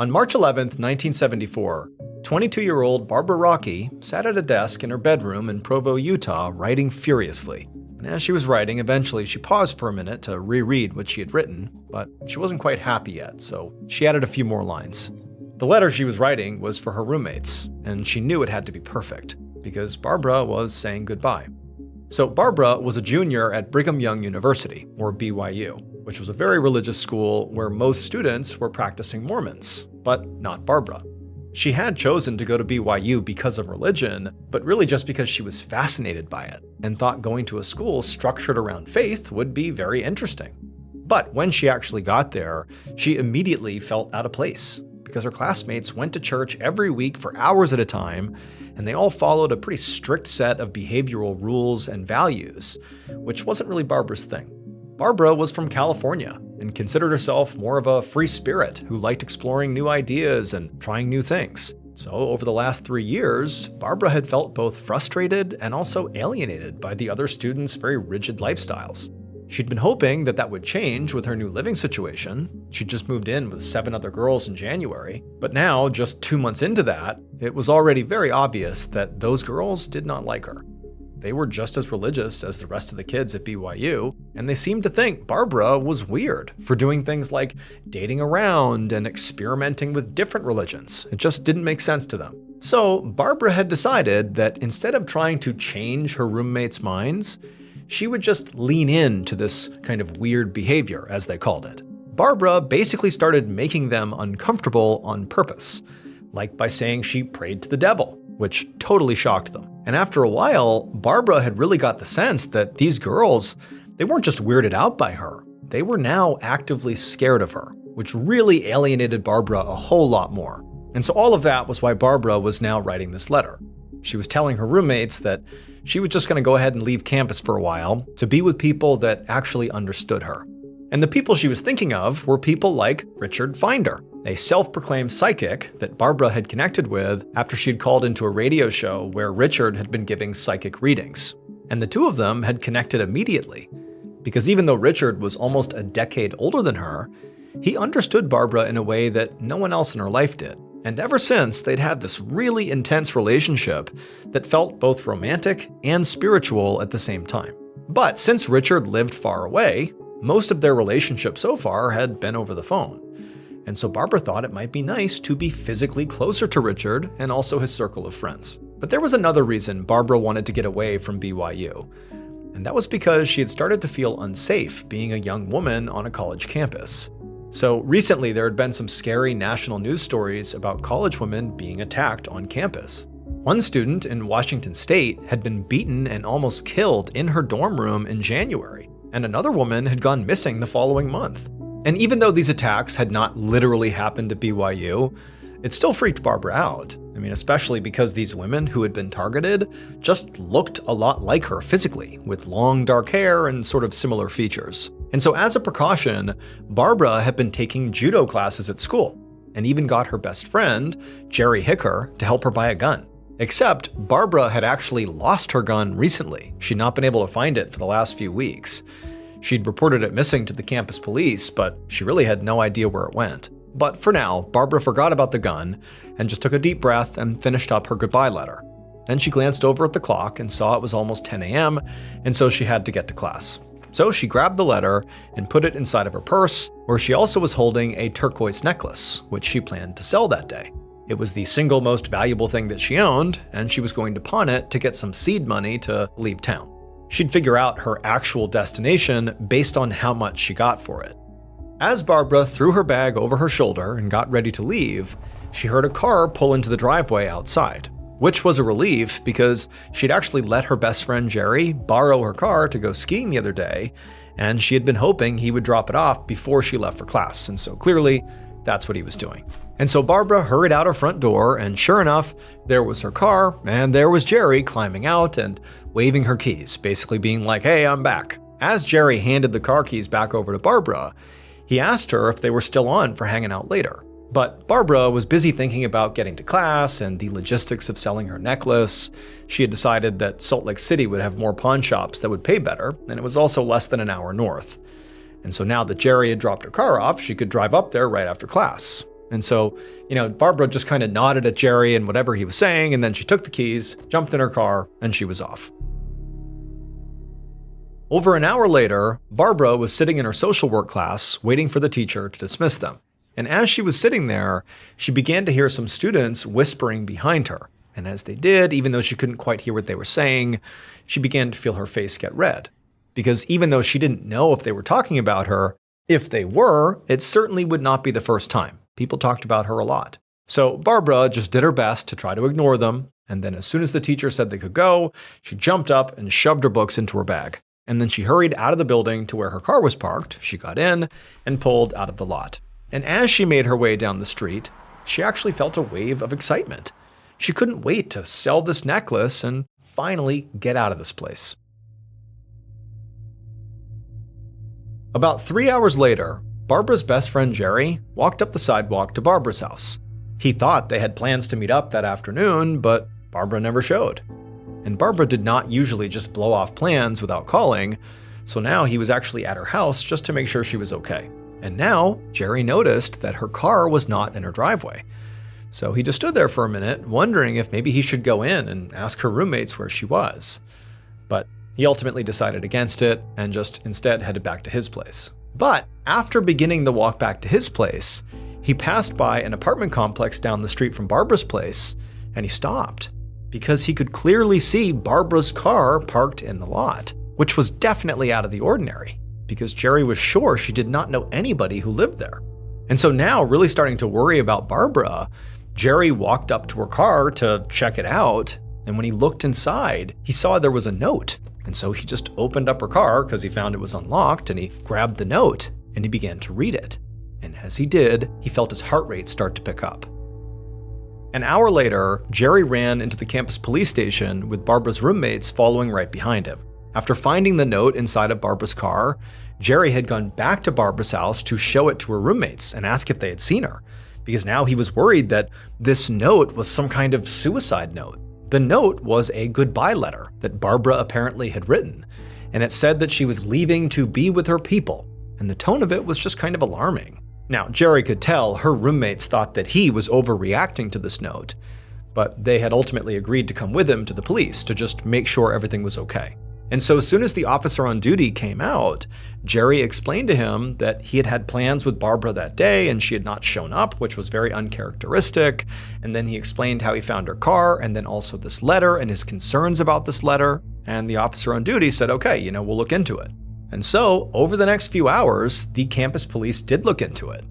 On March 11, 1974, 22-year-old Barbara Rocky sat at a desk in her bedroom in Provo, Utah, writing furiously. And as she was writing, eventually she paused for a minute to reread what she had written, but she wasn't quite happy yet, so she added a few more lines. The letter she was writing was for her roommates, and she knew it had to be perfect, because Barbara was saying goodbye. So Barbara was a junior at Brigham Young University, or BYU, which was a very religious school where most students were practicing Mormons, but not Barbara. She had chosen to go to BYU because of religion, but really just because she was fascinated by it and thought going to a school structured around faith would be very interesting. But when she actually got there, she immediately felt out of place because her classmates went to church every week for hours at a time, and they all followed a pretty strict set of behavioral rules and values, which wasn't really Barbara's thing. Barbara was from California and considered herself more of a free spirit who liked exploring new ideas and trying new things. So over the last 3 years, Barbara had felt both frustrated and also alienated by the other students' very rigid lifestyles. She'd been hoping that that would change with her new living situation. She'd just moved in with 7 other girls in January. But now, just 2 months into that, it was already very obvious that those girls did not like her. They were just as religious as the rest of the kids at BYU, and they seemed to think Barbara was weird for doing things like dating around and experimenting with different religions. It just didn't make sense to them. So Barbara had decided that instead of trying to change her roommates' minds, she would just lean into this kind of weird behavior, as they called it. Barbara basically started making them uncomfortable on purpose, like by saying she prayed to the devil, which totally shocked them. And after a while, Barbara had really got the sense that these girls, they weren't just weirded out by her, they were now actively scared of her, which really alienated Barbara a whole lot more. And so all of that was why Barbara was now writing this letter. She was telling her roommates that she was just going to go ahead and leave campus for a while to be with people that actually understood her. And the people she was thinking of were people like Richard Finder, a self-proclaimed psychic that Barbara had connected with after she'd called into a radio show where Richard had been giving psychic readings. And the two of them had connected immediately, because even though Richard was almost a decade older than her, he understood Barbara in a way that no one else in her life did. And ever since, they'd had this really intense relationship that felt both romantic and spiritual at the same time. But since Richard lived far away, most of their relationship so far had been over the phone. And so Barbara thought it might be nice to be physically closer to Richard and also his circle of friends. But there was another reason Barbara wanted to get away from BYU. And that was because she had started to feel unsafe being a young woman on a college campus. So recently there had been some scary national news stories about college women being attacked on campus. One student in Washington State had been beaten and almost killed in her dorm room in January, and another woman had gone missing the following month. And even though these attacks had not literally happened at BYU, it still freaked Barbara out. I mean, especially because these women who had been targeted just looked a lot like her physically, with long dark hair and sort of similar features. And so as a precaution, Barbara had been taking judo classes at school, and even got her best friend, Jerry Hicker, to help her buy a gun. Except Barbara had actually lost her gun recently. She'd not been able to find it for the last few weeks. She'd reported it missing to the campus police, but she really had no idea where it went. But for now, Barbara forgot about the gun and just took a deep breath and finished up her goodbye letter. Then she glanced over at the clock and saw it was almost 10 a.m., and so she had to get to class. So she grabbed the letter and put it inside of her purse, where she also was holding a turquoise necklace, which she planned to sell that day. It was the single most valuable thing that she owned, and she was going to pawn it to get some seed money to leave town. She'd figure out her actual destination based on how much she got for it. As Barbara threw her bag over her shoulder and got ready to leave, she heard a car pull into the driveway outside, which was a relief because she'd actually let her best friend Jerry borrow her car to go skiing the other day, and she had been hoping he would drop it off before she left for class, and so clearly that's what he was doing. And so Barbara hurried out her front door, and sure enough, there was her car, and there was Jerry climbing out and waving her keys, basically being like, "Hey, I'm back." As Jerry handed the car keys back over to Barbara, he asked her if they were still on for hanging out later. But Barbara was busy thinking about getting to class and the logistics of selling her necklace. She had decided that Salt Lake City would have more pawn shops that would pay better, and it was also less than an hour north. And so now that Jerry had dropped her car off, she could drive up there right after class. And so, Barbara just kind of nodded at Jerry and whatever he was saying, and then she took the keys, jumped in her car, and she was off. Over an hour later, Barbara was sitting in her social work class waiting for the teacher to dismiss them. And as she was sitting there, she began to hear some students whispering behind her. And as they did, even though she couldn't quite hear what they were saying, she began to feel her face get red. Because even though she didn't know if they were talking about her, if they were, it certainly would not be the first time. People talked about her a lot. So Barbara just did her best to try to ignore them. And then as soon as the teacher said they could go, she jumped up and shoved her books into her bag. And then she hurried out of the building to where her car was parked. She got in and pulled out of the lot. And as she made her way down the street, she actually felt a wave of excitement. She couldn't wait to sell this necklace and finally get out of this place. About 3 hours later, Barbara's best friend Jerry walked up the sidewalk to Barbara's house. He thought they had plans to meet up that afternoon, but Barbara never showed. And Barbara did not usually just blow off plans without calling, so now he was actually at her house just to make sure she was okay. And now Jerry noticed that her car was not in her driveway. So he just stood there for a minute, wondering if maybe he should go in and ask her roommates where she was. But he ultimately decided against it and just instead headed back to his place. But after beginning the walk back to his place, he passed by an apartment complex down the street from Barbara's place, and he stopped because he could clearly see Barbara's car parked in the lot, which was definitely out of the ordinary because Jerry was sure she did not know anybody who lived there. And so now, really starting to worry about Barbara, Jerry walked up to her car to check it out, and when he looked inside, he saw there was a note. And so he just opened up her car because he found it was unlocked, and he grabbed the note and he began to read it. And as he did, he felt his heart rate start to pick up. An hour later, Jerry ran into the campus police station with Barbara's roommates following right behind him. After finding the note inside of Barbara's car, Jerry had gone back to Barbara's house to show it to her roommates and ask if they had seen her, because now he was worried that this note was some kind of suicide note. The note was a goodbye letter that Barbara apparently had written, and it said that she was leaving to be with her people, and the tone of it was just kind of alarming. Now, Jerry could tell her roommates thought that he was overreacting to this note, but they had ultimately agreed to come with him to the police to just make sure everything was okay. And so as soon as the officer on duty came out, Jerry explained to him that he had had plans with Barbara that day and she had not shown up, which was very uncharacteristic. And then he explained how he found her car and then also this letter and his concerns about this letter. And the officer on duty said, okay, we'll look into it. And so over the next few hours, the campus police did look into it.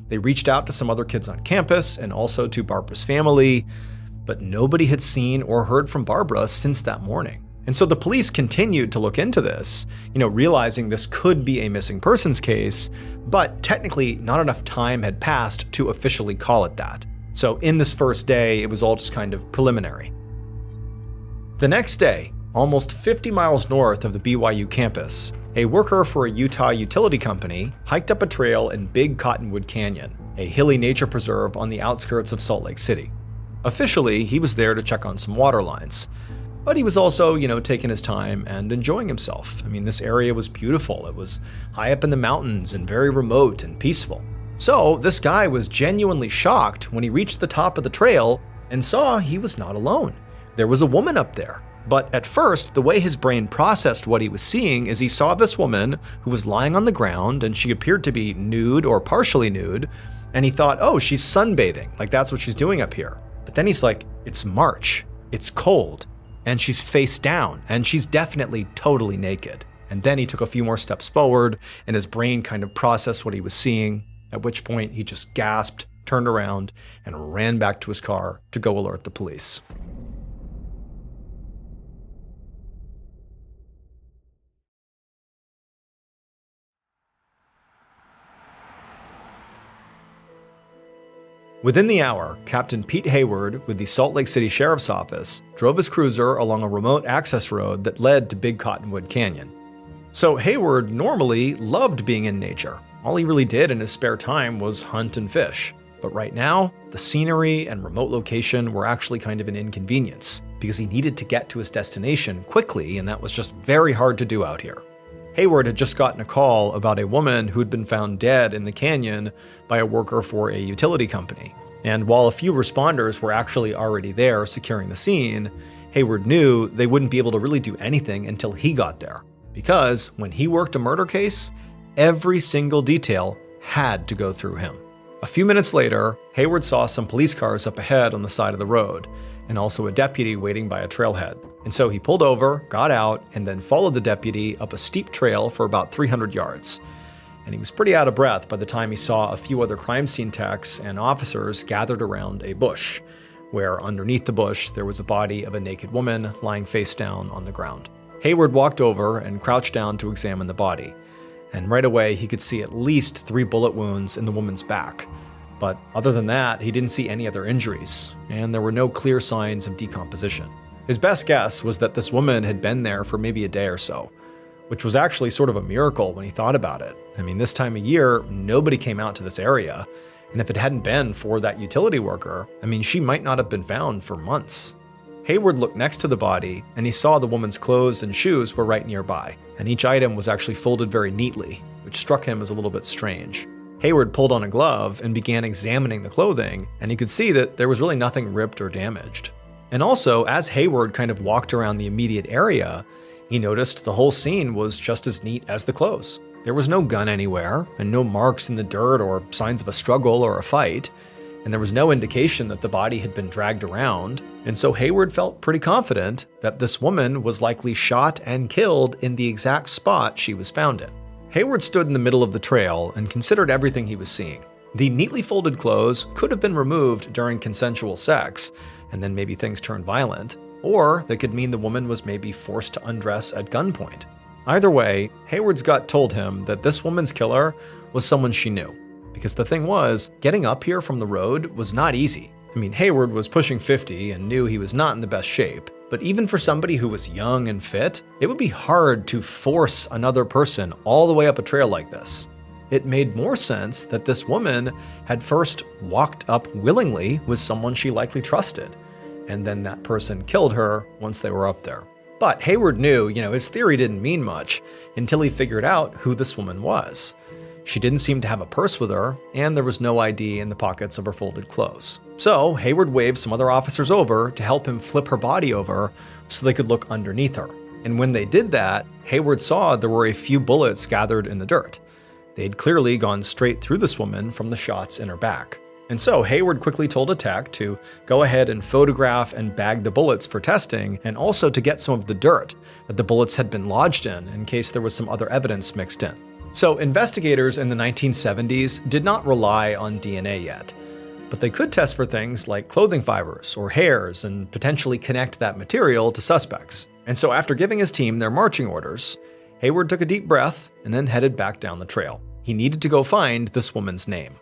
They reached out to some other kids on campus and also to Barbara's family, but nobody had seen or heard from Barbara since that morning. And so the police continued to look into this, realizing this could be a missing persons case, but technically not enough time had passed to officially call it that. So in this first day, it was all just kind of preliminary. The next day, almost 50 miles north of the BYU campus, a worker for a Utah utility company hiked up a trail in Big Cottonwood Canyon, a hilly nature preserve on the outskirts of Salt Lake City. Officially, he was there to check on some water lines. But he was also, taking his time and enjoying himself. I mean, this area was beautiful. It was high up in the mountains and very remote and peaceful. So this guy was genuinely shocked when he reached the top of the trail and saw he was not alone. There was a woman up there. But at first, the way his brain processed what he was seeing is he saw this woman who was lying on the ground and she appeared to be nude or partially nude. And he thought, oh, she's sunbathing. Like that's what she's doing up here. But then he's like, it's March. It's cold. And she's face down, and she's definitely totally naked. And then he took a few more steps forward, and his brain kind of processed what he was seeing, at which point he just gasped, turned around, and ran back to his car to go alert the police. Within the hour, Captain Pete Hayward with the Salt Lake City Sheriff's Office drove his cruiser along a remote access road that led to Big Cottonwood Canyon. So Hayward normally loved being in nature. All he really did in his spare time was hunt and fish. But right now, the scenery and remote location were actually kind of an inconvenience because he needed to get to his destination quickly, and that was just very hard to do out here. Hayward had just gotten a call about a woman who had been found dead in the canyon by a worker for a utility company. And while a few responders were actually already there securing the scene, Hayward knew they wouldn't be able to really do anything until he got there. Because when he worked a murder case, every single detail had to go through him. A few minutes later, Hayward saw some police cars up ahead on the side of the road, and also a deputy waiting by a trailhead. And so he pulled over, got out, and then followed the deputy up a steep trail for about 300 yards. And he was pretty out of breath by the time he saw a few other crime scene techs and officers gathered around a bush, where underneath the bush there was a body of a naked woman lying face down on the ground. Hayward walked over and crouched down to examine the body. And right away he could see at least 3 bullet wounds in the woman's back. But other than that, he didn't see any other injuries, and there were no clear signs of decomposition. His best guess was that this woman had been there for maybe a day or so, which was actually sort of a miracle when he thought about it. I mean, this time of year, nobody came out to this area, and if it hadn't been for that utility worker, I mean, she might not have been found for months. Hayward looked next to the body, and he saw the woman's clothes and shoes were right nearby, and each item was actually folded very neatly, which struck him as a little bit strange. Hayward pulled on a glove and began examining the clothing, and he could see that there was really nothing ripped or damaged. And also, as Hayward kind of walked around the immediate area, he noticed the whole scene was just as neat as the clothes. There was no gun anywhere, and no marks in the dirt or signs of a struggle or a fight, and there was no indication that the body had been dragged around, and so Hayward felt pretty confident that this woman was likely shot and killed in the exact spot she was found in. Hayward stood in the middle of the trail and considered everything he was seeing. The neatly folded clothes could have been removed during consensual sex, and then maybe things turned violent, or they could mean the woman was maybe forced to undress at gunpoint. Either way, Hayward's gut told him that this woman's killer was someone she knew. Because the thing was, getting up here from the road was not easy. I mean, Hayward was pushing 50 and knew he was not in the best shape, but even for somebody who was young and fit, it would be hard to force another person all the way up a trail like this. It made more sense that this woman had first walked up willingly with someone she likely trusted, and then that person killed her once they were up there. But Hayward knew, his theory didn't mean much until he figured out who this woman was. She didn't seem to have a purse with her, and there was no ID in the pockets of her folded clothes. So Hayward waved some other officers over to help him flip her body over so they could look underneath her. And when they did that, Hayward saw there were a few bullets gathered in the dirt. They'd clearly gone straight through this woman from the shots in her back. And so Hayward quickly told a tech to go ahead and photograph and bag the bullets for testing, and also to get some of the dirt that the bullets had been lodged in case there was some other evidence mixed in. So investigators in the 1970s did not rely on DNA yet, but they could test for things like clothing fibers or hairs and potentially connect that material to suspects. And so after giving his team their marching orders, Hayward took a deep breath and then headed back down the trail. He needed to go find this woman's name.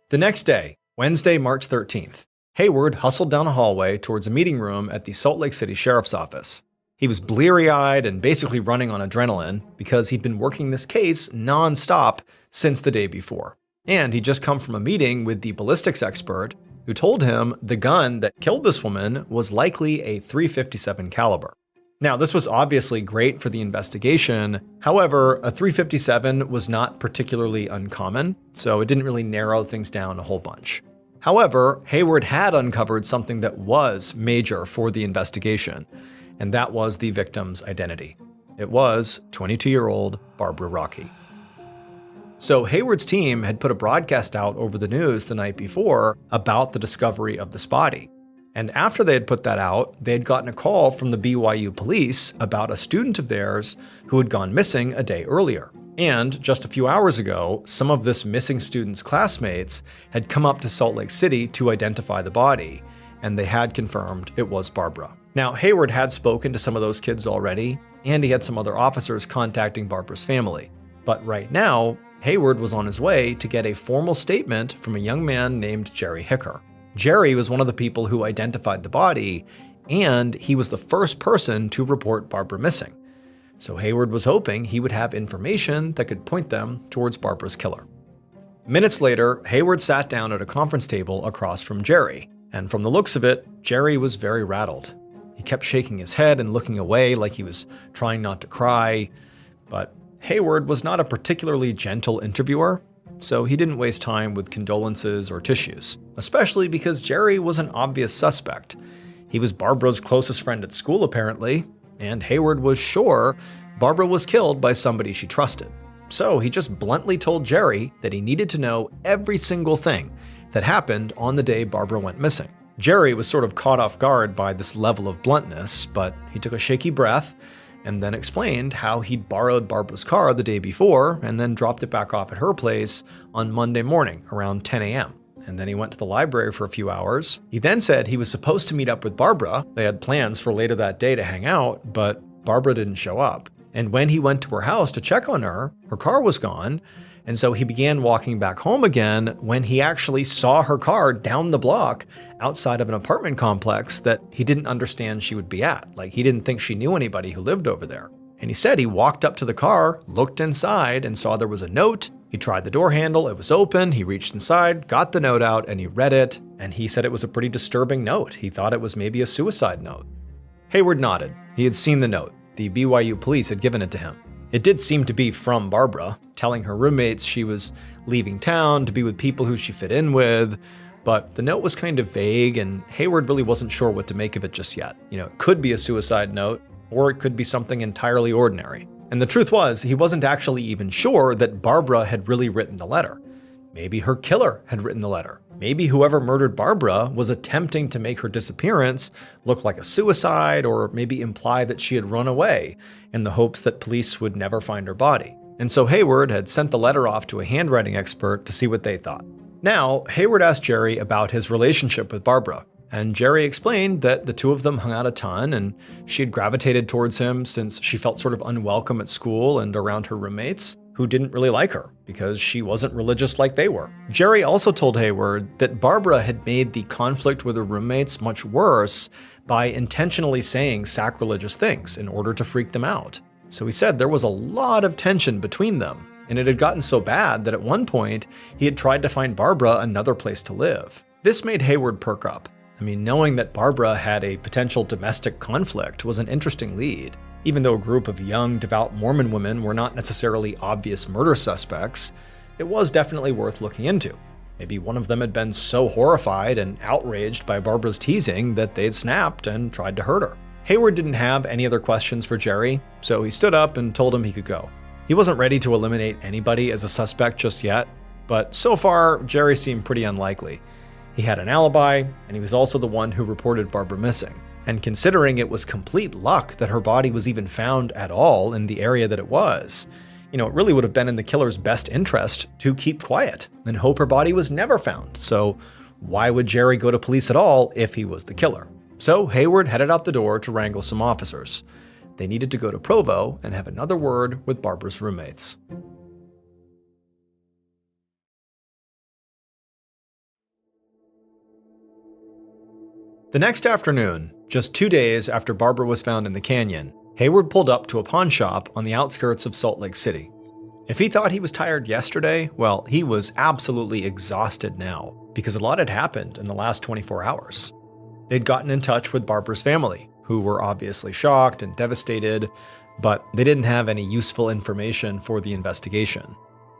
The next day, Wednesday, March 13th, Hayward hustled down a hallway towards a meeting room at the Salt Lake City Sheriff's Office. He was bleary-eyed and basically running on adrenaline because he'd been working this case non-stop since the day before. And he'd just come from a meeting with the ballistics expert who told him the gun that killed this woman was likely a .357 caliber. Now, this was obviously great for the investigation. However, a .357 was not particularly uncommon, so it didn't really narrow things down a whole bunch. However, Hayward had uncovered something that was major for the investigation, and that was the victim's identity. It was 22-year-old Barbara Rockey. So Hayward's team had put a broadcast out over the news the night before about the discovery of this body. And after they had put that out, they had gotten a call from the BYU police about a student of theirs who had gone missing a day earlier. And just a few hours ago, some of this missing student's classmates had come up to Salt Lake City to identify the body, and they had confirmed it was Barbara. Now, Hayward had spoken to some of those kids already, and he had some other officers contacting Barbara's family. But right now, Hayward was on his way to get a formal statement from a young man named Jerry Hicker. Jerry was one of the people who identified the body, and he was the first person to report Barbara missing. So Hayward was hoping he would have information that could point them towards Barbara's killer. Minutes later, Hayward sat down at a conference table across from Jerry, and from the looks of it, Jerry was very rattled. He kept shaking his head and looking away like he was trying not to cry. But Hayward was not a particularly gentle interviewer, so he didn't waste time with condolences or tissues, especially because Jerry was an obvious suspect. He was Barbara's closest friend at school, apparently, and Hayward was sure Barbara was killed by somebody she trusted. So he just bluntly told Jerry that he needed to know every single thing that happened on the day Barbara went missing. Jerry was sort of caught off guard by this level of bluntness, but he took a shaky breath and then explained how he'd borrowed Barbara's car the day before and then dropped it back off at her place on Monday morning around 10 a.m. And then he went to the library for a few hours. He then said he was supposed to meet up with Barbara. They had plans for later that day to hang out, but Barbara didn't show up. And when he went to her house to check on her car was gone. And so he began walking back home again when he actually saw her car down the block outside of an apartment complex that he didn't understand she would be at. Like, he didn't think she knew anybody who lived over there. And he said he walked up to the car, looked inside, and saw there was a note. He tried the door handle, it was open, he reached inside, got the note out, and he read it, and he said it was a pretty disturbing note. He thought it was maybe a suicide note. Hayward nodded. He had seen the note. The BYU police had given it to him. It did seem to be from Barbara, telling her roommates she was leaving town to be with people who she fit in with, but the note was kind of vague, and Hayward really wasn't sure what to make of it just yet. It could be a suicide note, or it could be something entirely ordinary. And the truth was, he wasn't actually even sure that Barbara had really written the letter. Maybe her killer had written the letter. Maybe whoever murdered Barbara was attempting to make her disappearance look like a suicide, or maybe imply that she had run away in the hopes that police would never find her body. And so Hayward had sent the letter off to a handwriting expert to see what they thought. Now, Hayward asked Jerry about his relationship with Barbara, and Jerry explained that the two of them hung out a ton, and she had gravitated towards him since she felt sort of unwelcome at school and around her roommates, who didn't really like her because she wasn't religious like they were. Jerry also told Hayward that Barbara had made the conflict with her roommates much worse by intentionally saying sacrilegious things in order to freak them out. So he said there was a lot of tension between them, and it had gotten so bad that at one point he had tried to find Barbara another place to live. This made Hayward perk up. Knowing that Barbara had a potential domestic conflict was an interesting lead. Even though a group of young, devout Mormon women were not necessarily obvious murder suspects, it was definitely worth looking into. Maybe one of them had been so horrified and outraged by Barbara's teasing that they'd snapped and tried to hurt her. Hayward didn't have any other questions for Jerry, so he stood up and told him he could go. He wasn't ready to eliminate anybody as a suspect just yet, but so far, Jerry seemed pretty unlikely. He had an alibi, and he was also the one who reported Barbara missing. And considering it was complete luck that her body was even found at all in the area that it was, it really would have been in the killer's best interest to keep quiet and hope her body was never found. So why would Jerry go to police at all if he was the killer? So Hayward headed out the door to wrangle some officers. They needed to go to Provo and have another word with Barbara's roommates. The next afternoon, just 2 days after Barbara was found in the canyon, Hayward pulled up to a pawn shop on the outskirts of Salt Lake City. If he thought he was tired yesterday, well, he was absolutely exhausted now, because a lot had happened in the last 24 hours. They'd gotten in touch with Barbara's family, who were obviously shocked and devastated, but they didn't have any useful information for the investigation.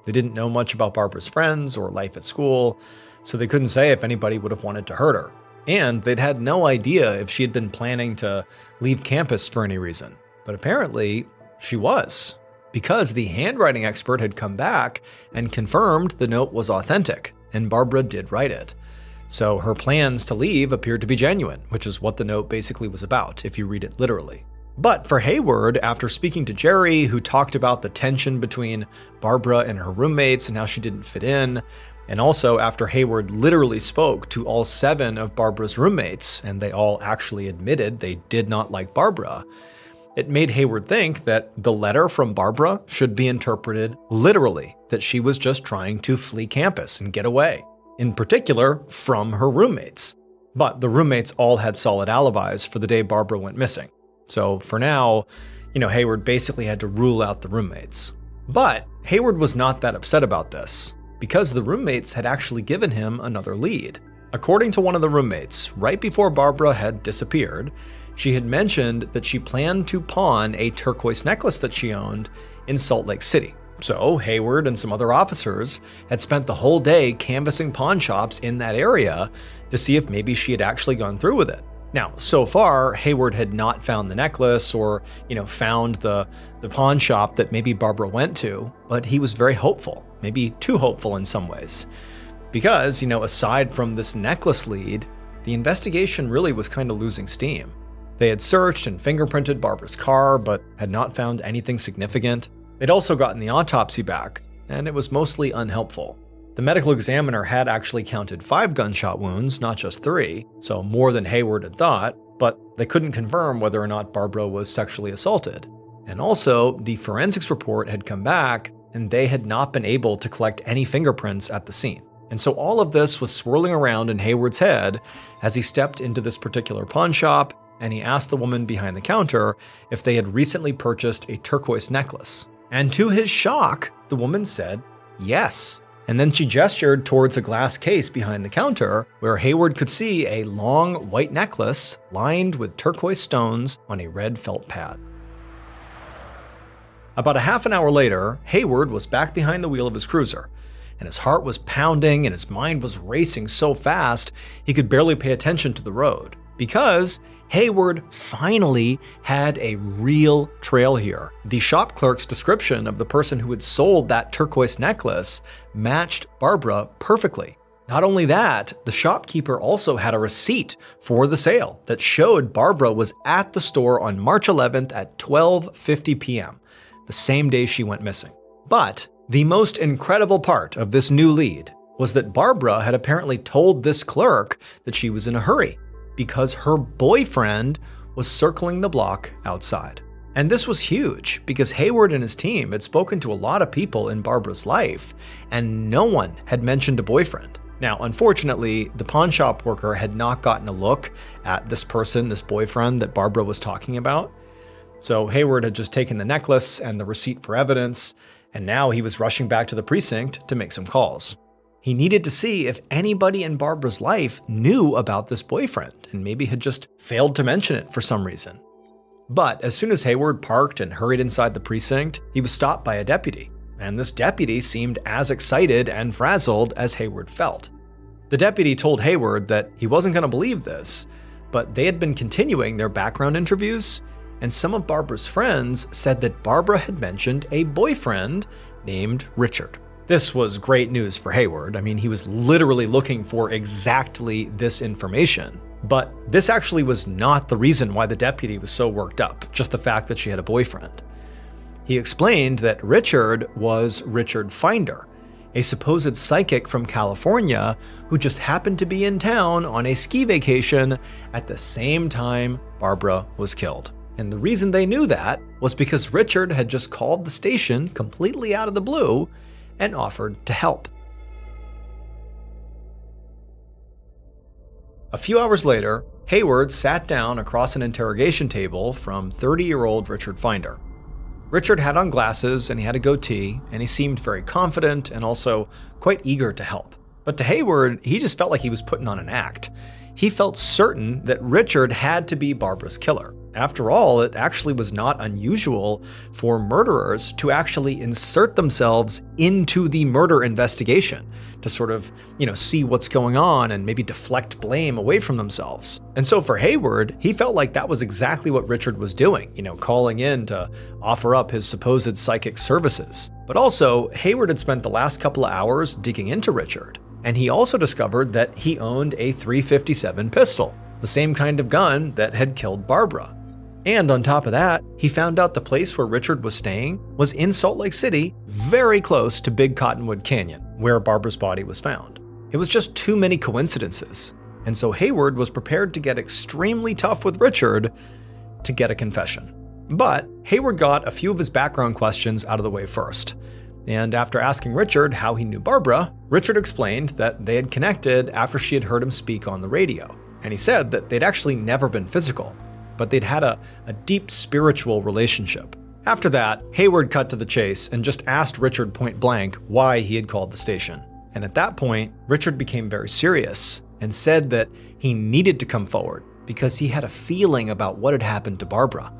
They didn't know much about Barbara's friends or life at school, so they couldn't say if anybody would have wanted to hurt her. And they'd had no idea if she had been planning to leave campus for any reason. But apparently, she was, because the handwriting expert had come back and confirmed the note was authentic, and Barbara did write it. So her plans to leave appeared to be genuine, which is what the note basically was about, if you read it literally. But for Hayward, after speaking to Jerry, who talked about the tension between Barbara and her roommates and how she didn't fit in, and also after Hayward literally spoke to all 7 of Barbara's roommates, and they all actually admitted they did not like Barbara, it made Hayward think that the letter from Barbara should be interpreted literally, that she was just trying to flee campus and get away, in particular from her roommates. But the roommates all had solid alibis for the day Barbara went missing. So for now, Hayward basically had to rule out the roommates. But Hayward was not that upset about this, because the roommates had actually given him another lead. According to one of the roommates, right before Barbara had disappeared, she had mentioned that she planned to pawn a turquoise necklace that she owned in Salt Lake City. So Hayward and some other officers had spent the whole day canvassing pawn shops in that area to see if maybe she had actually gone through with it. Now, so far, Hayward had not found the necklace or, found the pawn shop that maybe Barbara went to, but he was very hopeful, maybe too hopeful in some ways. Because, aside from this necklace lead, the investigation really was kind of losing steam. They had searched and fingerprinted Barbara's car, but had not found anything significant. They'd also gotten the autopsy back, and it was mostly unhelpful. The medical examiner had actually counted 5 gunshot wounds, not just 3, so more than Hayward had thought, but they couldn't confirm whether or not Barbara was sexually assaulted. And also, the forensics report had come back, and they had not been able to collect any fingerprints at the scene. And so all of this was swirling around in Hayward's head as he stepped into this particular pawn shop, and he asked the woman behind the counter if they had recently purchased a turquoise necklace. And to his shock, the woman said yes. And then she gestured towards a glass case behind the counter where Hayward could see a long white necklace lined with turquoise stones on a red felt pad. About a half an hour later, Hayward was back behind the wheel of his cruiser, and his heart was pounding and his mind was racing so fast he could barely pay attention to the road, because Hayward finally had a real trail here. The shop clerk's description of the person who had sold that turquoise necklace matched Barbara perfectly. Not only that, the shopkeeper also had a receipt for the sale that showed Barbara was at the store on March 11th at 12:50 p.m., the same day she went missing. But the most incredible part of this new lead was that Barbara had apparently told this clerk that she was in a hurry, because her boyfriend was circling the block outside. And this was huge because Hayward and his team had spoken to a lot of people in Barbara's life, and no one had mentioned a boyfriend. Now, unfortunately, the pawn shop worker had not gotten a look at this person, this boyfriend that Barbara was talking about. So Hayward had just taken the necklace and the receipt for evidence, and now he was rushing back to the precinct to make some calls. He needed to see if anybody in Barbara's life knew about this boyfriend and maybe had just failed to mention it for some reason. But as soon as Hayward parked and hurried inside the precinct, he was stopped by a deputy, and this deputy seemed as excited and frazzled as Hayward felt. The deputy told Hayward that he wasn't going to believe this, but they had been continuing their background interviews, and some of Barbara's friends said that Barbara had mentioned a boyfriend named Richard. This was great news for Hayward. I mean, he was literally looking for exactly this information. But this actually was not the reason why the deputy was so worked up, just the fact that she had a boyfriend. He explained that Richard was Richard Finder, a supposed psychic from California who just happened to be in town on a ski vacation at the same time Barbara was killed. And the reason they knew that was because Richard had just called the station completely out of the blue and offered to help. A few hours later, Hayward sat down across an interrogation table from 30-year-old Richard Finder. Richard had on glasses and he had a goatee, and he seemed very confident and also quite eager to help. But to Hayward, he just felt like he was putting on an act. He felt certain that Richard had to be Barbara's killer. After all, it actually was not unusual for murderers to actually insert themselves into the murder investigation to sort of, see what's going on and maybe deflect blame away from themselves. And so for Hayward, he felt like that was exactly what Richard was doing, calling in to offer up his supposed psychic services. But also, Hayward had spent the last couple of hours digging into Richard, and he also discovered that he owned a .357 pistol, the same kind of gun that had killed Barbara. And on top of that, he found out the place where Richard was staying was in Salt Lake City, very close to Big Cottonwood Canyon, where Barbara's body was found. It was just too many coincidences, and so Hayward was prepared to get extremely tough with Richard to get a confession. But Hayward got a few of his background questions out of the way first. And after asking Richard how he knew Barbara, Richard explained that they had connected after she had heard him speak on the radio. And he said that they'd actually never been physical, but they'd had a deep spiritual relationship. After that, Hayward cut to the chase and just asked Richard point blank why he had called the station. And at that point, Richard became very serious and said that he needed to come forward because he had a feeling about what had happened to Barbara.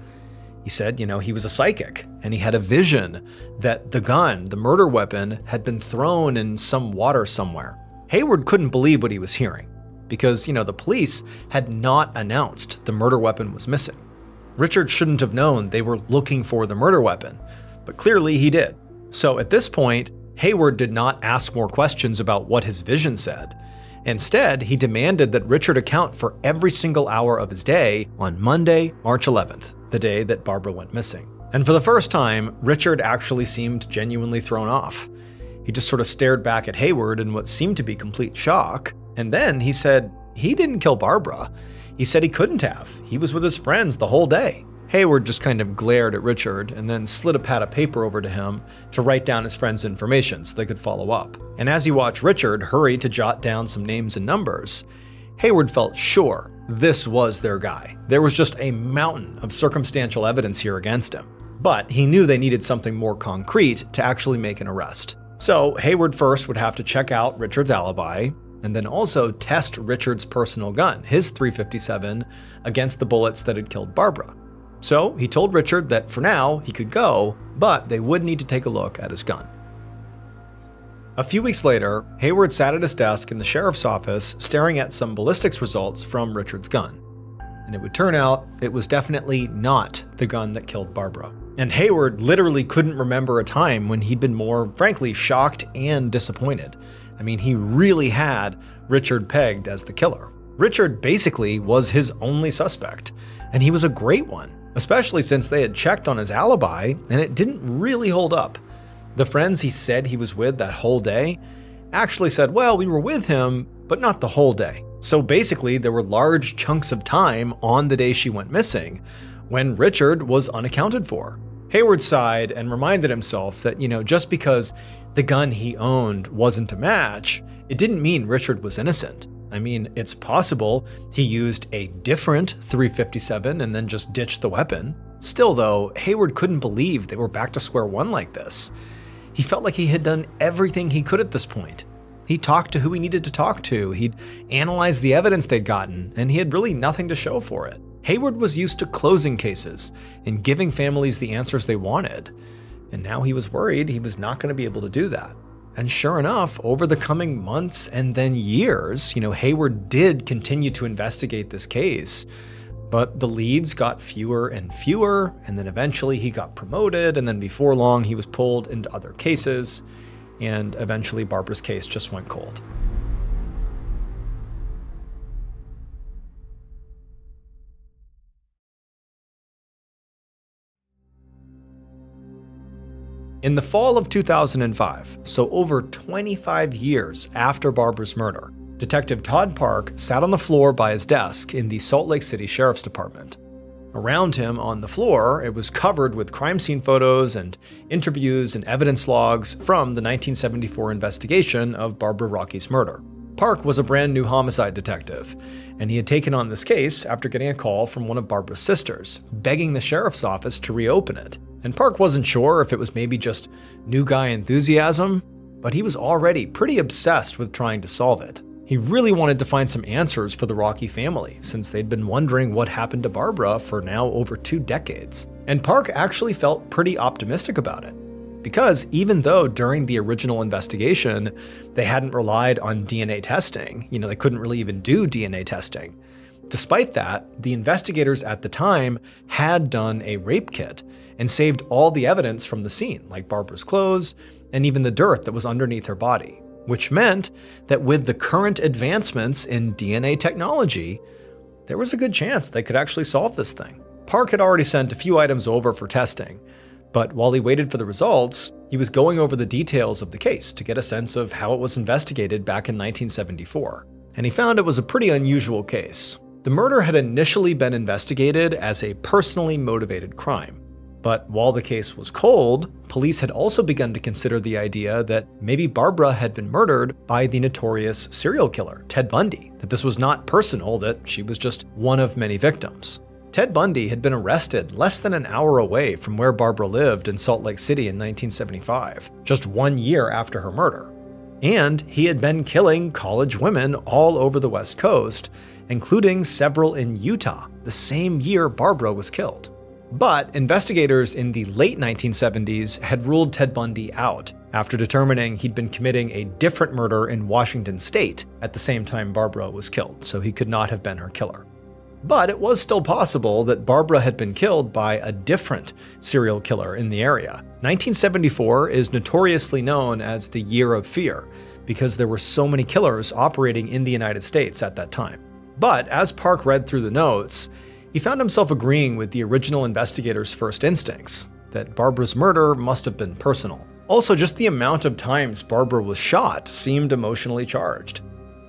He said, he was a psychic, and he had a vision that the gun, the murder weapon, had been thrown in some water somewhere. Hayward couldn't believe what he was hearing, because, the police had not announced the murder weapon was missing. Richard shouldn't have known they were looking for the murder weapon, but clearly he did. So at this point, Hayward did not ask more questions about what his vision said. Instead, he demanded that Richard account for every single hour of his day on Monday, March 11th, the day that Barbara went missing. And for the first time, Richard actually seemed genuinely thrown off. He just sort of stared back at Hayward in what seemed to be complete shock, and then he said he didn't kill Barbara. He said he couldn't have. He was with his friends the whole day. Hayward just kind of glared at Richard and then slid a pad of paper over to him to write down his friend's information so they could follow up. And as he watched Richard hurry to jot down some names and numbers, Hayward felt sure this was their guy. There was just a mountain of circumstantial evidence here against him. But he knew they needed something more concrete to actually make an arrest. So Hayward first would have to check out Richard's alibi, and then also test Richard's personal gun, his .357, against the bullets that had killed Barbara. So he told Richard that for now he could go, but they would need to take a look at his gun. A few weeks later, Hayward sat at his desk in the sheriff's office staring at some ballistics results from Richard's gun. And it would turn out it was definitely not the gun that killed Barbara. And Hayward literally couldn't remember a time when he'd been more, frankly, shocked and disappointed. I mean, he really had Richard pegged as the killer. Richard basically was his only suspect, and he was a great one, especially since they had checked on his alibi and it didn't really hold up. The friends he said he was with that whole day actually said, well, we were with him, but not the whole day. So basically, there were large chunks of time on the day she went missing when Richard was unaccounted for. Hayward sighed and reminded himself that, just because the gun he owned wasn't a match, it didn't mean Richard was innocent. I mean, it's possible he used a different .357 and then just ditched the weapon. Still though, Hayward couldn't believe they were back to square one like this. He felt like he had done everything he could at this point. He talked to who he needed to talk to, he'd analyzed the evidence they'd gotten, and he had really nothing to show for it. Hayward was used to closing cases and giving families the answers they wanted, and now he was worried he was not going to be able to do that. And sure enough, over the coming months and then years, Hayward did continue to investigate this case, but the leads got fewer and fewer, and then eventually he got promoted, and then before long he was pulled into other cases, and eventually Barbara's case just went cold. In the fall of 2005, so over 25 years after Barbara's murder, Detective Todd Park sat on the floor by his desk in the Salt Lake City Sheriff's Department. Around him on the floor, it was covered with crime scene photos and interviews and evidence logs from the 1974 investigation of Barbara Rocky's murder. Park was a brand new homicide detective, and he had taken on this case after getting a call from one of Barbara's sisters, begging the sheriff's office to reopen it. And Park wasn't sure if it was maybe just new guy enthusiasm, but he was already pretty obsessed with trying to solve it. He really wanted to find some answers for the Rocky family, since they'd been wondering what happened to Barbara for now over 2 decades. And Park actually felt pretty optimistic about it, because even though during the original investigation, they hadn't relied on DNA testing, they couldn't really even do DNA testing. Despite that, the investigators at the time had done a rape kit and saved all the evidence from the scene, like Barbara's clothes and even the dirt that was underneath her body, which meant that with the current advancements in DNA technology, there was a good chance they could actually solve this thing. Park had already sent a few items over for testing, but while he waited for the results, he was going over the details of the case to get a sense of how it was investigated back in 1974. And he found it was a pretty unusual case. The murder had initially been investigated as a personally motivated crime. But while the case was cold, police had also begun to consider the idea that maybe Barbara had been murdered by the notorious serial killer, Ted Bundy, that this was not personal, that she was just one of many victims. Ted Bundy had been arrested less than an hour away from where Barbara lived in Salt Lake City in 1975, just 1 year after her murder. And he had been killing college women all over the West Coast, including several in Utah, the same year Barbara was killed. But investigators in the late 1970s had ruled Ted Bundy out after determining he'd been committing a different murder in Washington state at the same time Barbara was killed, so he could not have been her killer. But it was still possible that Barbara had been killed by a different serial killer in the area. 1974 is notoriously known as the Year of Fear because there were so many killers operating in the United States at that time. But as Park read through the notes, he found himself agreeing with the original investigators' first instincts, that Barbara's murder must have been personal. Also, just the amount of times Barbara was shot seemed emotionally charged.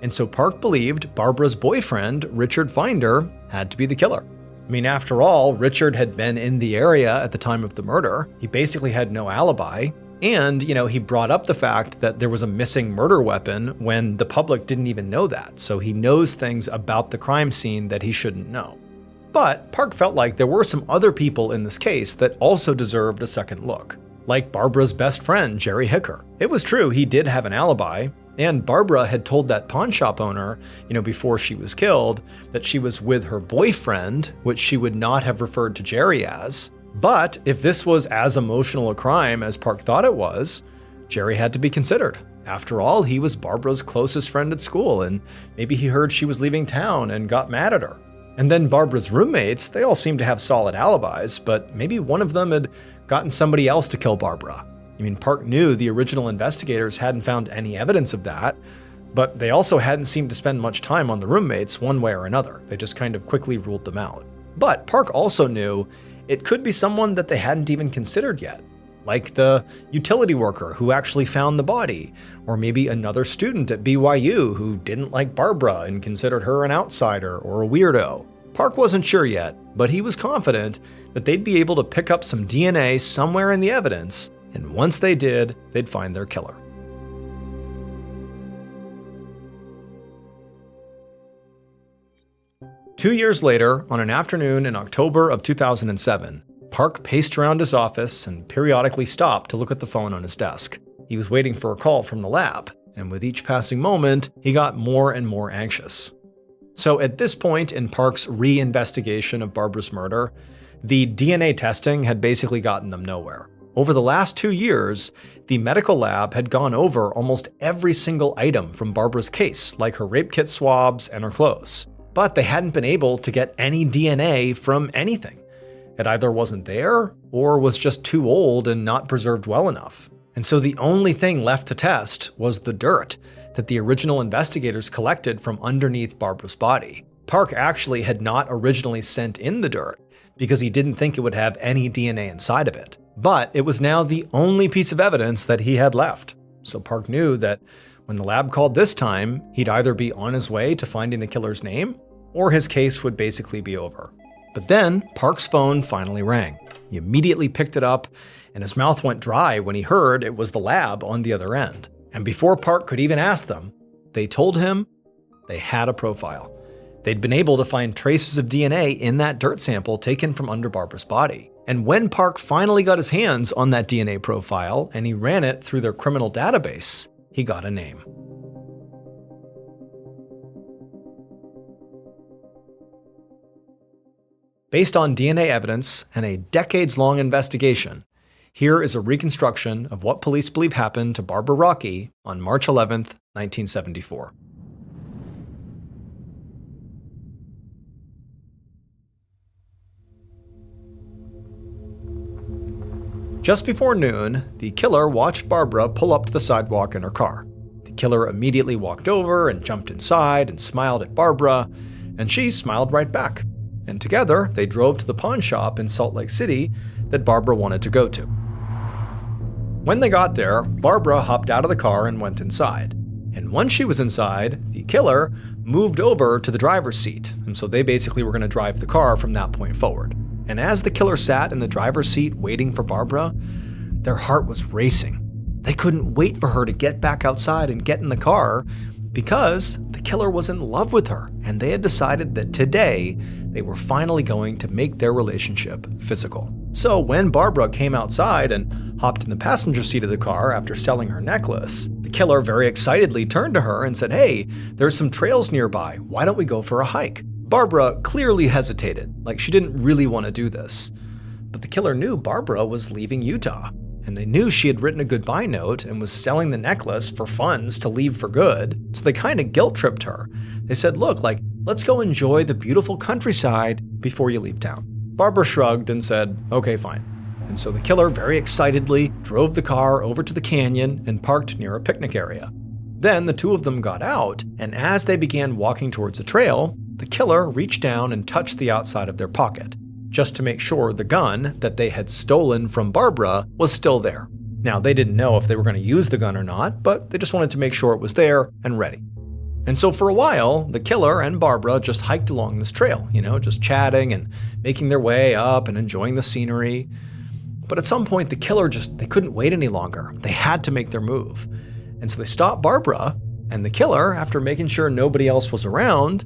And so Park believed Barbara's boyfriend, Richard Finder, had to be the killer. I mean, after all, Richard had been in the area at the time of the murder. He basically had no alibi. And, he brought up the fact that there was a missing murder weapon when the public didn't even know that. So he knows things about the crime scene that he shouldn't know. But Park felt like there were some other people in this case that also deserved a second look, like Barbara's best friend, Jerry Hicker. It was true he did have an alibi, and Barbara had told that pawn shop owner, before she was killed, that she was with her boyfriend, which she would not have referred to Jerry as. But if this was as emotional a crime as Park thought it was, Jerry had to be considered. After all, he was Barbara's closest friend at school, and maybe he heard she was leaving town and got mad at her. And then Barbara's roommates, they all seemed to have solid alibis, but maybe one of them had gotten somebody else to kill Barbara. Park knew the original investigators hadn't found any evidence of that, but they also hadn't seemed to spend much time on the roommates one way or another. They just kind of quickly ruled them out. But Park also knew it could be someone that they hadn't even considered yet, like the utility worker who actually found the body, or maybe another student at BYU who didn't like Barbara and considered her an outsider or a weirdo. Park wasn't sure yet, but he was confident that they'd be able to pick up some DNA somewhere in the evidence, and once they did, they'd find their killer. Two years later, on an afternoon in October of 2007, Park paced around his office and periodically stopped to look at the phone on his desk. He was waiting for a call from the lab, and with each passing moment, he got more and more anxious. So at this point in Park's re-investigation of Barbara's murder, the DNA testing had basically gotten them nowhere. Over the last 2 years, the medical lab had gone over almost every single item from Barbara's case, like her rape kit swabs and her clothes. But they hadn't been able to get any DNA from anything. It either wasn't there, or was just too old and not preserved well enough. And so the only thing left to test was the dirt that the original investigators collected from underneath Barbara's body. Park actually had not originally sent in the dirt because he didn't think it would have any DNA inside of it. But it was now the only piece of evidence that he had left. So Park knew that when the lab called this time, he'd either be on his way to finding the killer's name, or his case would basically be over. But then Park's phone finally rang. He immediately picked it up, and his mouth went dry when he heard it was the lab on the other end. And before Park could even ask them, they told him they had a profile. They'd been able to find traces of DNA in that dirt sample taken from under Barbara's body. And when Park finally got his hands on that DNA profile and he ran it through their criminal database, he got a name. Based on DNA evidence and a decades-long investigation, here is a reconstruction of what police believe happened to Barbara Rockey on March 11th, 1974. Just before noon, the killer watched Barbara pull up to the sidewalk in her car. The killer immediately walked over and jumped inside and smiled at Barbara, and she smiled right back. And together, they drove to the pawn shop in Salt Lake City that Barbara wanted to go to. When they got there, Barbara hopped out of the car and went inside. And once she was inside, the killer moved over to the driver's seat, and so they basically were going to drive the car from that point forward. And as the killer sat in the driver's seat waiting for Barbara, their heart was racing. They couldn't wait for her to get back outside and get in the car because the killer was in love with her, and they had decided that today they were finally going to make their relationship physical. So when Barbara came outside and hopped in the passenger seat of the car after selling her necklace, the killer very excitedly turned to her and said, "Hey, there's some trails nearby. Why don't we go for a hike?" Barbara clearly hesitated, like she didn't really want to do this. But the killer knew Barbara was leaving Utah, and they knew she had written a goodbye note and was selling the necklace for funds to leave for good, so they kind of guilt-tripped her. They said, "Look, let's go enjoy the beautiful countryside before you leave town." Barbara shrugged and said, "Okay, fine." And so the killer very excitedly drove the car over to the canyon and parked near a picnic area. Then the two of them got out, and as they began walking towards the trail, the killer reached down and touched the outside of their pocket, just to make sure the gun that they had stolen from Barbara was still there. Now, they didn't know if they were going to use the gun or not, but they just wanted to make sure it was there and ready. And so for a while, the killer and Barbara just hiked along this trail, just chatting and making their way up and enjoying the scenery. But at some point, the killer they couldn't wait any longer. They had to make their move. And so they stopped Barbara, and the killer, after making sure nobody else was around,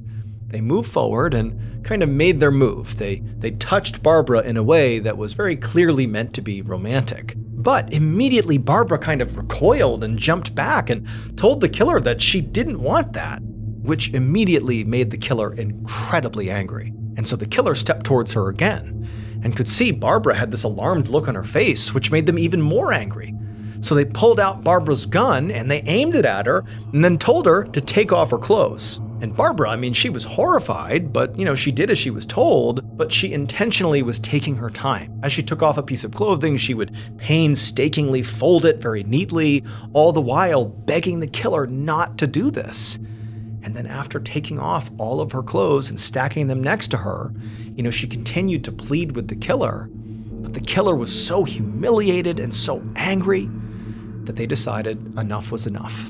they moved forward and kind of made their move. They touched Barbara in a way that was very clearly meant to be romantic. But immediately Barbara kind of recoiled and jumped back and told the killer that she didn't want that, which immediately made the killer incredibly angry. And so the killer stepped towards her again and could see Barbara had this alarmed look on her face, which made them even more angry. So they pulled out Barbara's gun and they aimed it at her and then told her to take off her clothes. And Barbara, she was horrified, but she did as she was told, but she intentionally was taking her time. As she took off a piece of clothing, she would painstakingly fold it very neatly, all the while begging the killer not to do this. And then after taking off all of her clothes and stacking them next to her, she continued to plead with the killer. But the killer was so humiliated and so angry that they decided enough was enough.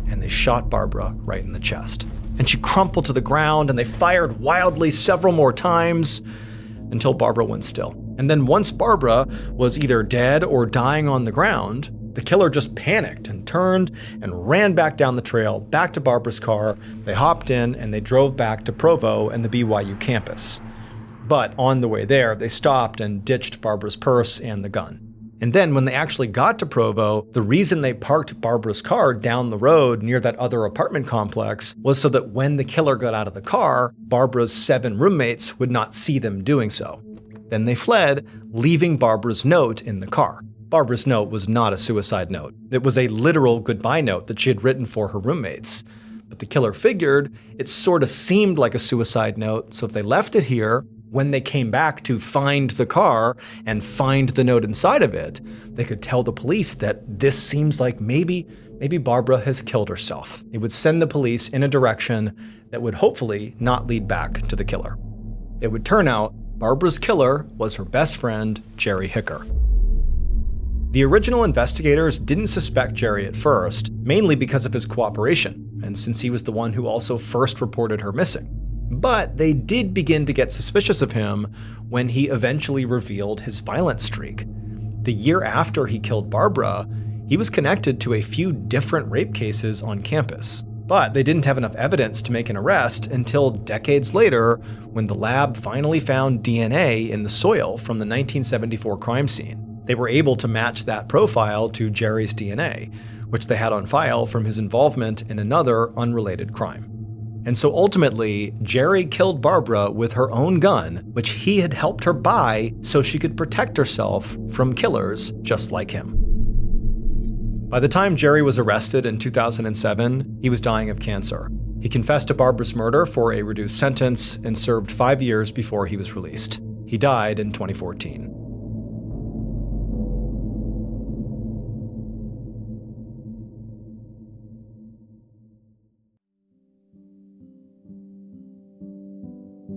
And they shot Barbara right in the chest. And she crumpled to the ground, and they fired wildly several more times until Barbara went still. And then once Barbara was either dead or dying on the ground, the killer just panicked and turned and ran back down the trail, back to Barbara's car. They hopped in and they drove back to Provo and the BYU campus. But on the way there, they stopped and ditched Barbara's purse and the gun. And then when they actually got to Provo, the reason they parked Barbara's car down the road near that other apartment complex was so that when the killer got out of the car, Barbara's 7 roommates would not see them doing so. Then they fled, leaving Barbara's note in the car. Barbara's note was not a suicide note. It was a literal goodbye note that she had written for her roommates. But the killer figured it sort of seemed like a suicide note, so if they left it here, when they came back to find the car and find the note inside of it, they could tell the police that this seems like maybe Barbara has killed herself. It would send the police in a direction that would hopefully not lead back to the killer. It would turn out Barbara's killer was her best friend, Jerry Hicker. The original investigators didn't suspect Jerry at first, mainly because of his cooperation, and since he was the one who also first reported her missing. But they did begin to get suspicious of him when he eventually revealed his violent streak. The year after he killed Barbara, he was connected to a few different rape cases on campus. But they didn't have enough evidence to make an arrest until decades later, when the lab finally found DNA in the soil from the 1974 crime scene. They were able to match that profile to Jerry's DNA, which they had on file from his involvement in another unrelated crime. And so ultimately, Jerry killed Barbara with her own gun, which he had helped her buy so she could protect herself from killers just like him. By the time Jerry was arrested in 2007, he was dying of cancer. He confessed to Barbara's murder for a reduced sentence and served 5 years before he was released. He died in 2014.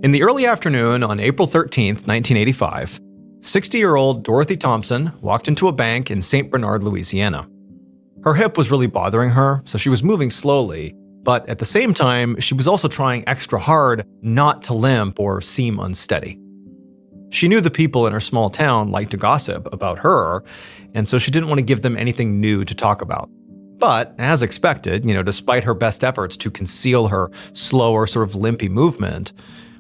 In the early afternoon on April 13, 1985, 60-year-old Dorothy Thompson walked into a bank in St. Bernard, Louisiana. Her hip was really bothering her, so she was moving slowly, but at the same time, she was also trying extra hard not to limp or seem unsteady. She knew the people in her small town liked to gossip about her, and so she didn't want to give them anything new to talk about. But, as expected, despite her best efforts to conceal her slower, sort of limpy movement,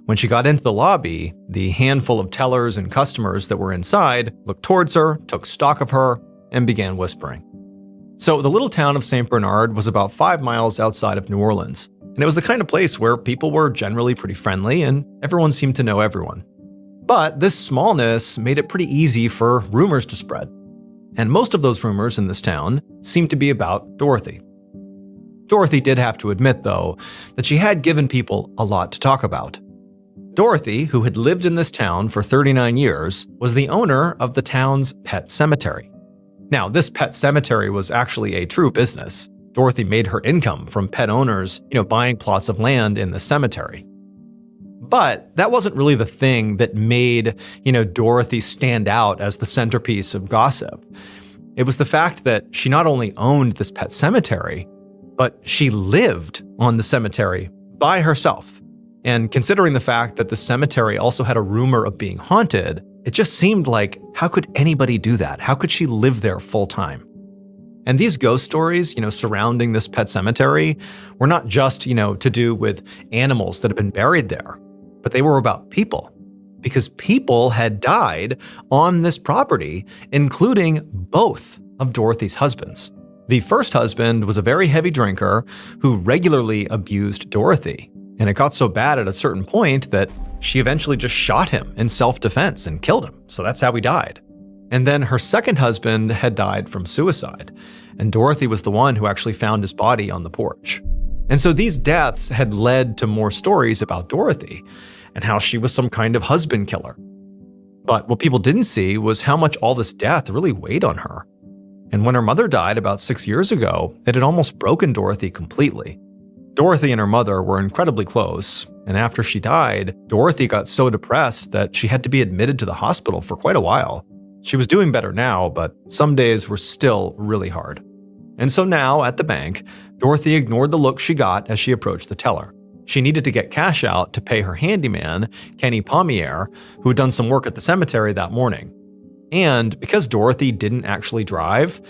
when she got into the lobby, the handful of tellers and customers that were inside looked towards her, took stock of her, and began whispering. So the little town of St. Bernard was about 5 miles outside of New Orleans, and it was the kind of place where people were generally pretty friendly and everyone seemed to know everyone. But this smallness made it pretty easy for rumors to spread. And most of those rumors in this town seemed to be about Dorothy. Dorothy did have to admit, though, that she had given people a lot to talk about. Dorothy, who had lived in this town for 39 years, was the owner of the town's pet cemetery. Now, this pet cemetery was actually a true business. Dorothy made her income from pet owners, buying plots of land in the cemetery. But that wasn't really the thing that made, Dorothy stand out as the centerpiece of gossip. It was the fact that she not only owned this pet cemetery, but she lived on the cemetery by herself. And considering the fact that the cemetery also had a rumor of being haunted, it just seemed like, how could anybody do that? How could she live there full time? And these ghost stories, surrounding this pet cemetery were not just, to do with animals that had been buried there, but they were about people. Because people had died on this property, including both of Dorothy's husbands. The first husband was a very heavy drinker who regularly abused Dorothy. And it got so bad at a certain point that she eventually just shot him in self-defense and killed him. So that's how he died. And then her second husband had died from suicide. And Dorothy was the one who actually found his body on the porch. And so these deaths had led to more stories about Dorothy and how she was some kind of husband killer. But what people didn't see was how much all this death really weighed on her. And when her mother died about 6 years ago, it had almost broken Dorothy completely. Dorothy and her mother were incredibly close, and after she died, Dorothy got so depressed that she had to be admitted to the hospital for quite a while. She was doing better now, but some days were still really hard. And so now, at the bank, Dorothy ignored the look she got as she approached the teller. She needed to get cash out to pay her handyman, Kenny Pommier, who had done some work at the cemetery that morning. And because Dorothy didn't actually drive,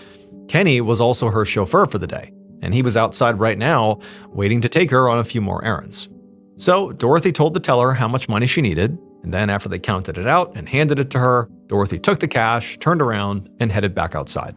Kenny was also her chauffeur for the day. And he was outside right now, waiting to take her on a few more errands. So Dorothy told the teller how much money she needed, and then after they counted it out and handed it to her, Dorothy took the cash, turned around, and headed back outside.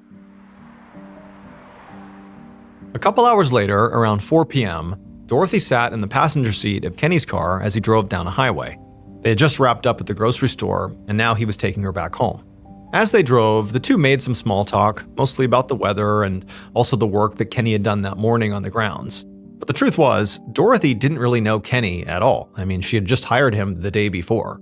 A couple hours later, around 4 p.m., Dorothy sat in the passenger seat of Kenny's car as he drove down a highway. They had just wrapped up at the grocery store, and now he was taking her back home. As they drove, the two made some small talk, mostly about the weather and also the work that Kenny had done that morning on the grounds. But the truth was, Dorothy didn't really know Kenny at all. I mean, she had just hired him the day before.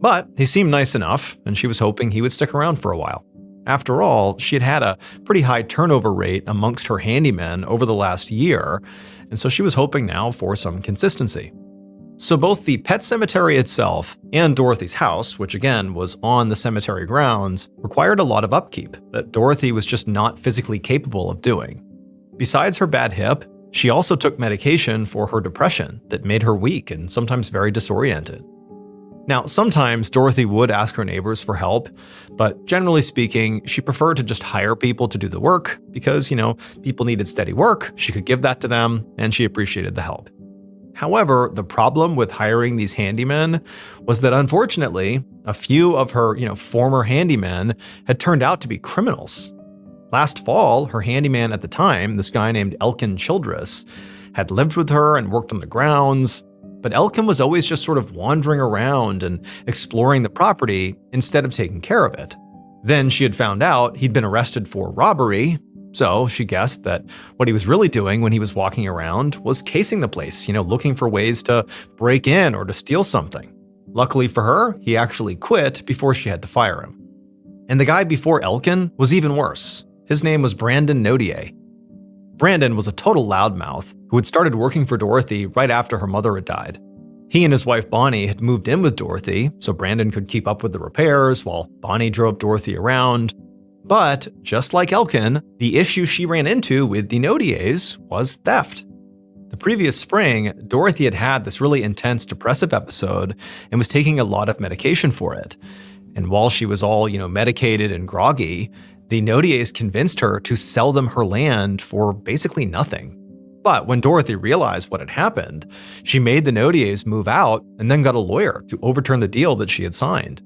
But he seemed nice enough, and she was hoping he would stick around for a while. After all, she had had a pretty high turnover rate amongst her handymen over the last year, and so she was hoping now for some consistency. So both the pet cemetery itself and Dorothy's house, which again was on the cemetery grounds, required a lot of upkeep that Dorothy was just not physically capable of doing. Besides her bad hip, she also took medication for her depression that made her weak and sometimes very disoriented. Now, sometimes Dorothy would ask her neighbors for help, but generally speaking, she preferred to just hire people to do the work because, people needed steady work, she could give that to them, and she appreciated the help. However, the problem with hiring these handymen was that unfortunately, a few of her, former handymen had turned out to be criminals. Last fall, her handyman at the time, this guy named Elkin Childress, had lived with her and worked on the grounds, but Elkin was always just sort of wandering around and exploring the property instead of taking care of it. Then she had found out he'd been arrested for robbery, so she guessed that what he was really doing when he was walking around was casing the place, looking for ways to break in or to steal something. Luckily for her, he actually quit before she had to fire him. And the guy before Elkin was even worse. His name was Brandon Nodier. Brandon was a total loudmouth who had started working for Dorothy right after her mother had died. He and his wife Bonnie had moved in with Dorothy, so Brandon could keep up with the repairs while Bonnie drove Dorothy around. But just like Elkin, the issue she ran into with the Nodiers was theft. The previous spring, Dorothy had had this really intense depressive episode and was taking a lot of medication for it. And while she was all, medicated and groggy, the Nodiers convinced her to sell them her land for basically nothing. But when Dorothy realized what had happened, she made the Nodiers move out and then got a lawyer to overturn the deal that she had signed.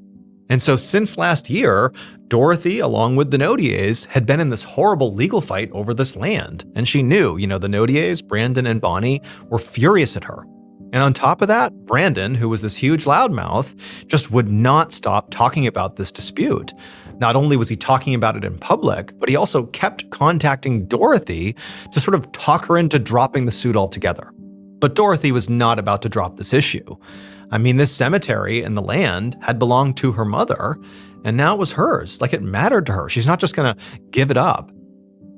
And so since last year, Dorothy, along with the Nodiers, had been in this horrible legal fight over this land. And she knew, the Nodiers, Brandon and Bonnie, were furious at her. And on top of that, Brandon, who was this huge loudmouth, just would not stop talking about this dispute. Not only was he talking about it in public, but he also kept contacting Dorothy to sort of talk her into dropping the suit altogether. But Dorothy was not about to drop this issue. This cemetery and the land had belonged to her mother, and now it was hers, like it mattered to her. She's not just gonna give it up.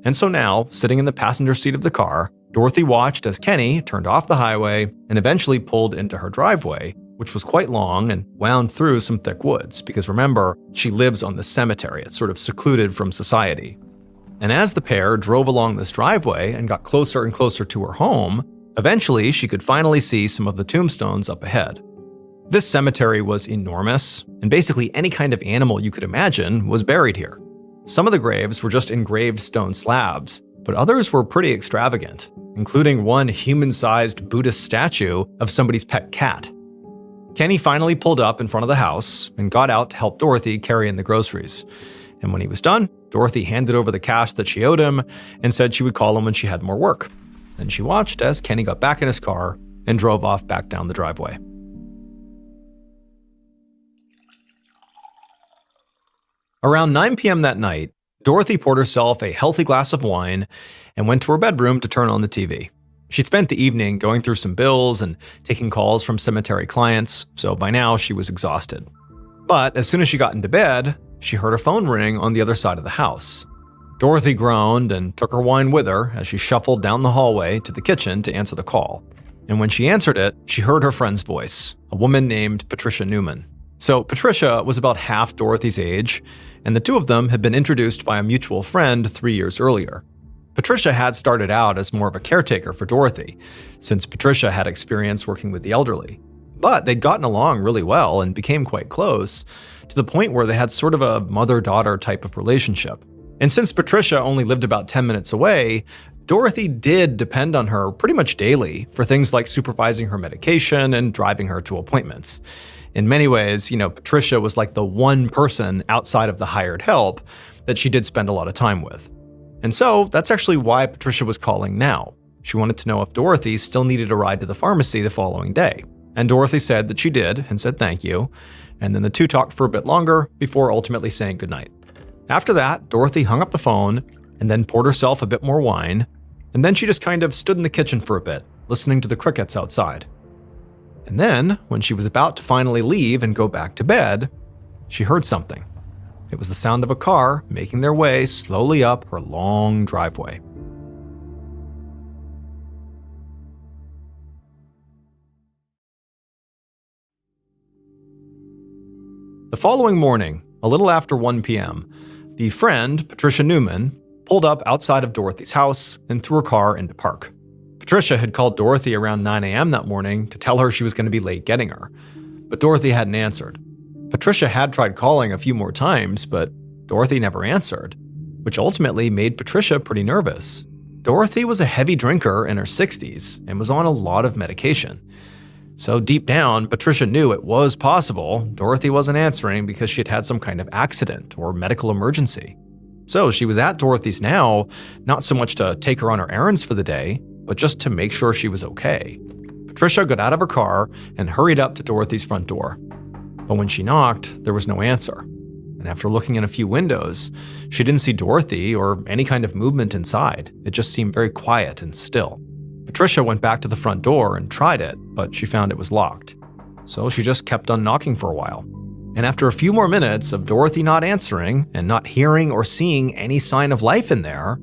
And so now, sitting in the passenger seat of the car, Dorothy watched as Kenny turned off the highway and eventually pulled into her driveway, which was quite long and wound through some thick woods, because remember, she lives on the cemetery. It's sort of secluded from society. And as the pair drove along this driveway and got closer and closer to her home, eventually she could finally see some of the tombstones up ahead. This cemetery was enormous, and basically any kind of animal you could imagine was buried here. Some of the graves were just engraved stone slabs, but others were pretty extravagant, including one human-sized Buddhist statue of somebody's pet cat. Kenny finally pulled up in front of the house and got out to help Dorothy carry in the groceries. And when he was done, Dorothy handed over the cash that she owed him and said she would call him when she had more work. Then she watched as Kenny got back in his car and drove off back down the driveway. Around 9 p.m. that night, Dorothy poured herself a healthy glass of wine and went to her bedroom to turn on the TV. She'd spent the evening going through some bills and taking calls from cemetery clients, so by now she was exhausted. But as soon as she got into bed, she heard her phone ring on the other side of the house. Dorothy groaned and took her wine with her as she shuffled down the hallway to the kitchen to answer the call. And when she answered it, she heard her friend's voice, a woman named Patricia Newman. So Patricia was about half Dorothy's age, and the two of them had been introduced by a mutual friend 3 years earlier. Patricia had started out as more of a caretaker for Dorothy, since Patricia had experience working with the elderly. But they'd gotten along really well and became quite close, to the point where they had sort of a mother-daughter type of relationship. And since Patricia only lived about 10 minutes away, Dorothy did depend on her pretty much daily for things like supervising her medication and driving her to appointments. In many ways, Patricia was like the one person outside of the hired help that she did spend a lot of time with. And so that's actually why Patricia was calling now. She wanted to know if Dorothy still needed a ride to the pharmacy the following day. And Dorothy said that she did and said thank you. And then the two talked for a bit longer before ultimately saying goodnight. After that, Dorothy hung up the phone and then poured herself a bit more wine. And then she just kind of stood in the kitchen for a bit, listening to the crickets outside. And then, when she was about to finally leave and go back to bed, she heard something. It was the sound of a car making their way slowly up her long driveway. The following morning, a little after 1 p.m., the friend, Patricia Newman, pulled up outside of Dorothy's house and threw her car into park. Patricia had called Dorothy around 9 a.m. that morning to tell her she was going to be late getting her, but Dorothy hadn't answered. Patricia had tried calling a few more times, but Dorothy never answered, which ultimately made Patricia pretty nervous. Dorothy was a heavy drinker in her 60s and was on a lot of medication. So deep down, Patricia knew it was possible Dorothy wasn't answering because she had had some kind of accident or medical emergency. So she was at Dorothy's now, not so much to take her on her errands for the day, but just to make sure she was okay. Patricia got out of her car and hurried up to Dorothy's front door. But when she knocked, there was no answer. And after looking in a few windows, she didn't see Dorothy or any kind of movement inside. It just seemed very quiet and still. Patricia went back to the front door and tried it, but she found it was locked. So she just kept on knocking for a while. And after a few more minutes of Dorothy not answering and not hearing or seeing any sign of life in there,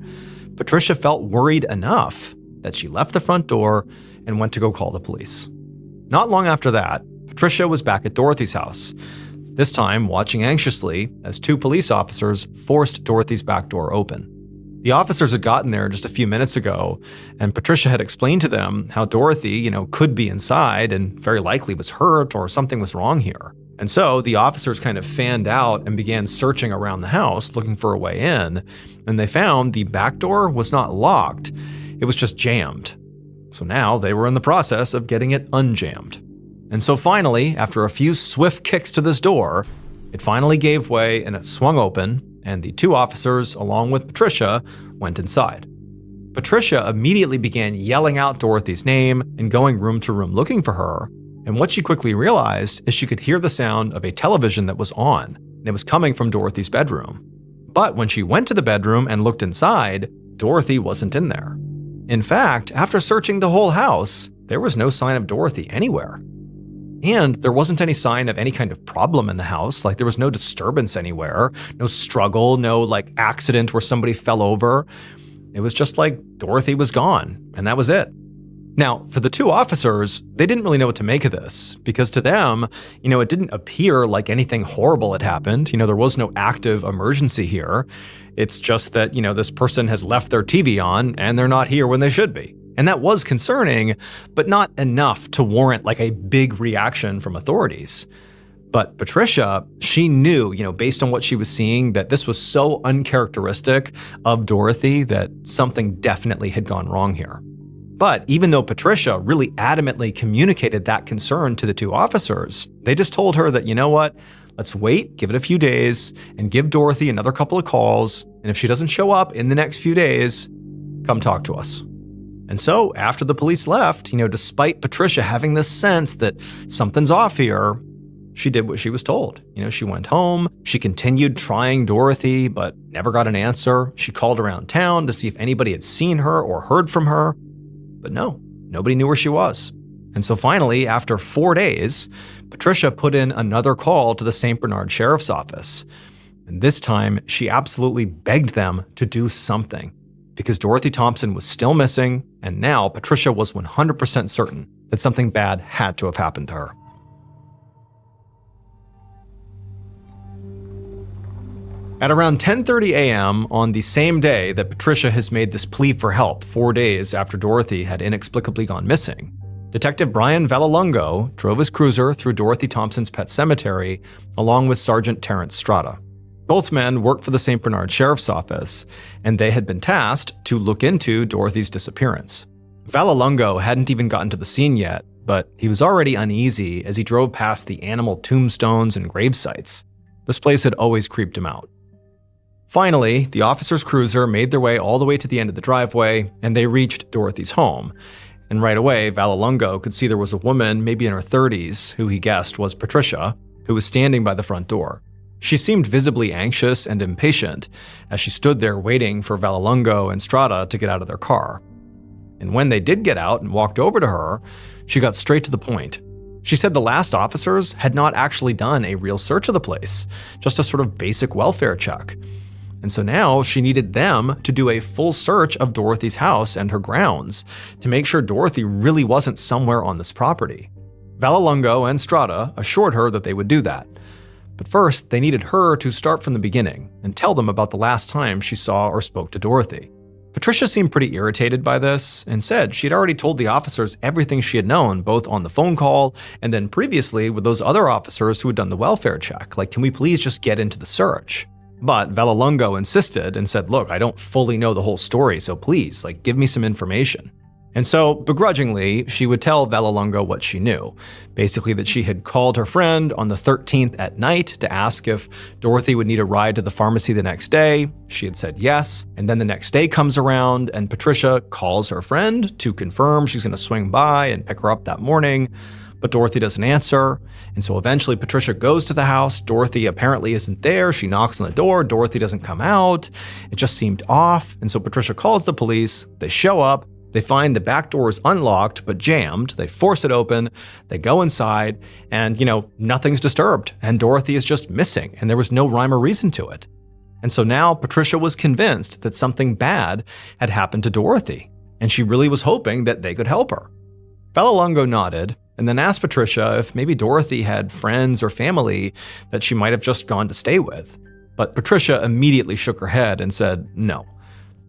Patricia felt worried enough that she left the front door and went to go call the police. Not long after that, Patricia was back at Dorothy's house, this time watching anxiously as two police officers forced Dorothy's back door open. The officers had gotten there just a few minutes ago, and Patricia had explained to them how Dorothy, could be inside and very likely was hurt or something was wrong here. And so the officers kind of fanned out and began searching around the house looking for a way in, and they found the back door was not locked, it was just jammed. So now they were in the process of getting it unjammed. And so finally, after a few swift kicks to this door, It finally gave way and it swung open, and the two officers, along with Patricia, went inside. Patricia immediately began yelling out Dorothy's name and going room to room looking for her, and what she quickly realized is she could hear the sound of a television that was on, and it was coming from Dorothy's bedroom. But when she went to the bedroom and looked inside, Dorothy wasn't in there. In fact, after searching the whole house, there was no sign of Dorothy anywhere. And there wasn't any sign of any kind of problem in the house, like there was no disturbance anywhere, no struggle, no accident where somebody fell over. It was just like Dorothy was gone, and that was it. Now, for the two officers, they didn't really know what to make of this, because to them, it didn't appear like anything horrible had happened. There was no active emergency here. It's just that, this person has left their TV on and they're not here when they should be. And that was concerning, but not enough to warrant a big reaction from authorities. But Patricia, she knew, based on what she was seeing, that this was so uncharacteristic of Dorothy that something definitely had gone wrong here. But even though Patricia really adamantly communicated that concern to the two officers, they just told her that, let's wait, give it a few days, and give Dorothy another couple of calls, and if she doesn't show up in the next few days, come talk to us. And so after the police left, despite Patricia having this sense that something's off here, she did what she was told. She went home, she continued trying Dorothy, but never got an answer. She called around town to see if anybody had seen her or heard from her, but no, nobody knew where she was. And so finally, after 4 days, Patricia put in another call to the St. Bernard Sheriff's Office. And this time, she absolutely begged them to do something, because Dorothy Thompson was still missing, and now Patricia was 100% certain that something bad had to have happened to her. At around 10:30 a.m. on the same day that Patricia has made this plea for help 4 days after Dorothy had inexplicably gone missing, Detective Brian Vallelongo drove his cruiser through Dorothy Thompson's pet cemetery along with Sergeant Terrence Strada. Both men worked for the St. Bernard Sheriff's Office, and they had been tasked to look into Dorothy's disappearance. Vallelongo hadn't even gotten to the scene yet, but he was already uneasy as he drove past the animal tombstones and grave sites. This place had always creeped him out. Finally, the officer's cruiser made their way all the way to the end of the driveway, and they reached Dorothy's home. And right away, Vallelongo could see there was a woman, maybe in her 30s, who he guessed was Patricia, who was standing by the front door. She seemed visibly anxious and impatient as she stood there waiting for Vallelongo and Strada to get out of their car. And when they did get out and walked over to her, she got straight to the point. She said the last officers had not actually done a real search of the place, just a sort of basic welfare check. And so now she needed them to do a full search of Dorothy's house and her grounds to make sure Dorothy really wasn't somewhere on this property. Vallelongo and Strada assured her that they would do that. But first, they needed her to start from the beginning and tell them about the last time she saw or spoke to Dorothy. Patricia seemed pretty irritated by this and said she'd already told the officers everything she had known, both on the phone call and then previously with those other officers who had done the welfare check. Can we please just get into the search? But Vallelongo insisted and said, look, I don't fully know the whole story, so please, give me some information. And so, begrudgingly, she would tell Vallelongo what she knew. Basically that she had called her friend on the 13th at night to ask if Dorothy would need a ride to the pharmacy the next day. She had said yes, and then the next day comes around and Patricia calls her friend to confirm she's going to swing by and pick her up that morning. But Dorothy doesn't answer, and so eventually Patricia goes to the house. Dorothy apparently isn't there. She knocks on the door. Dorothy doesn't come out. It just seemed off, and so Patricia calls the police. They show up. They find the back door is unlocked but jammed. They force it open. They go inside, and, nothing's disturbed, and Dorothy is just missing, and there was no rhyme or reason to it. And so now Patricia was convinced that something bad had happened to Dorothy, and she really was hoping that they could help her. Vallelongo nodded, and then asked Patricia if maybe Dorothy had friends or family that she might have just gone to stay with. But Patricia immediately shook her head and said no.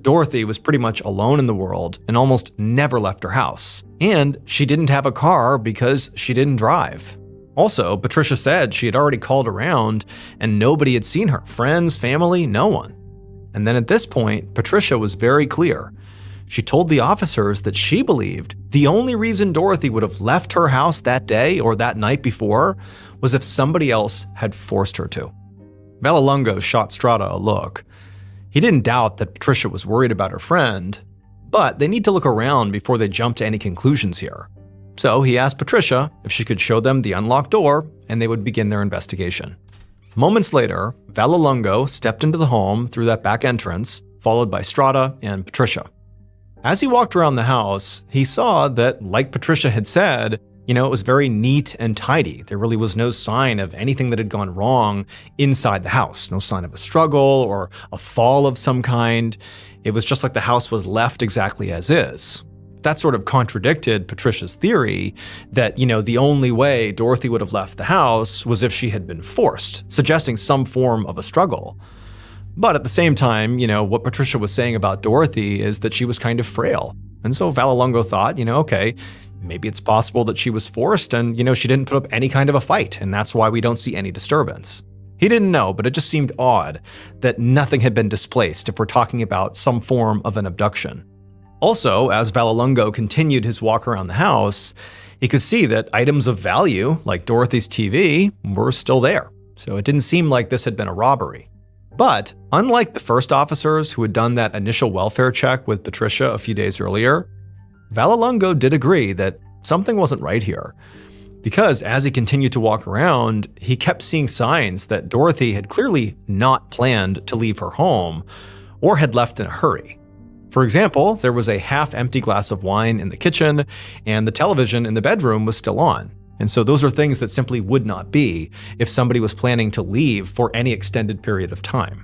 Dorothy was pretty much alone in the world and almost never left her house. And she didn't have a car because she didn't drive. Also, Patricia said she had already called around and nobody had seen her. Friends, family, no one. And then at this point, Patricia was very clear. She told the officers that she believed The only reason Dorothy would have left her house that day or that night before was if somebody else had forced her to. Vallelonga shot Strada a look. He didn't doubt that Patricia was worried about her friend, but they need to look around before they jump to any conclusions here. So he asked Patricia if she could show them the unlocked door, and they would begin their investigation. Moments later, Vallelonga stepped into the home through that back entrance, followed by Strada and Patricia. As he walked around the house, he saw that, like Patricia had said, it was very neat and tidy. There really was no sign of anything that had gone wrong inside the house. No sign of a struggle or a fall of some kind. It was just like the house was left exactly as is. That sort of contradicted Patricia's theory that, the only way Dorothy would have left the house was if she had been forced, suggesting some form of a struggle. But at the same time, what Patricia was saying about Dorothy is that she was kind of frail. And so Vallelonga thought, okay, maybe it's possible that she was forced and, she didn't put up any kind of a fight, and that's why we don't see any disturbance. He didn't know, but it just seemed odd that nothing had been displaced if we're talking about some form of an abduction. Also, as Vallelonga continued his walk around the house, he could see that items of value, like Dorothy's TV, were still there. So it didn't seem like this had been a robbery. But unlike the first officers who had done that initial welfare check with Patricia a few days earlier, Vallelonga did agree that something wasn't right here. Because as he continued to walk around, he kept seeing signs that Dorothy had clearly not planned to leave her home or had left in a hurry. For example, there was a half-empty glass of wine in the kitchen, and the television in the bedroom was still on. And so those are things that simply would not be if somebody was planning to leave for any extended period of time.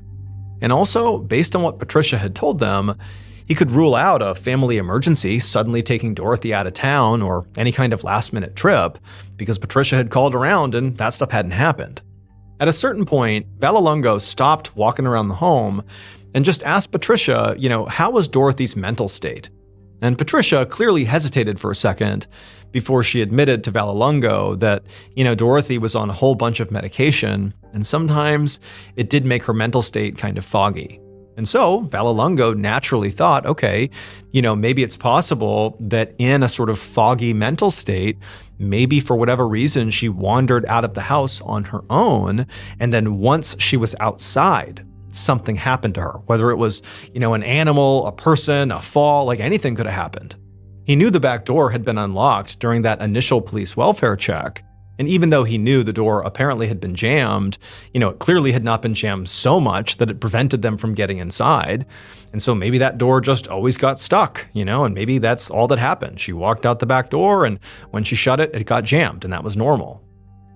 And also, based on what Patricia had told them, he could rule out a family emergency suddenly taking Dorothy out of town or any kind of last-minute trip, because Patricia had called around and that stuff hadn't happened. At a certain point, Vallelonga stopped walking around the home and just asked Patricia, how was Dorothy's mental state? And Patricia clearly hesitated for a second before she admitted to Vallelonga that, Dorothy was on a whole bunch of medication, and sometimes it did make her mental state kind of foggy. And so Vallelonga naturally thought, okay, maybe it's possible that in a sort of foggy mental state, maybe for whatever reason she wandered out of the house on her own, and then once she was outside, something happened to her, whether it was, an animal, a person, a fall, like anything could have happened. He knew the back door had been unlocked during that initial police welfare check, and even though he knew the door apparently had been jammed, it clearly had not been jammed so much that it prevented them from getting inside. And so maybe that door just always got stuck, and maybe that's all that happened. She walked out the back door, and when she shut it, it got jammed, and that was normal.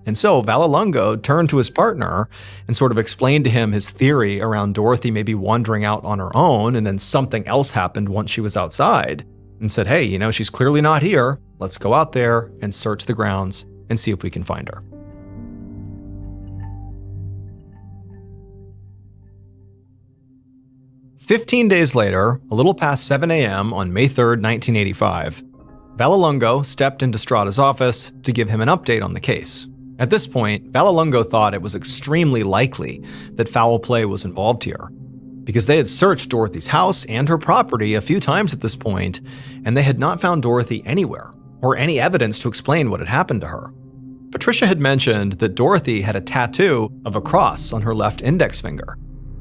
And so Vallelonga turned to his partner and sort of explained to him his theory around Dorothy maybe wandering out on her own, and then something else happened once she was outside, and said, hey, she's clearly not here. Let's go out there and search the grounds and see if we can find her. "15 days later, a little past 7 a.m. on May 3rd, 1985, Vallelonga stepped into Strada's office to give him an update on the case. At this point, Vallelonga thought it was extremely likely that foul play was involved here, because they had searched Dorothy's house and her property a few times at this point, and they had not found Dorothy anywhere, or any evidence to explain what had happened to her. Patricia had mentioned that Dorothy had a tattoo of a cross on her left index finger.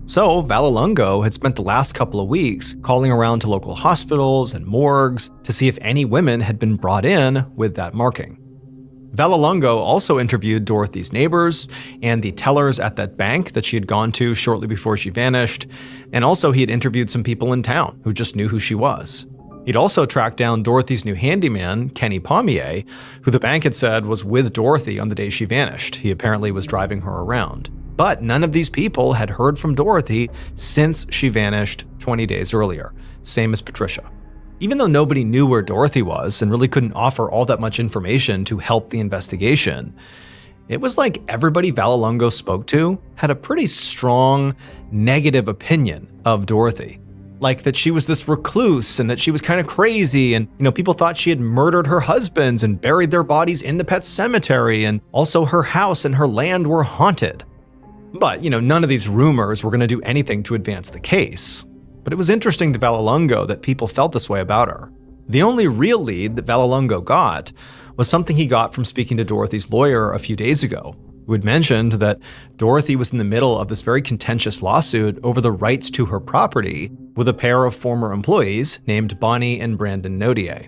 So Vallelonga had spent the last couple of weeks calling around to local hospitals and morgues to see if any women had been brought in with that marking. Vallelonga also interviewed Dorothy's neighbors and the tellers at that bank that she had gone to shortly before she vanished, and also he had interviewed some people in town who just knew who she was. He'd also tracked down Dorothy's new handyman, Kenny Pommier, who the bank had said was with Dorothy on the day she vanished. He apparently was driving her around. But none of these people had heard from Dorothy since she vanished 20 days earlier, same as Patricia. Even though nobody knew where Dorothy was and really couldn't offer all that much information to help the investigation, it was like everybody Vallelonga spoke to had a pretty strong negative opinion of Dorothy. Like that she was this recluse and that she was kind of crazy, and people thought she had murdered her husbands and buried their bodies in the pet cemetery, and also her house and her land were haunted. But none of these rumors were going to do anything to advance the case. But it was interesting to Vallelonga that people felt this way about her. The only real lead that Vallelongo got was something he got from speaking to Dorothy's lawyer a few days ago, who had mentioned that Dorothy was in the middle of this very contentious lawsuit over the rights to her property with a pair of former employees named Bonnie and Brandon Nodier.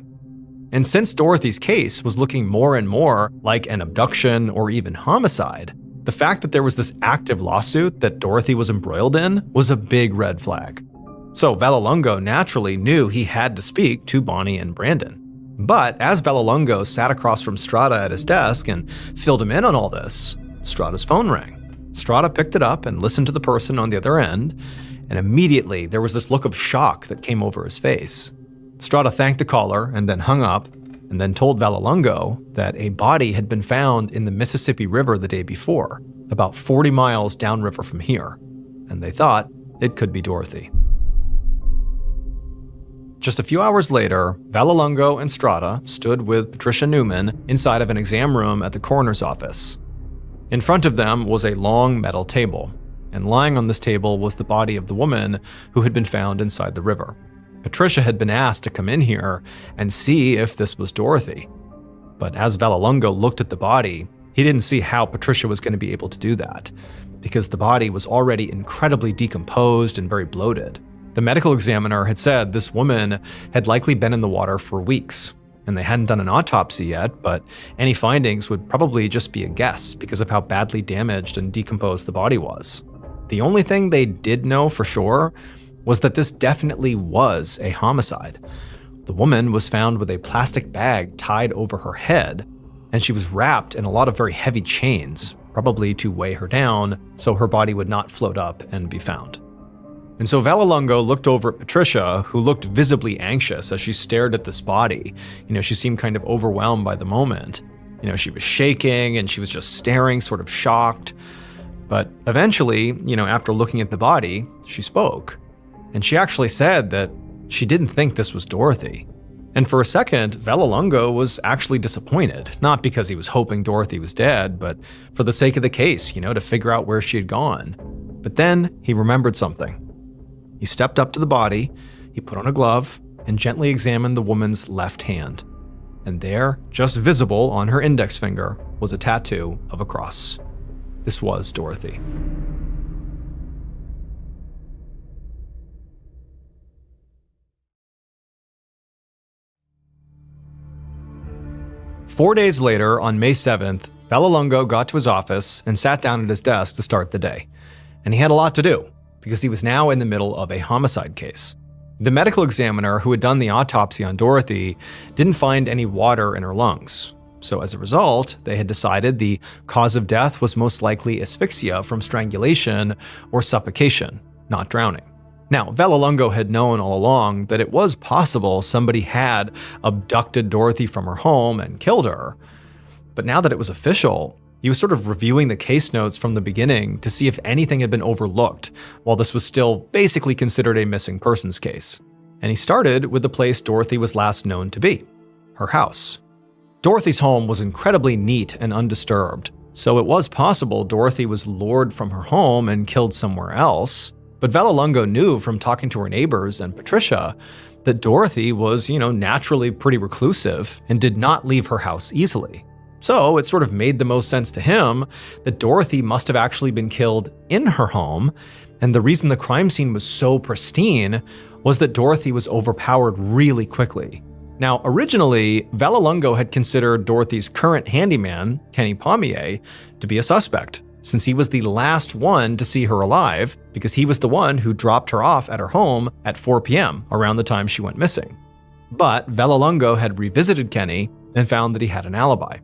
And since Dorothy's case was looking more and more like an abduction or even homicide, the fact that there was this active lawsuit that Dorothy was embroiled in was a big red flag. So Vallelongo naturally knew he had to speak to Bonnie and Brandon. But as Vallelongo sat across from Strada at his desk and filled him in on all this, Strada's phone rang. Strada picked it up and listened to the person on the other end, and immediately there was this look of shock that came over his face. Strada thanked the caller and then hung up, and then told Vallelongo that a body had been found in the Mississippi River the day before, about 40 miles downriver from here, and they thought it could be Dorothy. Just a few hours later, Vallelongo and Strada stood with Patricia Newman inside of an exam room at the coroner's office. In front of them was a long metal table, and lying on this table was the body of the woman who had been found inside the river. Patricia had been asked to come in here and see if this was Dorothy. But as Vallelongo looked at the body, he didn't see how Patricia was going to be able to do that, because the body was already incredibly decomposed and very bloated. The medical examiner had said this woman had likely been in the water for weeks, and they hadn't done an autopsy yet, but any findings would probably just be a guess because of how badly damaged and decomposed the body was. The only thing they did know for sure was that this definitely was a homicide. The woman was found with a plastic bag tied over her head, and she was wrapped in a lot of very heavy chains, probably to weigh her down so her body would not float up and be found. And so Vallelongo looked over at Patricia, who looked visibly anxious as she stared at this body. She seemed kind of overwhelmed by the moment. She was shaking and she was just staring, sort of shocked. But eventually, after looking at the body, she spoke. And she actually said that she didn't think this was Dorothy. And for a second, Vallelongo was actually disappointed, not because he was hoping Dorothy was dead, but for the sake of the case, to figure out where she had gone. But then he remembered something. He stepped up to the body, he put on a glove, and gently examined the woman's left hand. And there, just visible on her index finger, was a tattoo of a cross. This was Dorothy. Four days later, on May 7th, Vallelongo got to his office and sat down at his desk to start the day. And he had a lot to do, because he was now in the middle of a homicide case. The medical examiner who had done the autopsy on Dorothy didn't find any water in her lungs. So as a result, they had decided the cause of death was most likely asphyxia from strangulation or suffocation, not drowning. Now, Vallelongo had known all along that it was possible somebody had abducted Dorothy from her home and killed her. But now that it was official, he was sort of reviewing the case notes from the beginning to see if anything had been overlooked, while this was still basically considered a missing persons case. And he started with the place Dorothy was last known to be, her house. Dorothy's home was incredibly neat and undisturbed, so it was possible Dorothy was lured from her home and killed somewhere else. But Vallelongo knew from talking to her neighbors and Patricia that Dorothy was, naturally pretty reclusive and did not leave her house easily. So it sort of made the most sense to him that Dorothy must have actually been killed in her home, and the reason the crime scene was so pristine was that Dorothy was overpowered really quickly. Now, originally, Vallelongo had considered Dorothy's current handyman, Kenny Pommier, to be a suspect, since he was the last one to see her alive, because he was the one who dropped her off at her home at 4 p.m., around the time she went missing. But Vallelongo had revisited Kenny and found that he had an alibi.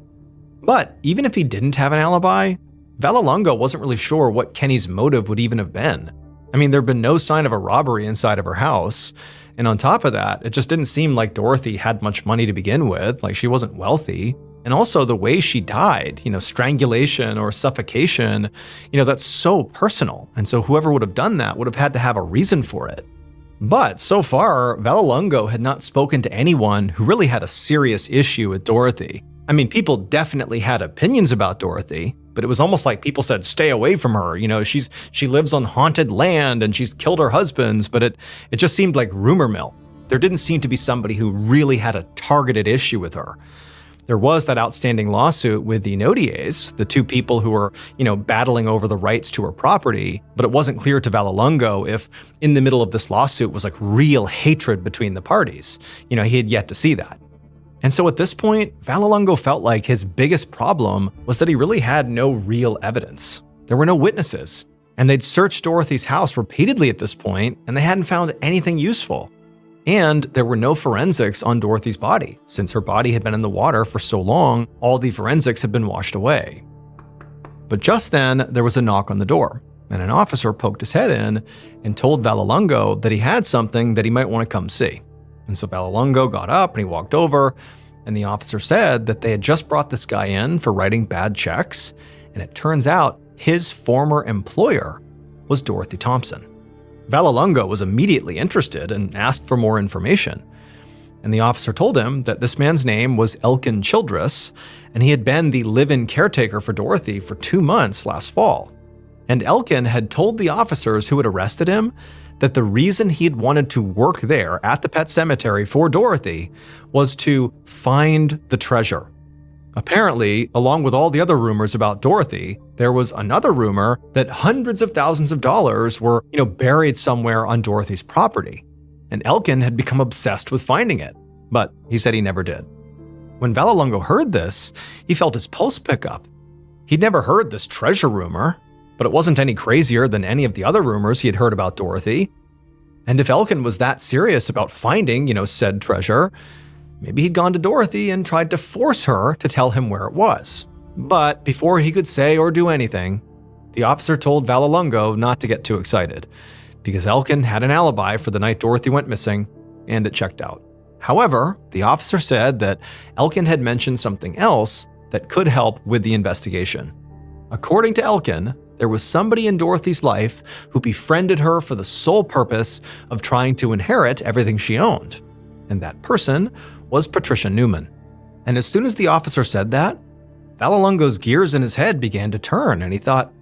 But even if he didn't have an alibi, Vallelongo wasn't really sure what Kenny's motive would even have been. I mean, there'd been no sign of a robbery inside of her house, and on top of that, it just didn't seem like Dorothy had much money to begin with, like she wasn't wealthy. And also the way she died, strangulation or suffocation, that's so personal. And so whoever would have done that would have had to have a reason for it. But so far, Vallelongo had not spoken to anyone who really had a serious issue with Dorothy. I mean, people definitely had opinions about Dorothy, but it was almost like people said, stay away from her. She lives on haunted land and she's killed her husbands, but it just seemed like rumor mill. there didn't seem to be somebody who really had a targeted issue with her. There was that outstanding lawsuit with the Nodiers, the two people who were, battling over the rights to her property, but it wasn't clear to Vallelongo if in the middle of this lawsuit was like real hatred between the parties. He had yet to see that. And so at this point, Vallelongo felt like his biggest problem was that he really had no real evidence. There were no witnesses, and they'd searched Dorothy's house repeatedly at this point, and they hadn't found anything useful. And there were no forensics on Dorothy's body. Since her body had been in the water for so long, all the forensics had been washed away. But just then, there was a knock on the door, and an officer poked his head in and told Vallelongo that he had something that he might want to come see. And so Vallelongo got up and he walked over, and the officer said that they had just brought this guy in for writing bad checks, and it turns out his former employer was Dorothy Thompson. Vallelongo was immediately interested and asked for more information. And the officer told him that this man's name was Elkin Childress, and he had been the live-in caretaker for Dorothy for 2 months last fall. And Elkin had told the officers who had arrested him that the reason he had wanted to work there at the pet cemetery for Dorothy was to find the treasure. Apparently, along with all the other rumors about Dorothy, there was another rumor that hundreds of thousands of dollars were, buried somewhere on Dorothy's property. And Elkin had become obsessed with finding it, but he said he never did. When Vallelongo heard this, he felt his pulse pick up. He'd never heard this treasure rumor, but it wasn't any crazier than any of the other rumors he had heard about Dorothy. And if Elkin was that serious about finding, said treasure, maybe he'd gone to Dorothy and tried to force her to tell him where it was. But before he could say or do anything, the officer told Vallelongo not to get too excited, because Elkin had an alibi for the night Dorothy went missing, and it checked out. However, the officer said that Elkin had mentioned something else that could help with the investigation. According to Elkin, there was somebody in Dorothy's life who befriended her for the sole purpose of trying to inherit everything she owned. And that person was Patricia Newman. And as soon as the officer said that, Vallelongo's gears in his head began to turn, and he thought,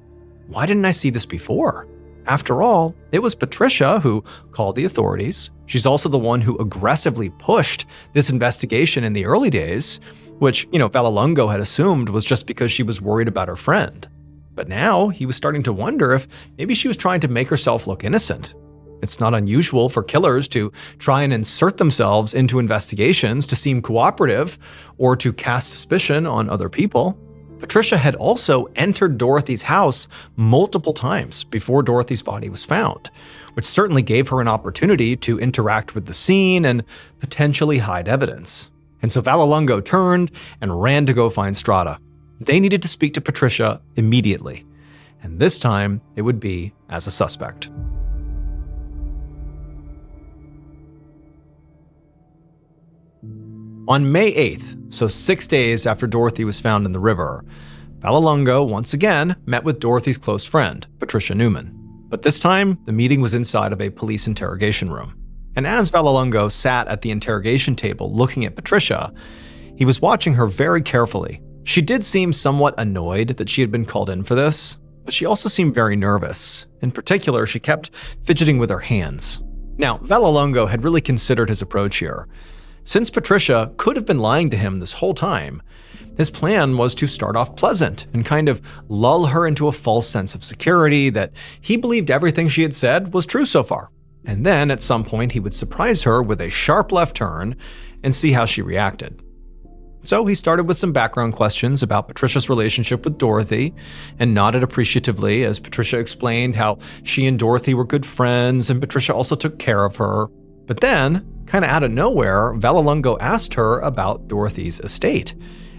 why didn't I see this before? After all, it was Patricia who called the authorities. She's also the one who aggressively pushed this investigation in the early days, which, Vallelongo had assumed was just because she was worried about her friend. But now he was starting to wonder if maybe she was trying to make herself look innocent. It's not unusual for killers to try and insert themselves into investigations to seem cooperative or to cast suspicion on other people. Patricia had also entered Dorothy's house multiple times before Dorothy's body was found, which certainly gave her an opportunity to interact with the scene and potentially hide evidence. And so Vallelongo turned and ran to go find Strada. They needed to speak to Patricia immediately, and this time it would be as a suspect. On May 8th, so 6 days after Dorothy was found in the river, Vallelongo once again met with Dorothy's close friend, Patricia Newman. But this time, the meeting was inside of a police interrogation room. And as Vallelongo sat at the interrogation table looking at Patricia, he was watching her very carefully. She did seem somewhat annoyed that she had been called in for this, but she also seemed very nervous. In particular, she kept fidgeting with her hands. Now, Vallelongo had really considered his approach here. Since Patricia could have been lying to him this whole time, his plan was to start off pleasant and kind of lull her into a false sense of security that he believed everything she had said was true so far. And then at some point he would surprise her with a sharp left turn and see how she reacted. So he started with some background questions about Patricia's relationship with Dorothy and nodded appreciatively as Patricia explained how she and Dorothy were good friends and Patricia also took care of her. But then, kind of out of nowhere, Vallelongo asked her about Dorothy's estate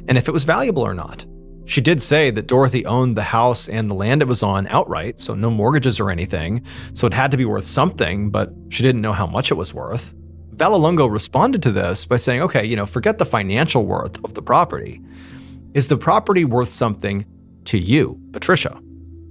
and if it was valuable or not. She did say that Dorothy owned the house and the land it was on outright, so no mortgages or anything, so it had to be worth something, but she didn't know how much it was worth. Vallelongo responded to this by saying, okay, forget the financial worth of the property. Is the property worth something to you, Patricia?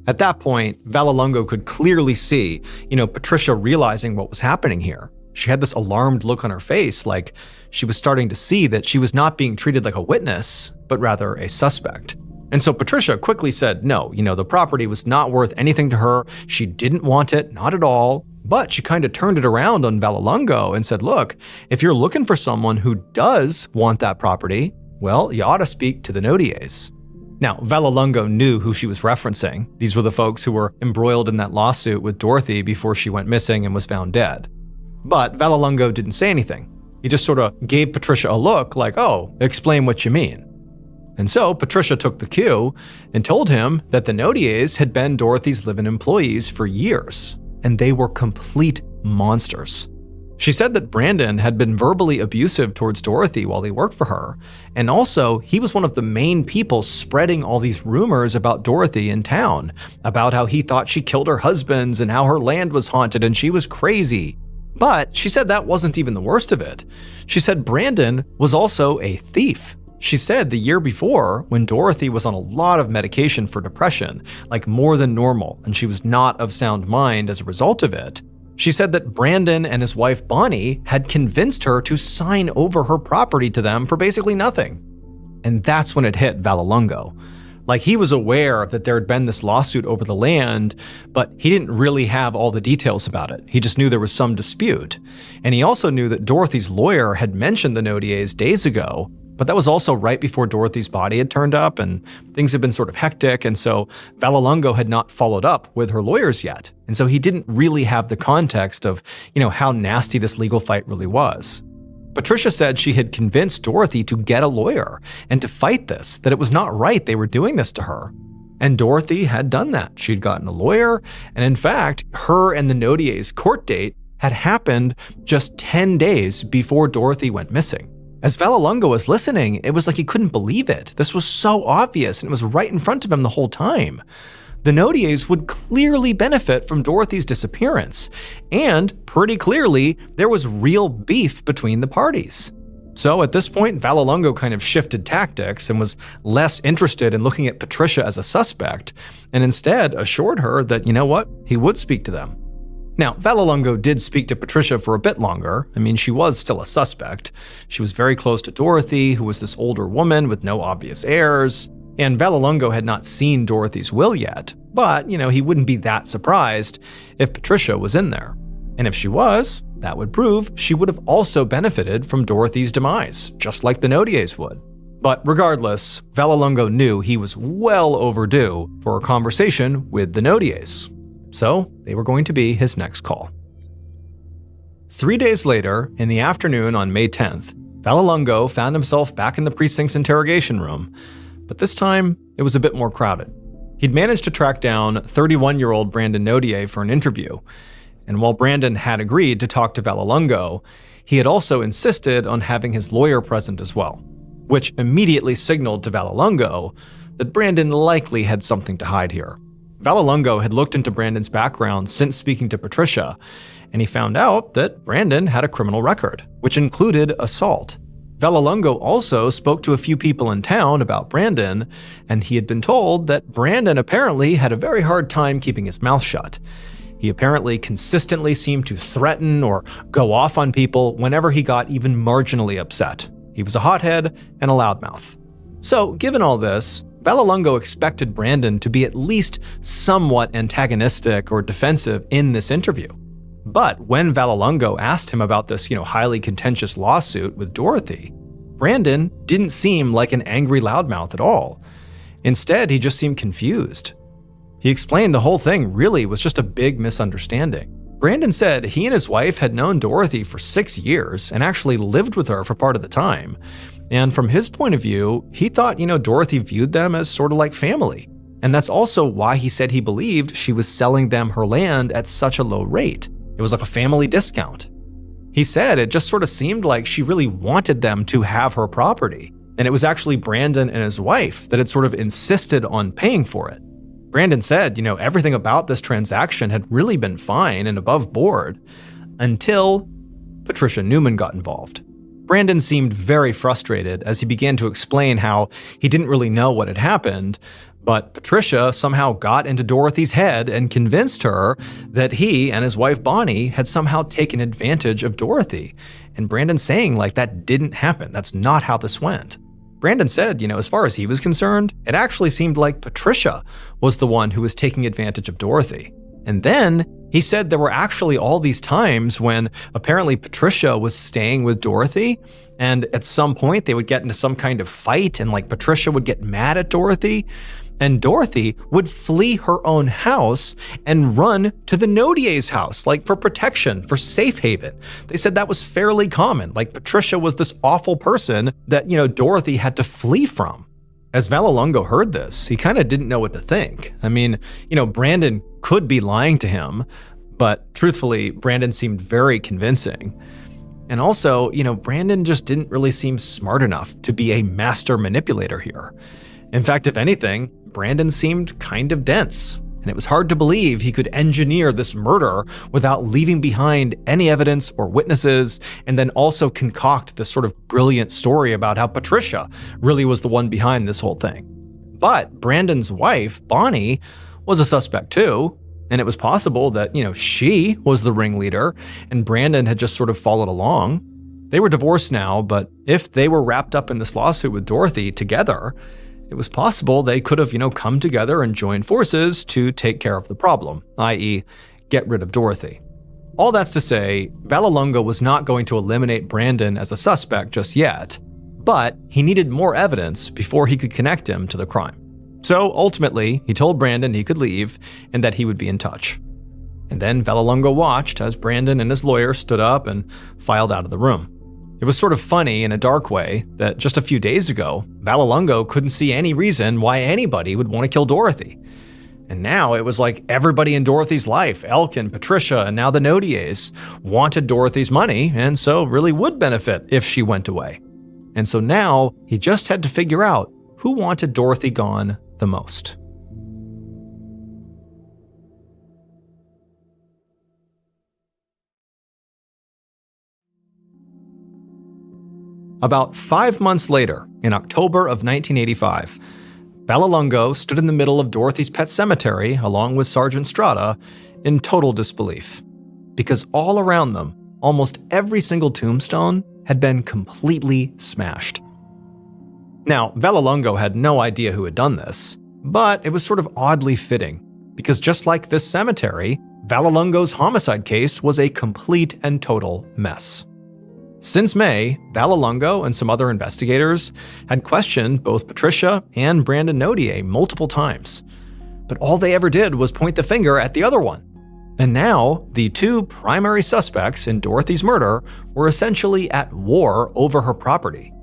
At that point, Vallelongo could clearly see, Patricia realizing what was happening here. She had this alarmed look on her face, like she was starting to see that she was not being treated like a witness, but rather a suspect. And so Patricia quickly said, no, the property was not worth anything to her. She didn't want it, not at all. But she kind of turned it around on Vallelongo and said, look, if you're looking for someone who does want that property, well, you ought to speak to the Notiers. Now, Vallelongo knew who she was referencing. These were the folks who were embroiled in that lawsuit with Dorothy before she went missing and was found dead. But Vallelongo didn't say anything. He just sort of gave Patricia a look like, oh, explain what you mean. And so Patricia took the cue and told him that the Notiers had been Dorothy's live-in employees for years, and they were complete monsters. She said that Brandon had been verbally abusive towards Dorothy while he worked for her, and also he was one of the main people spreading all these rumors about Dorothy in town, about how he thought she killed her husbands and how her land was haunted and she was crazy. But she said that wasn't even the worst of it. She said Brandon was also a thief. She said the year before, when Dorothy was on a lot of medication for depression, like more than normal, and she was not of sound mind as a result of it, she said that Brandon and his wife Bonnie had convinced her to sign over her property to them for basically nothing. And that's when it hit Vallelongo. Like, he was aware that there had been this lawsuit over the land, but he didn't really have all the details about it. He just knew there was some dispute. And he also knew that Dorothy's lawyer had mentioned the Notiers days ago, but that was also right before Dorothy's body had turned up and things had been sort of hectic, and so Vallelongo had not followed up with her lawyers yet. And so he didn't really have the context of, how nasty this legal fight really was. Patricia said she had convinced Dorothy to get a lawyer and to fight this, that it was not right they were doing this to her. And Dorothy had done that. She'd gotten a lawyer, and in fact, her and the Notiers' court date had happened just 10 days before Dorothy went missing. As Vallelongo was listening, it was like he couldn't believe it. This was so obvious, and it was right in front of him the whole time. The Notiers would clearly benefit from Dorothy's disappearance, and pretty clearly, there was real beef between the parties. So at this point, Vallelongo kind of shifted tactics and was less interested in looking at Patricia as a suspect, and instead assured her that, he would speak to them. Now, Vallelongo did speak to Patricia for a bit longer. I mean, she was still a suspect. She was very close to Dorothy, who was this older woman with no obvious heirs. And Vallelongo had not seen Dorothy's will yet, but, he wouldn't be that surprised if Patricia was in there. And if she was, that would prove she would have also benefited from Dorothy's demise, just like the Notiers would. But regardless, Vallelongo knew he was well overdue for a conversation with the Notiers. So they were going to be his next call. 3 days later, in the afternoon on May 10th, Vallelongo found himself back in the precinct's interrogation room, but this time it was a bit more crowded. He'd managed to track down 31-year-old Brandon Notier for an interview, and while Brandon had agreed to talk to Vallelongo, he had also insisted on having his lawyer present as well, which immediately signaled to Vallelongo that Brandon likely had something to hide here. Vallelongo had looked into Brandon's background since speaking to Patricia, and he found out that Brandon had a criminal record, which included assault. Vallelongo also spoke to a few people in town about Brandon, and he had been told that Brandon apparently had a very hard time keeping his mouth shut. He apparently consistently seemed to threaten or go off on people whenever he got even marginally upset. He was a hothead and a loudmouth. So, given all this, Vallelongo expected Brandon to be at least somewhat antagonistic or defensive in this interview. But when Vallelongo asked him about this, highly contentious lawsuit with Dorothy, Brandon didn't seem like an angry loudmouth at all. Instead, he just seemed confused. He explained the whole thing really was just a big misunderstanding. Brandon said he and his wife had known Dorothy for 6 years and actually lived with her for part of the time. And from his point of view, he thought, Dorothy viewed them as sort of like family. And that's also why he said he believed she was selling them her land at such a low rate. It was like a family discount. He said it just sort of seemed like she really wanted them to have her property. And it was actually Brandon and his wife that had sort of insisted on paying for it. Brandon said, everything about this transaction had really been fine and above board until Patricia Newman got involved. Brandon seemed very frustrated as he began to explain how he didn't really know what had happened, but Patricia somehow got into Dorothy's head and convinced her that he and his wife Bonnie had somehow taken advantage of Dorothy. And Brandon saying that didn't happen. That's not how this went. Brandon said, as far as he was concerned, it actually seemed like Patricia was the one who was taking advantage of Dorothy. And then he said there were actually all these times when apparently Patricia was staying with Dorothy, and at some point they would get into some kind of fight, and like Patricia would get mad at Dorothy, and Dorothy would flee her own house and run to the Nodier's house, like for protection, for safe haven. They said that was fairly common, like Patricia was this awful person that, Dorothy had to flee from. As Vallelongo heard this, he kind of didn't know what to think. I mean, Brandon could be lying to him, but truthfully, Brandon seemed very convincing. And also, Brandon just didn't really seem smart enough to be a master manipulator here. In fact, if anything, Brandon seemed kind of dense, and it was hard to believe he could engineer this murder without leaving behind any evidence or witnesses, and then also concoct this sort of brilliant story about how Patricia really was the one behind this whole thing. But Brandon's wife, Bonnie, was a suspect too, and it was possible that, she was the ringleader, and Brandon had just sort of followed along. They were divorced now, but if they were wrapped up in this lawsuit with Dorothy together, it was possible they could have, come together and joined forces to take care of the problem, i.e., get rid of Dorothy. All that's to say, Vallelongo was not going to eliminate Brandon as a suspect just yet, but he needed more evidence before he could connect him to the crime. So ultimately, he told Brandon he could leave and that he would be in touch. And then Vallelongo watched as Brandon and his lawyer stood up and filed out of the room. It was sort of funny in a dark way that just a few days ago, Vallelongo couldn't see any reason why anybody would want to kill Dorothy. And now it was like everybody in Dorothy's life, Elkin, Patricia, and now the Nodiers, wanted Dorothy's money and so really would benefit if she went away. And so now he just had to figure out who wanted Dorothy gone the most. About 5 months later, in October of 1985, Vallelongo stood in the middle of Dorothy's pet cemetery along with Sergeant Strada in total disbelief. Because all around them, almost every single tombstone had been completely smashed. Now, Vallelongo had no idea who had done this, but it was sort of oddly fitting, because just like this cemetery, Vallelongo's homicide case was a complete and total mess. Since May, Vallelongo and some other investigators had questioned both Patricia and Brandon Nodier multiple times, but all they ever did was point the finger at the other one. And now, the two primary suspects in Dorothy's murder were essentially at war over her property.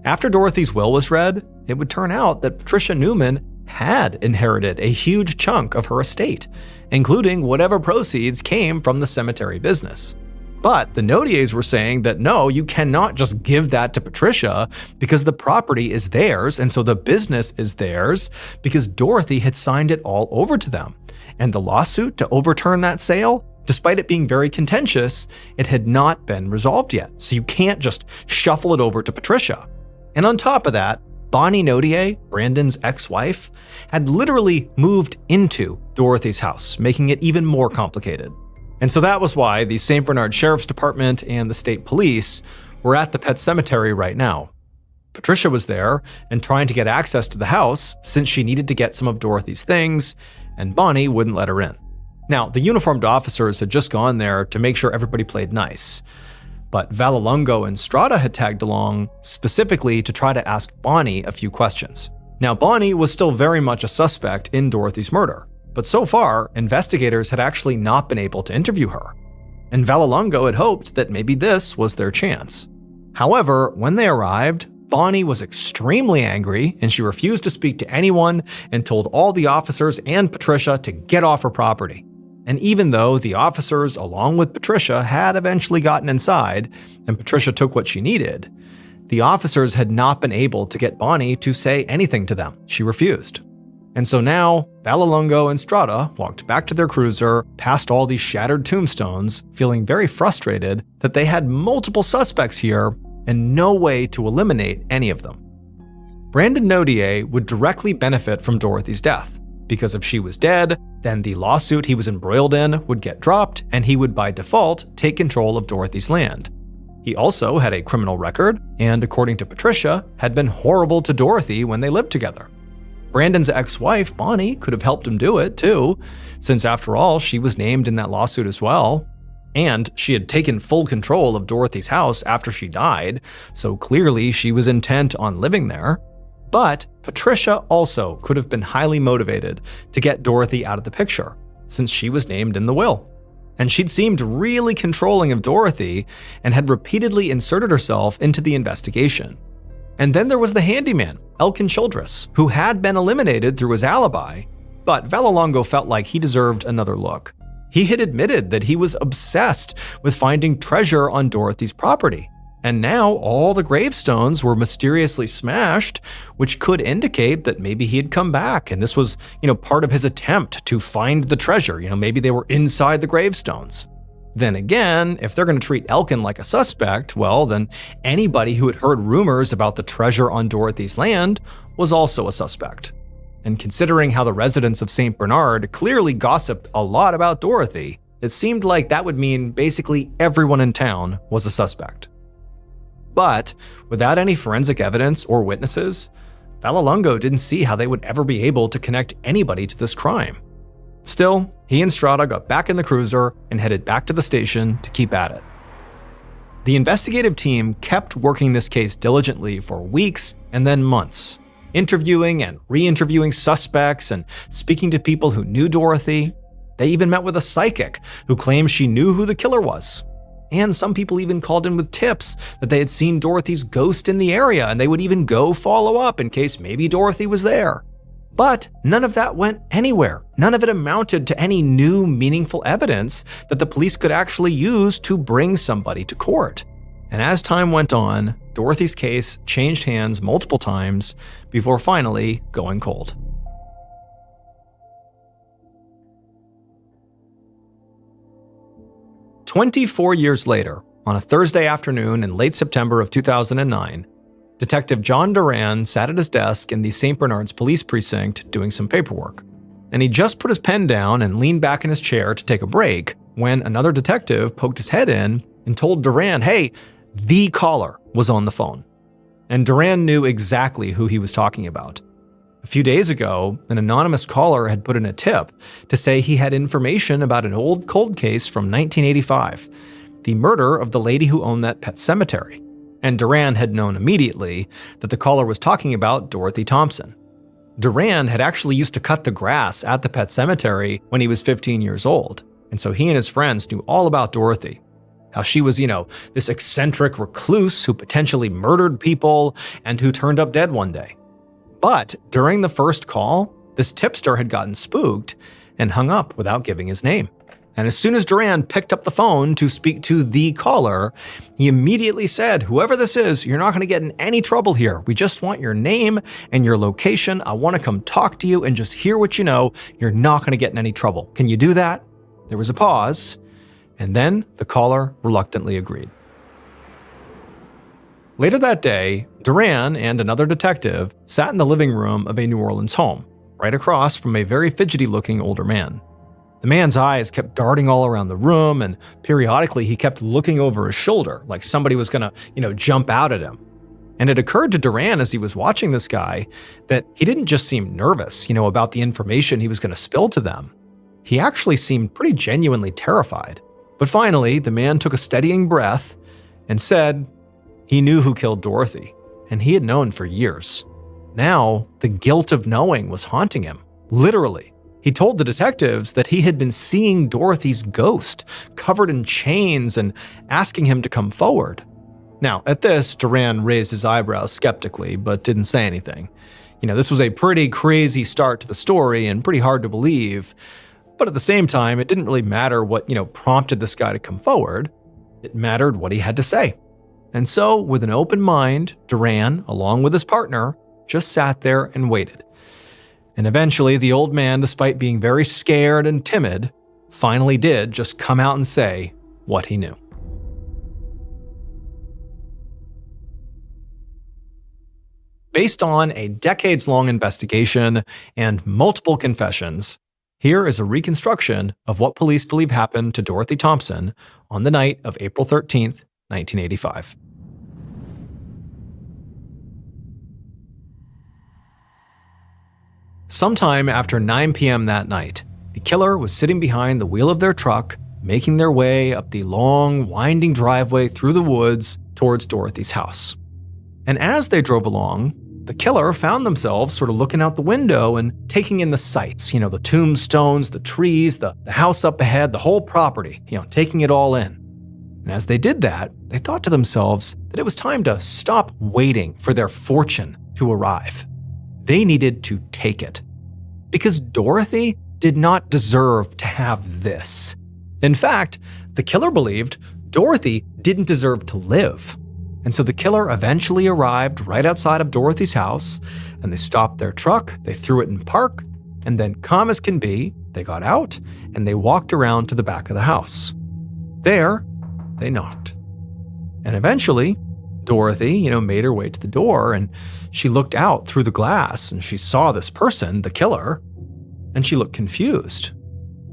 After Dorothy's will was read, it would turn out that Patricia Newman had inherited a huge chunk of her estate, including whatever proceeds came from the cemetery business. But the Nodiers were saying that no, you cannot just give that to Patricia because the property is theirs and so the business is theirs because Dorothy had signed it all over to them. And the lawsuit to overturn that sale, despite it being very contentious, it had not been resolved yet. So you can't just shuffle it over to Patricia. And on top of that, Bonnie Nodier, Brandon's ex-wife, had literally moved into Dorothy's house, making it even more complicated. And so that was why the St. Bernard Sheriff's Department and the state police were at the pet cemetery right now. Patricia was there and trying to get access to the house since she needed to get some of Dorothy's things, and Bonnie wouldn't let her in. Now, the uniformed officers had just gone there to make sure everybody played nice, but Vallelongo and Strada had tagged along specifically to try to ask Bonnie a few questions. Now, Bonnie was still very much a suspect in Dorothy's murder, but so far, investigators had actually not been able to interview her, and Vallelongo had hoped that maybe this was their chance. However, when they arrived, Bonnie was extremely angry and she refused to speak to anyone and told all the officers and Patricia to get off her property. And even though the officers, along with Patricia, had eventually gotten inside and Patricia took what she needed, the officers had not been able to get Bonnie to say anything to them. She refused. And so now, Vallelongo and Strada walked back to their cruiser, past all these shattered tombstones, feeling very frustrated that they had multiple suspects here and no way to eliminate any of them. Brandon Nodier would directly benefit from Dorothy's death, because if she was dead, then the lawsuit he was embroiled in would get dropped and he would by default take control of Dorothy's land. He also had a criminal record and, according to Patricia, had been horrible to Dorothy when they lived together. Brandon's ex-wife, Bonnie, could have helped him do it too, since after all, she was named in that lawsuit as well. And she had taken full control of Dorothy's house after she died, so clearly she was intent on living there. But Patricia also could have been highly motivated to get Dorothy out of the picture, since she was named in the will. And she'd seemed really controlling of Dorothy and had repeatedly inserted herself into the investigation. And then there was the handyman, Elkin Childress, who had been eliminated through his alibi, but Vallelongo felt like he deserved another look. He had admitted that he was obsessed with finding treasure on Dorothy's property, and now all the gravestones were mysteriously smashed, which could indicate that maybe he had come back and this was, part of his attempt to find the treasure. Maybe they were inside the gravestones. Then again, if they're going to treat Elkin like a suspect, well, then anybody who had heard rumors about the treasure on Dorothy's land was also a suspect. And considering how the residents of St. Bernard clearly gossiped a lot about Dorothy, it seemed like that would mean basically everyone in town was a suspect. But without any forensic evidence or witnesses, Vallelongo didn't see how they would ever be able to connect anybody to this crime. Still, he and Strada got back in the cruiser and headed back to the station to keep at it. The investigative team kept working this case diligently for weeks and then months, interviewing and re-interviewing suspects and speaking to people who knew Dorothy. They even met with a psychic who claimed she knew who the killer was. And some people even called in with tips that they had seen Dorothy's ghost in the area and they would even go follow up in case maybe Dorothy was there. But none of that went anywhere. None of it amounted to any new, meaningful evidence that the police could actually use to bring somebody to court. And as time went on, Dorothy's case changed hands multiple times before finally going cold. "24 years later, on a Thursday afternoon in late September of 2009, Detective John Duran sat at his desk in the St. Bernard's police precinct doing some paperwork. And he just put his pen down and leaned back in his chair to take a break when another detective poked his head in and told Duran, hey, the caller was on the phone. And Duran knew exactly who he was talking about. A few days ago, an anonymous caller had put in a tip to say he had information about an old cold case from 1985, the murder of the lady who owned that pet cemetery. And Duran had known immediately that the caller was talking about Dorothy Thompson. Duran had actually used to cut the grass at the pet cemetery when he was 15 years old, and so he and his friends knew all about Dorothy. How she was, this eccentric recluse who potentially murdered people and who turned up dead one day. But during the first call, this tipster had gotten spooked and hung up without giving his name. And as soon as Duran picked up the phone to speak to the caller, he immediately said, whoever this is, you're not going to get in any trouble here. We just want your name and your location. I want to come talk to you and just hear what you know. You're not going to get in any trouble. Can you do that? There was a pause, and then the caller reluctantly agreed. Later that day, Duran and another detective sat in the living room of a New Orleans home, right across from a very fidgety-looking older man. The man's eyes kept darting all around the room, and periodically he kept looking over his shoulder like somebody was gonna, jump out at him. And it occurred to Duran as he was watching this guy that he didn't just seem nervous, about the information he was gonna spill to them. He actually seemed pretty genuinely terrified. But finally, the man took a steadying breath and said he knew who killed Dorothy, and he had known for years. Now, the guilt of knowing was haunting him, literally. He told the detectives that he had been seeing Dorothy's ghost, covered in chains, and asking him to come forward. Now, at this, Duran raised his eyebrows skeptically, but didn't say anything. This was a pretty crazy start to the story and pretty hard to believe. But at the same time, it didn't really matter what, prompted this guy to come forward. It mattered what he had to say. And so, with an open mind, Duran, along with his partner, just sat there and waited. And eventually, the old man, despite being very scared and timid, finally did just come out and say what he knew. Based on a decades-long investigation and multiple confessions, here is a reconstruction of what police believe happened to Dorothy Thompson on the night of April 13th, 1985. Sometime after 9 p.m. that night, the killer was sitting behind the wheel of their truck, making their way up the long, winding driveway through the woods towards Dorothy's house. And as they drove along, the killer found themselves sort of looking out the window and taking in the sights, the tombstones, the trees, the house up ahead, the whole property, taking it all in. And as they did that, they thought to themselves that it was time to stop waiting for their fortune to arrive. They needed to take it. Because Dorothy did not deserve to have this. In fact, the killer believed Dorothy didn't deserve to live. And so the killer eventually arrived right outside of Dorothy's house, and they stopped their truck, they threw it in park, and then, calm as can be, they got out and they walked around to the back of the house. There, they knocked. And eventually, Dorothy, made her way to the door, and she looked out through the glass and she saw this person, the killer, and she looked confused.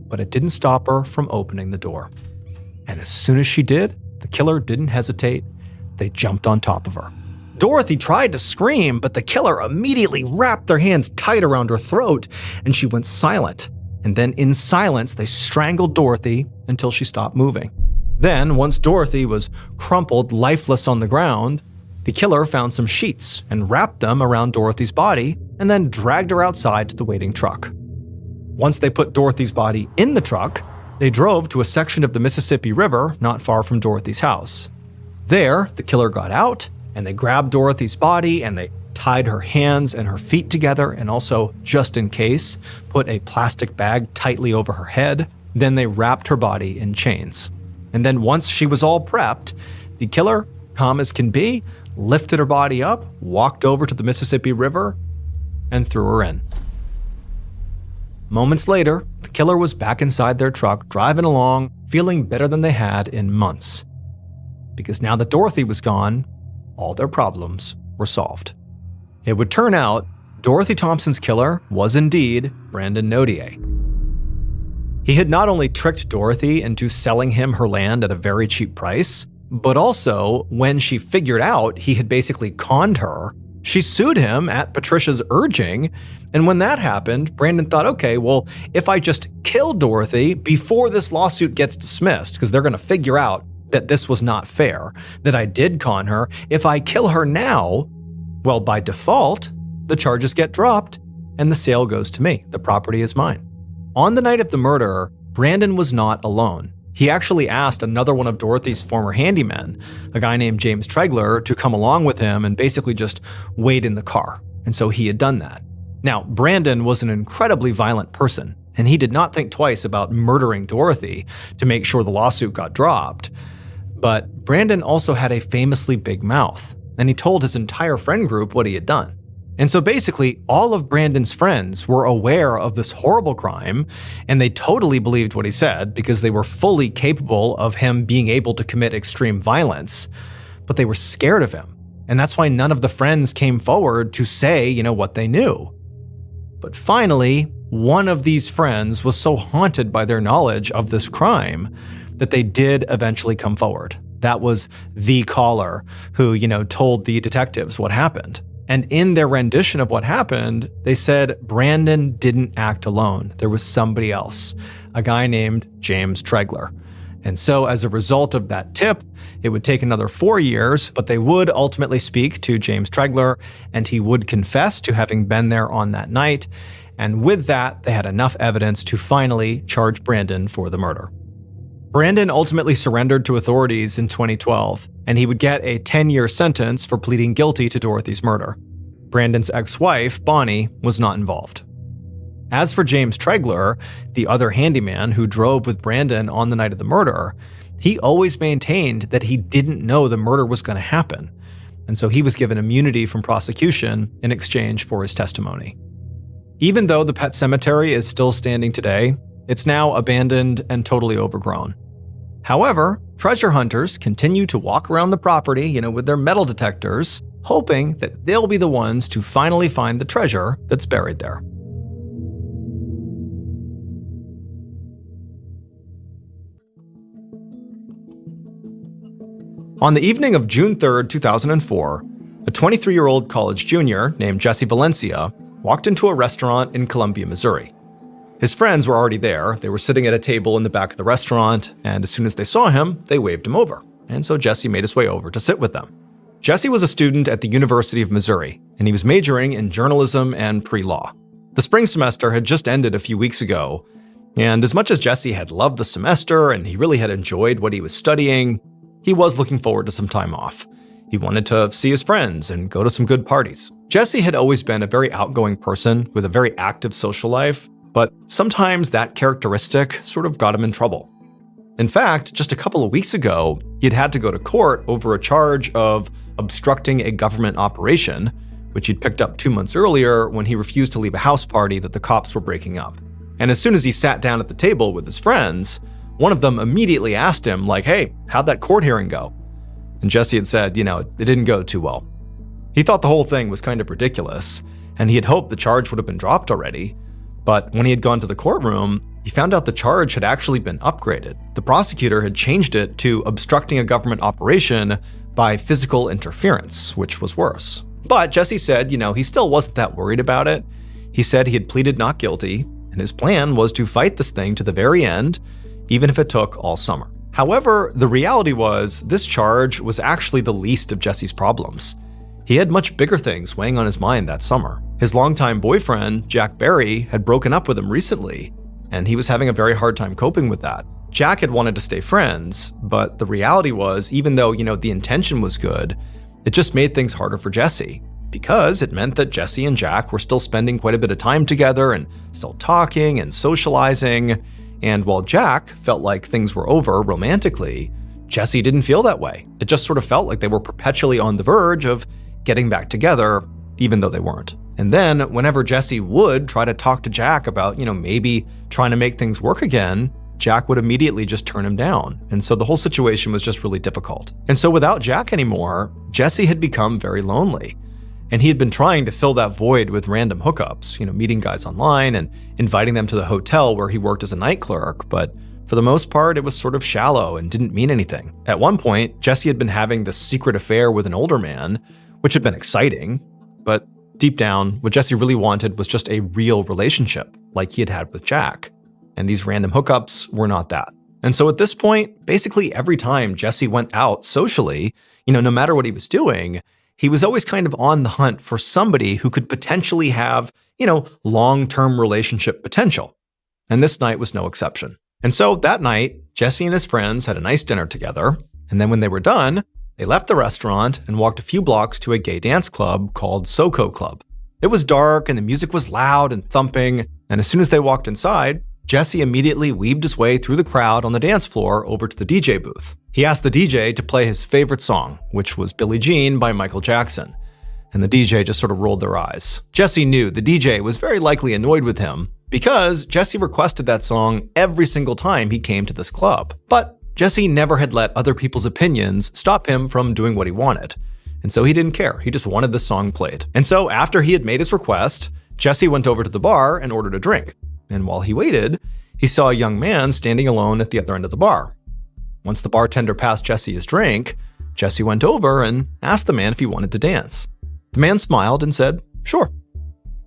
But it didn't stop her from opening the door. And as soon as she did, the killer didn't hesitate. They jumped on top of her. Dorothy tried to scream, but the killer immediately wrapped their hands tight around her throat, and she went silent. And then in silence, they strangled Dorothy until she stopped moving. Then, once Dorothy was crumpled, lifeless on the ground, the killer found some sheets and wrapped them around Dorothy's body and then dragged her outside to the waiting truck. Once they put Dorothy's body in the truck, they drove to a section of the Mississippi River not far from Dorothy's house. There, the killer got out and they grabbed Dorothy's body and they tied her hands and her feet together and also, just in case, put a plastic bag tightly over her head. Then they wrapped her body in chains. And then once she was all prepped, the killer, calm as can be, lifted her body up, walked over to the Mississippi River, and threw her in. Moments later, the killer was back inside their truck, driving along, feeling better than they had in months. Because now that Dorothy was gone, all their problems were solved. It would turn out Dorothy Thompson's killer was indeed Brandon Nodier. He had not only tricked Dorothy into selling him her land at a very cheap price, but also, when she figured out he had basically conned her, she sued him at Patricia's urging. And when that happened, Brandon thought, okay, well, if I just kill Dorothy before this lawsuit gets dismissed, because they're going to figure out that this was not fair, that I did con her, if I kill her now, well, by default, the charges get dropped and the sale goes to me. The property is mine. On the night of the murder, Brandon was not alone. He actually asked another one of Dorothy's former handymen, a guy named James Tregler, to come along with him and basically just wait in the car. And so he had done that. Now, Brandon was an incredibly violent person, and he did not think twice about murdering Dorothy to make sure the lawsuit got dropped. But Brandon also had a famously big mouth, and he told his entire friend group what he had done. And so basically, all of Brandon's friends were aware of this horrible crime, and they totally believed what he said because they were fully capable of him being able to commit extreme violence, but they were scared of him. And that's why none of the friends came forward to say, what they knew. But finally, one of these friends was so haunted by their knowledge of this crime that they did eventually come forward. That was the caller who, told the detectives what happened. And in their rendition of what happened, they said Brandon didn't act alone. There was somebody else, a guy named James Tregler. And so as a result of that tip, it would take another 4 years, but they would ultimately speak to James Tregler, and he would confess to having been there on that night. And with that, they had enough evidence to finally charge Brandon for the murder. Brandon ultimately surrendered to authorities in 2012, and he would get a 10-year sentence for pleading guilty to Dorothy's murder. Brandon's ex-wife, Bonnie, was not involved. As for James Tregler, the other handyman who drove with Brandon on the night of the murder, he always maintained that he didn't know the murder was going to happen, and so he was given immunity from prosecution in exchange for his testimony. Even though the pet cemetery is still standing today, it's now abandoned and totally overgrown. However, treasure hunters continue to walk around the property, with their metal detectors, hoping that they'll be the ones to finally find the treasure that's buried there. On the evening of June 3rd, 2004, a 23-year-old college junior named Jesse Valencia walked into a restaurant in Columbia, Missouri. His friends were already there. They were sitting at a table in the back of the restaurant, and as soon as they saw him, they waved him over. And so Jesse made his way over to sit with them. Jesse was a student at the University of Missouri, and he was majoring in journalism and pre-law. The spring semester had just ended a few weeks ago, and as much as Jesse had loved the semester and he really had enjoyed what he was studying, he was looking forward to some time off. He wanted to see his friends and go to some good parties. Jesse had always been a very outgoing person with a very active social life, but sometimes that characteristic sort of got him in trouble. In fact, just a couple of weeks ago, he'd had to go to court over a charge of obstructing a government operation, which he'd picked up 2 months earlier when he refused to leave a house party that the cops were breaking up. And as soon as he sat down at the table with his friends, one of them immediately asked him, like, "Hey, how'd that court hearing go?" And Jesse had said, it didn't go too well. He thought the whole thing was kind of ridiculous, and he had hoped the charge would have been dropped already. But when he had gone to the courtroom, he found out the charge had actually been upgraded. The prosecutor had changed it to obstructing a government operation by physical interference, which was worse. But Jesse said, he still wasn't that worried about it. He said he had pleaded not guilty, and his plan was to fight this thing to the very end, even if it took all summer. However, the reality was this charge was actually the least of Jesse's problems. He had much bigger things weighing on his mind that summer. His longtime boyfriend, Jack Barry, had broken up with him recently, and he was having a very hard time coping with that. Jack had wanted to stay friends, but the reality was, even though, the intention was good, it just made things harder for Jesse, because it meant that Jesse and Jack were still spending quite a bit of time together and still talking and socializing. And while Jack felt like things were over romantically, Jesse didn't feel that way. It just sort of felt like they were perpetually on the verge of getting back together, even though they weren't. And then whenever Jesse would try to talk to Jack about, maybe trying to make things work again, Jack would immediately just turn him down. And so the whole situation was just really difficult. And so without Jack anymore, Jesse had become very lonely. And he had been trying to fill that void with random hookups, meeting guys online and inviting them to the hotel where he worked as a night clerk. But for the most part, it was sort of shallow and didn't mean anything. At one point, Jesse had been having this secret affair with an older man, which had been exciting. But deep down, what Jesse really wanted was just a real relationship, like he had had with Jack. And these random hookups were not that. And so at this point, basically every time Jesse went out socially, no matter what he was doing, he was always kind of on the hunt for somebody who could potentially have, long-term relationship potential. And this night was no exception. And so that night, Jesse and his friends had a nice dinner together. And then when they were done, they left the restaurant and walked a few blocks to a gay dance club called SoCo Club. It was dark and the music was loud and thumping. And as soon as they walked inside, Jesse immediately weaved his way through the crowd on the dance floor over to the DJ booth. He asked the DJ to play his favorite song, which was Billie Jean by Michael Jackson. And the DJ just sort of rolled their eyes. Jesse knew the DJ was very likely annoyed with him because Jesse requested that song every single time he came to this club. But Jesse never had let other people's opinions stop him from doing what he wanted. And so he didn't care. He just wanted the song played. And so after he had made his request, Jesse went over to the bar and ordered a drink. And while he waited, he saw a young man standing alone at the other end of the bar. Once the bartender passed Jesse his drink, Jesse went over and asked the man if he wanted to dance. The man smiled and said, "Sure."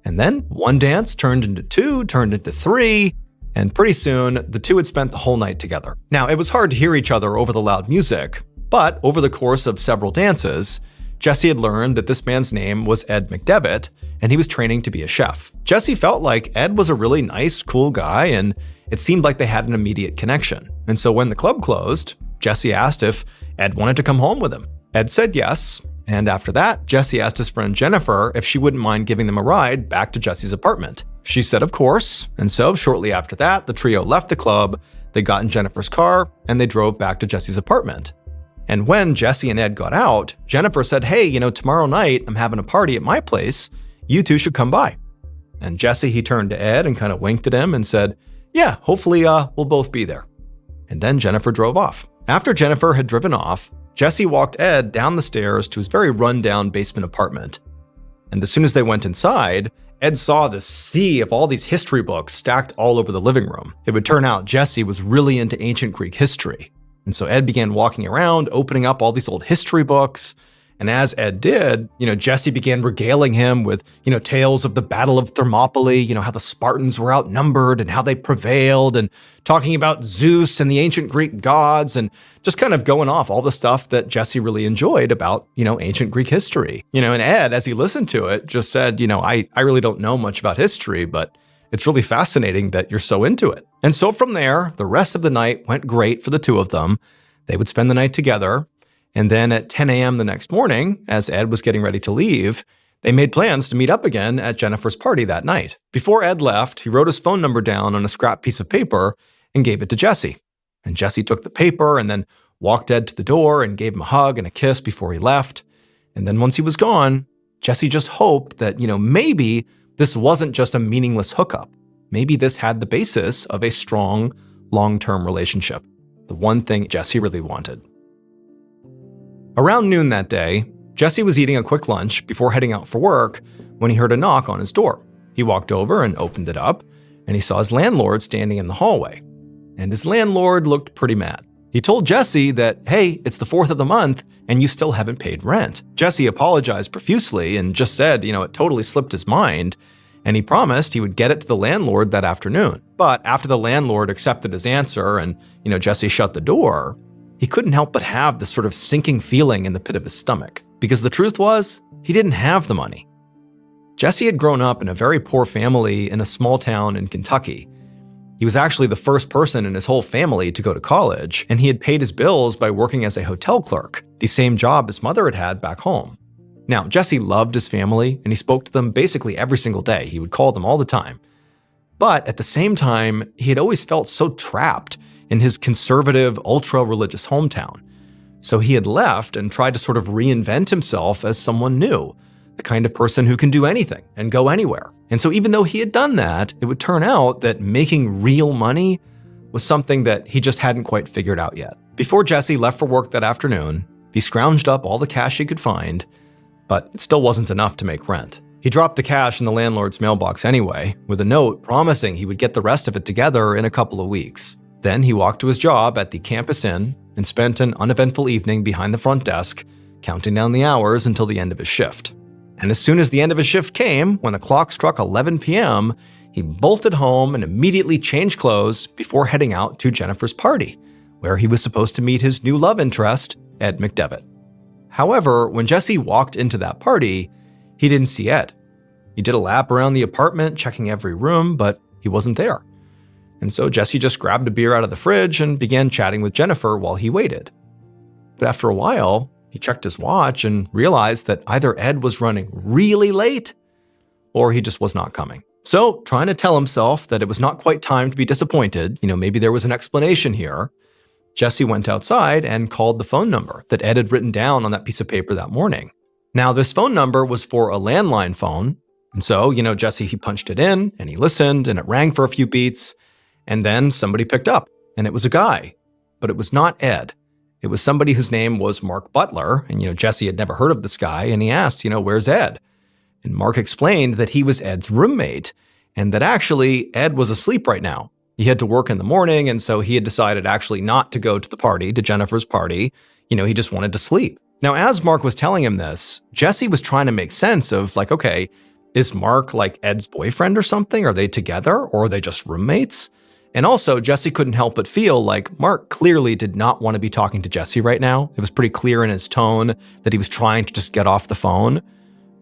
And then one dance turned into two, turned into three, and pretty soon the two had spent the whole night together. Now, it was hard to hear each other over the loud music, but over the course of several dances, Jesse had learned that this man's name was Ed McDevitt, and he was training to be a chef. Jesse felt like Ed was a really nice, cool guy, and it seemed like they had an immediate connection. And so when the club closed, Jesse asked if Ed wanted to come home with him. Ed said yes, and after that, Jesse asked his friend Jennifer if she wouldn't mind giving them a ride back to Jesse's apartment. She said of course, and so shortly after that, the trio left the club, they got in Jennifer's car, and they drove back to Jesse's apartment. And when Jesse and Ed got out, Jennifer said, "Hey, tomorrow night I'm having a party at my place. You two should come by." And Jesse, he turned to Ed and kind of winked at him and said, "Yeah, hopefully we'll both be there." And then Jennifer drove off. After Jennifer had driven off, Jesse walked Ed down the stairs to his very run-down basement apartment. And as soon as they went inside, Ed saw this sea of all these history books stacked all over the living room. It would turn out Jesse was really into ancient Greek history. And so Ed began walking around, opening up all these old history books, And as Ed did, Jesse began regaling him with, tales of the Battle of Thermopylae, how the Spartans were outnumbered and how they prevailed, and talking about Zeus and the ancient Greek gods, and just kind of going off all the stuff that Jesse really enjoyed about, ancient Greek history. And Ed, as he listened to it, just said, I really don't know much about history, but it's really fascinating that you're so into it. And so from there, the rest of the night went great for the two of them. They would spend the night together. And then at 10 a.m. the next morning, as Ed was getting ready to leave, they made plans to meet up again at Jennifer's party that night. Before Ed left, he wrote his phone number down on a scrap piece of paper and gave it to Jesse. And Jesse took the paper and then walked Ed to the door and gave him a hug and a kiss before he left. And then once he was gone, Jesse just hoped that, maybe this wasn't just a meaningless hookup. Maybe this had the basis of a strong, long-term relationship. The one thing Jesse really wanted. Around noon that day, Jesse was eating a quick lunch before heading out for work when he heard a knock on his door. He walked over and opened it up, and he saw his landlord standing in the hallway. And his landlord looked pretty mad. He told Jesse that, hey, it's the 4th of the month, and you still haven't paid rent. Jesse apologized profusely and just said, it totally slipped his mind, and he promised he would get it to the landlord that afternoon. But after the landlord accepted his answer and, Jesse shut the door, he couldn't help but have this sort of sinking feeling in the pit of his stomach, because the truth was, he didn't have the money. Jesse had grown up in a very poor family in a small town in Kentucky. He was actually the first person in his whole family to go to college, and he had paid his bills by working as a hotel clerk, the same job his mother had had back home. Now, Jesse loved his family, and he spoke to them basically every single day. He would call them all the time. But at the same time, he had always felt so trapped in his conservative, ultra-religious hometown. So he had left and tried to sort of reinvent himself as someone new, the kind of person who can do anything and go anywhere. And so even though he had done that, it would turn out that making real money was something that he just hadn't quite figured out yet. Before Jesse left for work that afternoon, he scrounged up all the cash he could find, but it still wasn't enough to make rent. He dropped the cash in the landlord's mailbox anyway, with a note promising he would get the rest of it together in a couple of weeks. Then he walked to his job at the Campus Inn and spent an uneventful evening behind the front desk, counting down the hours until the end of his shift. And as soon as the end of his shift came, when the clock struck 11 p.m., he bolted home and immediately changed clothes before heading out to Jennifer's party, where he was supposed to meet his new love interest, Ed McDevitt. However, when Jesse walked into that party, he didn't see Ed. He did a lap around the apartment, checking every room, but he wasn't there. And so Jesse just grabbed a beer out of the fridge and began chatting with Jennifer while he waited. But after a while, he checked his watch and realized that either Ed was running really late or he just was not coming. So, trying to tell himself that it was not quite time to be disappointed, maybe there was an explanation here, Jesse went outside and called the phone number that Ed had written down on that piece of paper that morning. Now, this phone number was for a landline phone. And so, Jesse, he punched it in and he listened and it rang for a few beats. And then somebody picked up, and it was a guy, but it was not Ed. It was somebody whose name was Mark Butler, and Jesse had never heard of this guy, and he asked, where's Ed? And Mark explained that he was Ed's roommate, and that actually Ed was asleep right now. He had to work in the morning, and so he had decided actually not to go to the party, to Jennifer's party. He just wanted to sleep. Now, as Mark was telling him this, Jesse was trying to make sense of okay, is Mark like Ed's boyfriend or something? Are they together, or are they just roommates? And also, Jesse couldn't help but feel like Mark clearly did not want to be talking to Jesse right now. It was pretty clear in his tone that he was trying to just get off the phone.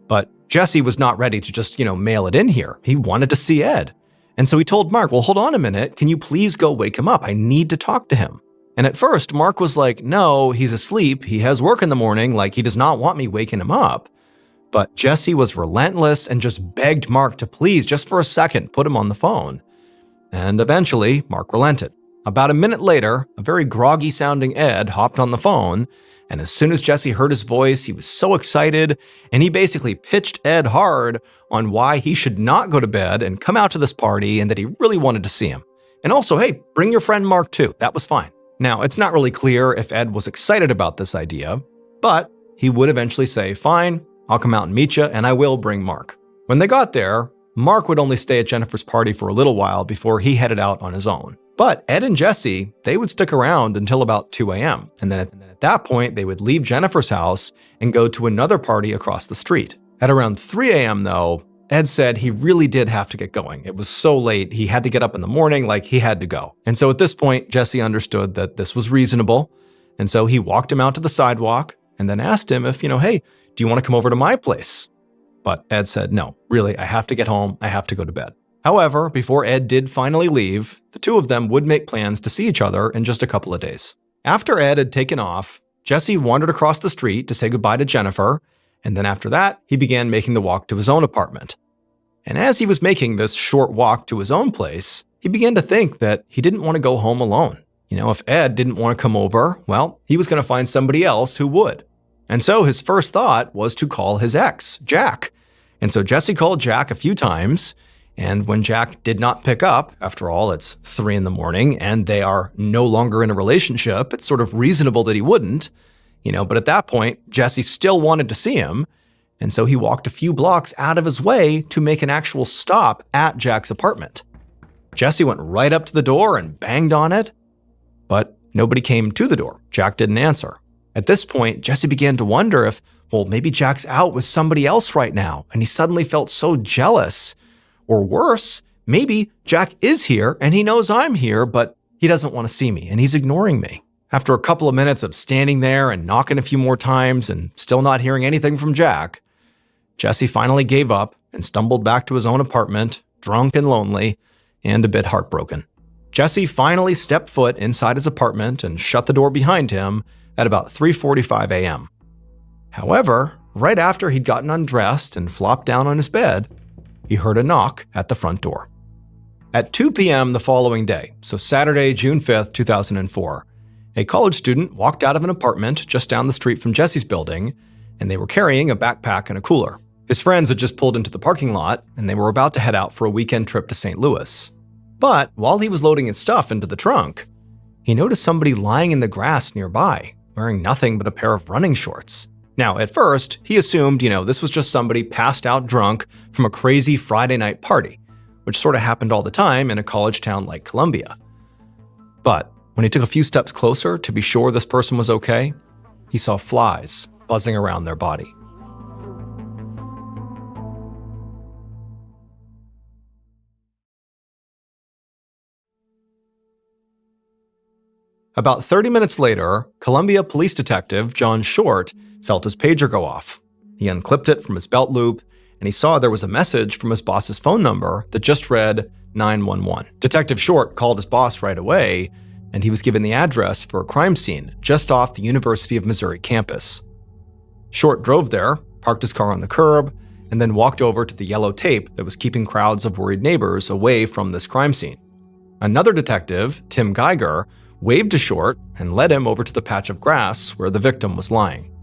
But Jesse was not ready to just, mail it in here. He wanted to see Ed. And so he told Mark, well, hold on a minute. Can you please go wake him up? I need to talk to him. And at first, Mark was like, no, he's asleep. He has work in the morning. He does not want me waking him up. But Jesse was relentless and just begged Mark to please, just for a second, put him on the phone. And eventually, Mark relented. About a minute later, a very groggy-sounding Ed hopped on the phone, and as soon as Jesse heard his voice, he was so excited, and he basically pitched Ed hard on why he should not go to bed and come out to this party, and that he really wanted to see him. And also, hey, bring your friend Mark too. That was fine. Now, it's not really clear if Ed was excited about this idea, but he would eventually say, fine, I'll come out and meet you, and I will bring Mark. When they got there, Mark would only stay at Jennifer's party for a little while before he headed out on his own. But Ed and Jesse, they would stick around until about 2 a.m. And then at that point, they would leave Jennifer's house and go to another party across the street. At around 3 a.m. though, Ed said he really did have to get going. It was so late, he had to get up in the morning, like he had to go. And so at this point, Jesse understood that this was reasonable. And so he walked him out to the sidewalk and then asked him if, hey, do you want to come over to my place? But Ed said, no, really, I have to get home. I have to go to bed. However, before Ed did finally leave, the two of them would make plans to see each other in just a couple of days. After Ed had taken off, Jesse wandered across the street to say goodbye to Jennifer, and then after that, he began making the walk to his own apartment. And as he was making this short walk to his own place, he began to think that he didn't want to go home alone. If Ed didn't want to come over, well, he was going to find somebody else who would. And so his first thought was to call his ex, Jack. And so Jesse called Jack a few times, and when Jack did not pick up, after all, it's 3 a.m, and they are no longer in a relationship, it's sort of reasonable that he wouldn't, but at that point, Jesse still wanted to see him, and so he walked a few blocks out of his way to make an actual stop at Jack's apartment. Jesse went right up to the door and banged on it, but nobody came to the door. Jack didn't answer. At this point, Jesse began to wonder if, maybe Jack's out with somebody else right now, and he suddenly felt so jealous. Or worse, maybe Jack is here and he knows I'm here, but he doesn't want to see me and he's ignoring me. After a couple of minutes of standing there and knocking a few more times and still not hearing anything from Jack, Jesse finally gave up and stumbled back to his own apartment, drunk and lonely, and a bit heartbroken. Jesse finally stepped foot inside his apartment and shut the door behind him at about 3:45 a.m. However, right after he'd gotten undressed and flopped down on his bed, he heard a knock at the front door. At 2 p.m. the following day, so Saturday, June 5th, 2004, a college student walked out of an apartment just down the street from Jesse's building, and they were carrying a backpack and a cooler. His friends had just pulled into the parking lot, and they were about to head out for a weekend trip to St. Louis. But while he was loading his stuff into the trunk, he noticed somebody lying in the grass nearby, wearing nothing but a pair of running shorts. Now, at first, he assumed, this was just somebody passed out drunk from a crazy Friday night party, which sort of happened all the time in a college town like Columbia. But when he took a few steps closer to be sure this person was okay, he saw flies buzzing around their body. About 30 minutes later, Columbia police detective John Short felt his pager go off. He unclipped it from his belt loop, and he saw there was a message from his boss's phone number that just read 911. Detective Short called his boss right away, and he was given the address for a crime scene just off the University of Missouri campus. Short drove there, parked his car on the curb, and then walked over to the yellow tape that was keeping crowds of worried neighbors away from this crime scene. Another detective, Tim Geiger, waved to Short and led him over to the patch of grass where the victim was lying.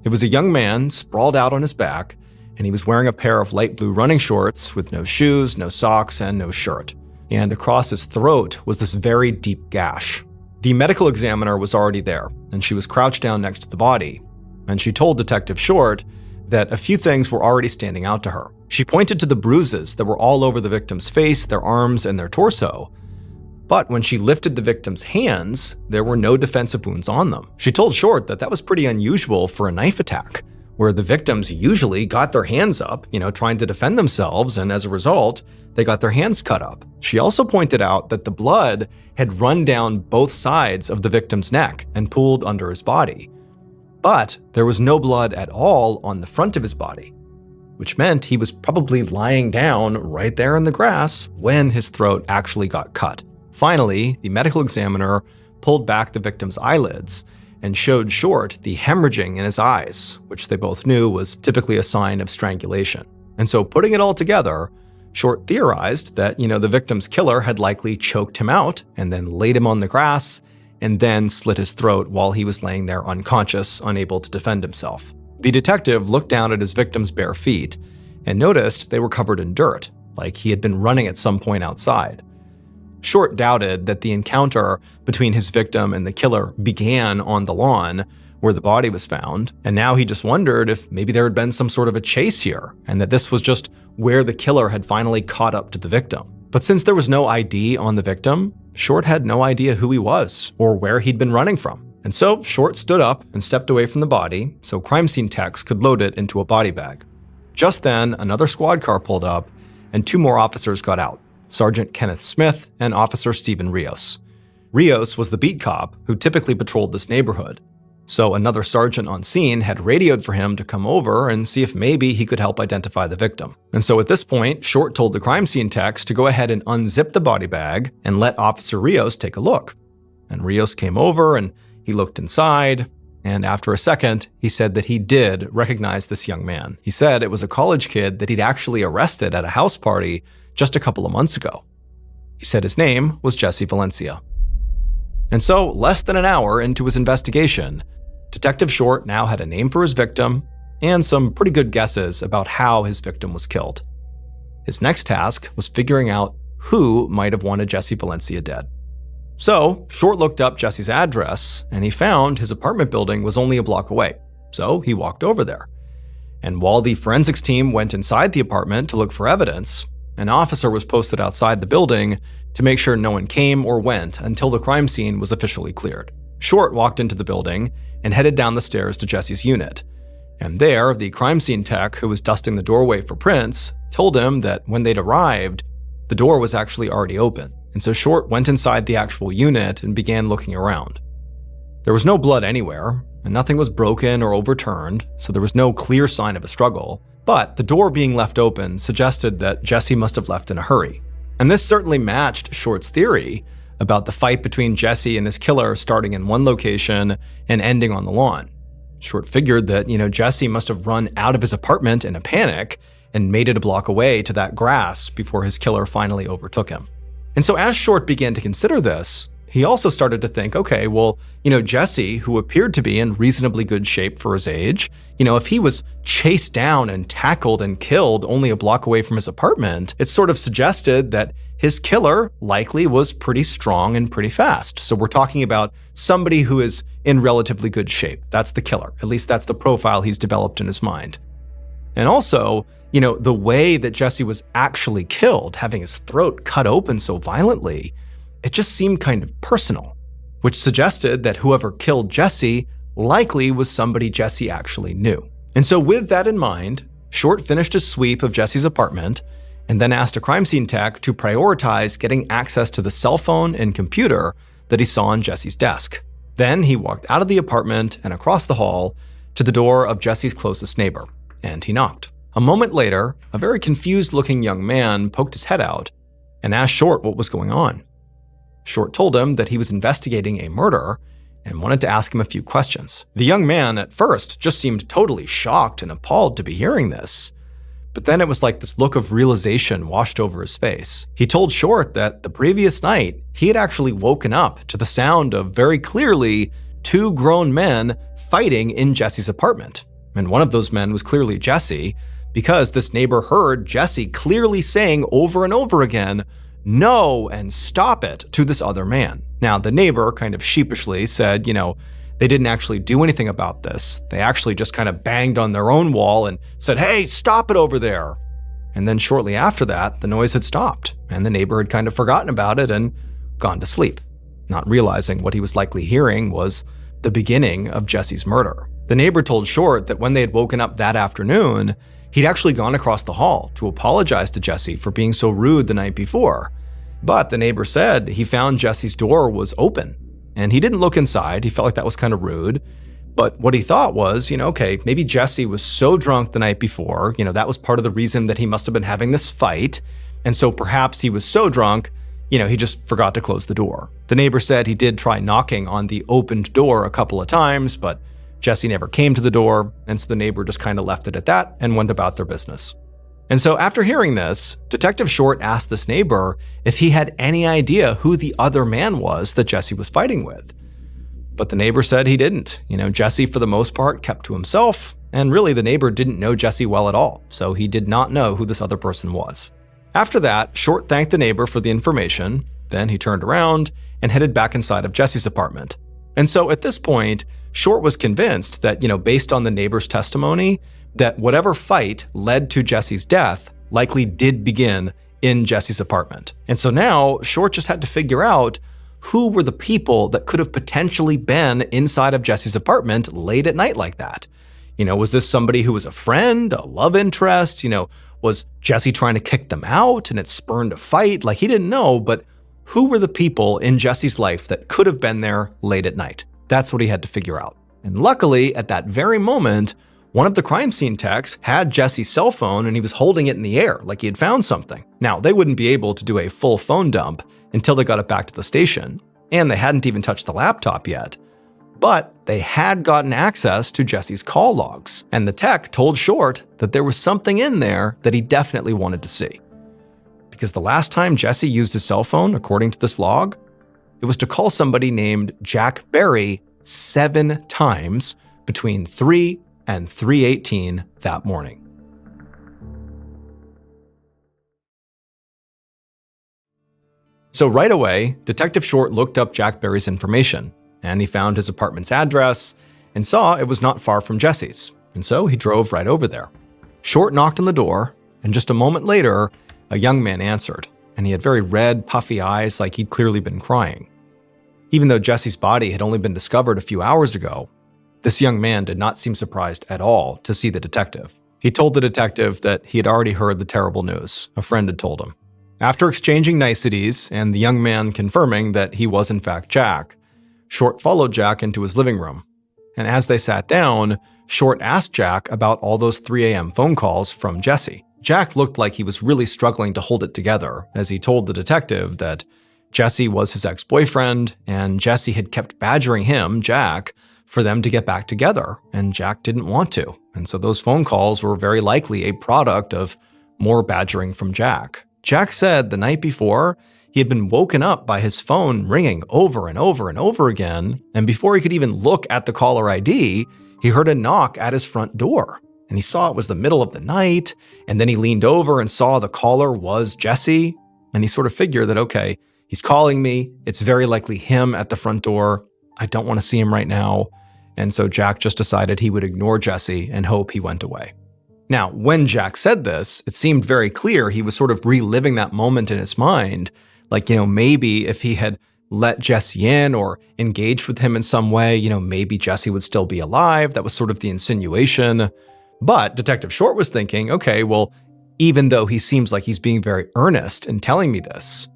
It was a young man sprawled out on his back, and he was wearing a pair of light blue running shorts with no shoes, no socks, and no shirt. And across his throat was this very deep gash. The medical examiner was already there, and she was crouched down next to the body, and she told Detective Short that a few things were already standing out to her. She pointed to the bruises that were all over the victim's face, their arms, and their torso. But when she lifted the victim's hands, there were no defensive wounds on them. She told Short that that was pretty unusual for a knife attack, where the victims usually got their hands up, trying to defend themselves, and as a result, they got their hands cut up. She also pointed out that the blood had run down both sides of the victim's neck and pooled under his body. But there was no blood at all on the front of his body, which meant he was probably lying down right there in the grass when his throat actually got cut. Finally, the medical examiner pulled back the victim's eyelids and showed Short the hemorrhaging in his eyes, which they both knew was typically a sign of strangulation. And so putting it all together, Short theorized that, the victim's killer had likely choked him out and then laid him on the grass and then slit his throat while he was laying there unconscious, unable to defend himself. The detective looked down at his victim's bare feet and noticed they were covered in dirt, like he had been running at some point outside. Short doubted that the encounter between his victim and the killer began on the lawn, where the body was found, and now he just wondered if maybe there had been some sort of a chase here, and that this was just where the killer had finally caught up to the victim. But since there was no ID on the victim, Short had no idea who he was or where he'd been running from. And so Short stood up and stepped away from the body so crime scene techs could load it into a body bag. Just then, another squad car pulled up, and 2 more officers got out, Sergeant Kenneth Smith and Officer Stephen Rios. Rios was the beat cop who typically patrolled this neighborhood. So another sergeant on scene had radioed for him to come over and see if maybe he could help identify the victim. And so at this point, Short told the crime scene techs to go ahead and unzip the body bag and let Officer Rios take a look. And Rios came over and he looked inside, and after a second, he said that he did recognize this young man. He said it was a college kid that he'd actually arrested at a house party just a couple of months ago. He said his name was Jesse Valencia. And so, less than an hour into his investigation, Detective Short now had a name for his victim and some pretty good guesses about how his victim was killed. His next task was figuring out who might have wanted Jesse Valencia dead. So, Short looked up Jesse's address, and he found his apartment building was only a block away, so he walked over there. And while the forensics team went inside the apartment to look for evidence, an officer was posted outside the building to make sure no one came or went until the crime scene was officially cleared. Short walked into the building and headed down the stairs to Jesse's unit. And there, the crime scene tech who was dusting the doorway for prints told him that when they'd arrived, the door was actually already open. And so Short went inside the actual unit and began looking around. There was no blood anywhere, and nothing was broken or overturned, so there was no clear sign of a struggle. But the door being left open suggested that Jesse must have left in a hurry. And this certainly matched Short's theory about the fight between Jesse and his killer starting in one location and ending on the lawn. Short figured that, Jesse must have run out of his apartment in a panic and made it a block away to that grass before his killer finally overtook him. And so as Short began to consider this, he also started to think, okay, well, Jesse, who appeared to be in reasonably good shape for his age, if he was chased down and tackled and killed only a block away from his apartment, it sort of suggested that his killer likely was pretty strong and pretty fast. So we're talking about somebody who is in relatively good shape. That's the killer. At least that's the profile he's developed in his mind. And also, the way that Jesse was actually killed, having his throat cut open so violently, it just seemed kind of personal, which suggested that whoever killed Jesse likely was somebody Jesse actually knew. And so with that in mind, Short finished his sweep of Jesse's apartment and then asked a crime scene tech to prioritize getting access to the cell phone and computer that he saw on Jesse's desk. Then he walked out of the apartment and across the hall to the door of Jesse's closest neighbor, and he knocked. A moment later, a very confused-looking young man poked his head out and asked Short what was going on. Short told him that he was investigating a murder and wanted to ask him a few questions. The young man at first just seemed totally shocked and appalled to be hearing this, but then it was like this look of realization washed over his face. He told Short that the previous night, he had actually woken up to the sound of very clearly 2 grown men fighting in Jesse's apartment. And one of those men was clearly Jesse, because this neighbor heard Jesse clearly saying over and over again, "No, and stop it," to this other man. Now, the neighbor kind of sheepishly said, they didn't actually do anything about this. They actually just kind of banged on their own wall and said, "Hey, stop it over there." And then shortly after that, the noise had stopped, and the neighbor had kind of forgotten about it and gone to sleep, not realizing what he was likely hearing was the beginning of Jesse's murder. The neighbor told Short that when they had woken up that afternoon, he'd actually gone across the hall to apologize to Jesse for being so rude the night before. But the neighbor said he found Jesse's door was open, and he didn't look inside. He felt like that was kind of rude. But what he thought was, okay, maybe Jesse was so drunk the night before, that was part of the reason that he must have been having this fight. And so perhaps he was so drunk, he just forgot to close the door. The neighbor said he did try knocking on the opened door a couple of times, but Jesse never came to the door, and so the neighbor just kind of left it at that and went about their business. And so after hearing this, Detective Short asked this neighbor if he had any idea who the other man was that Jesse was fighting with. But the neighbor said he didn't. Jesse, for the most part, kept to himself, and really the neighbor didn't know Jesse well at all, so he did not know who this other person was. After that, Short thanked the neighbor for the information, then he turned around and headed back inside of Jesse's apartment. And so at this point, Short was convinced that, based on the neighbor's testimony, that whatever fight led to Jesse's death likely did begin in Jesse's apartment. And so now Short just had to figure out who were the people that could have potentially been inside of Jesse's apartment late at night like that. Was this somebody who was a friend, a love interest? Was Jesse trying to kick them out and it spurned a fight? He didn't know, but who were the people in Jesse's life that could have been there late at night? That's what he had to figure out. And luckily, at that very moment, one of the crime scene techs had Jesse's cell phone and he was holding it in the air like he had found something. Now, they wouldn't be able to do a full phone dump until they got it back to the station, and they hadn't even touched the laptop yet. But they had gotten access to Jesse's call logs, and the tech told Short that there was something in there that he definitely wanted to see. Because the last time Jesse used his cell phone, according to this log, it was to call somebody named Jack Berry 7 times between 3 and 3:18 that morning. So right away, Detective Short looked up Jack Berry's information, and he found his apartment's address and saw it was not far from Jesse's, and so he drove right over there. Short knocked on the door, and just a moment later, a young man answered, and he had very red, puffy eyes like he'd clearly been crying. Even though Jesse's body had only been discovered a few hours ago, this young man did not seem surprised at all to see the detective. He told the detective that he had already heard the terrible news a friend had told him. After exchanging niceties and the young man confirming that he was in fact Jack, Short followed Jack into his living room. And as they sat down, Short asked Jack about all those 3 a.m. phone calls from Jesse. Jack looked like he was really struggling to hold it together as he told the detective that Jesse was his ex-boyfriend and Jesse had kept badgering him, Jack, for them to get back together, and Jack didn't want to. And so those phone calls were very likely a product of more badgering from Jack. Jack said the night before, he had been woken up by his phone ringing over and over and over again, and before he could even look at the caller ID, he heard a knock at his front door. And he saw it was the middle of the night, and then he leaned over and saw the caller was Jesse, and he sort of figured that, okay, he's calling me, it's very likely him at the front door, I don't want to see him right now, and so Jack just decided he would ignore Jesse and hope he went away. Now, when Jack said this, it seemed very clear he was sort of reliving that moment in his mind, maybe if he had let Jesse in or engaged with him in some way, maybe Jesse would still be alive. That was sort of the insinuation. But Detective Short was thinking, okay, well, even though he seems like he's being very earnest in telling me this,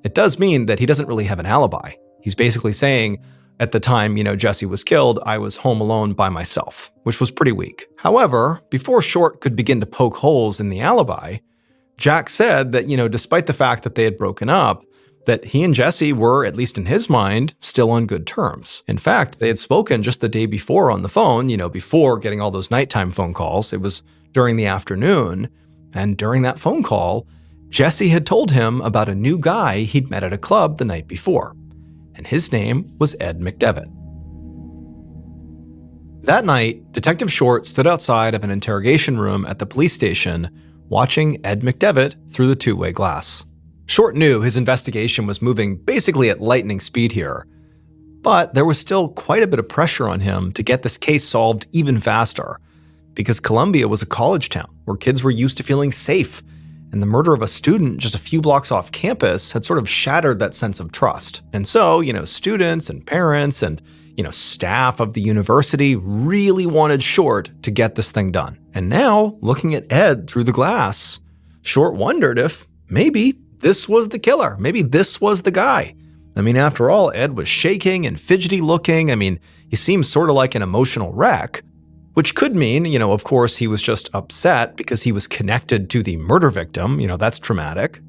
it does mean that he doesn't really have an alibi. He's basically saying, at the time, Jesse was killed, I was home alone by myself, which was pretty weak. However, before Short could begin to poke holes in the alibi, Jack said that, despite the fact that they had broken up, that he and Jesse were, at least in his mind, still on good terms. In fact, they had spoken just the day before on the phone, before getting all those nighttime phone calls. It was during the afternoon, and during that phone call, Jesse had told him about a new guy he'd met at a club the night before, and his name was Ed McDevitt. That night, Detective Short stood outside of an interrogation room at the police station, watching Ed McDevitt through the two-way glass. Short knew his investigation was moving basically at lightning speed here, but there was still quite a bit of pressure on him to get this case solved even faster, because Columbia was a college town where kids were used to feeling safe, and the murder of a student just a few blocks off campus had sort of shattered that sense of trust. And so, students and parents and, staff of the university really wanted Short to get this thing done. And now, looking at Ed through the glass, Short wondered if maybe this was the killer. Maybe this was the guy. After all, Ed was shaking and fidgety looking. He seemed sort of like an emotional wreck, which could mean, of course, he was just upset because he was connected to the murder victim. That's traumatic.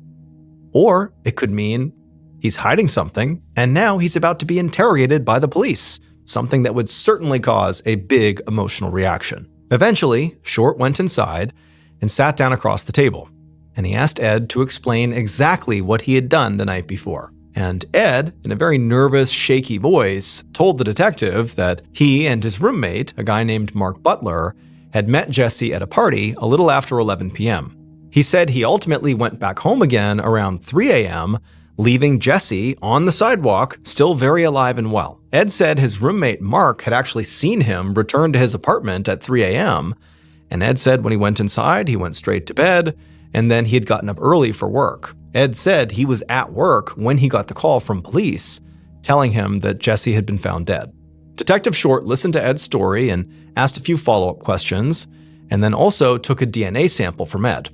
Or it could mean he's hiding something, and now he's about to be interrogated by the police, something that would certainly cause a big emotional reaction. Eventually, Short went inside and sat down across the table, and he asked Ed to explain exactly what he had done the night before. And Ed, in a very nervous, shaky voice, told the detective that he and his roommate, a guy named Mark Butler, had met Jesse at a party a little after 11 p.m. He said he ultimately went back home again around 3 a.m., leaving Jesse on the sidewalk, still very alive and well. Ed said his roommate Mark had actually seen him return to his apartment at 3 a.m., and Ed said when he went inside, he went straight to bed, and then he had gotten up early for work. Ed said he was at work when he got the call from police, telling him that Jesse had been found dead. Detective Short listened to Ed's story and asked a few follow-up questions, and then also took a DNA sample from Ed.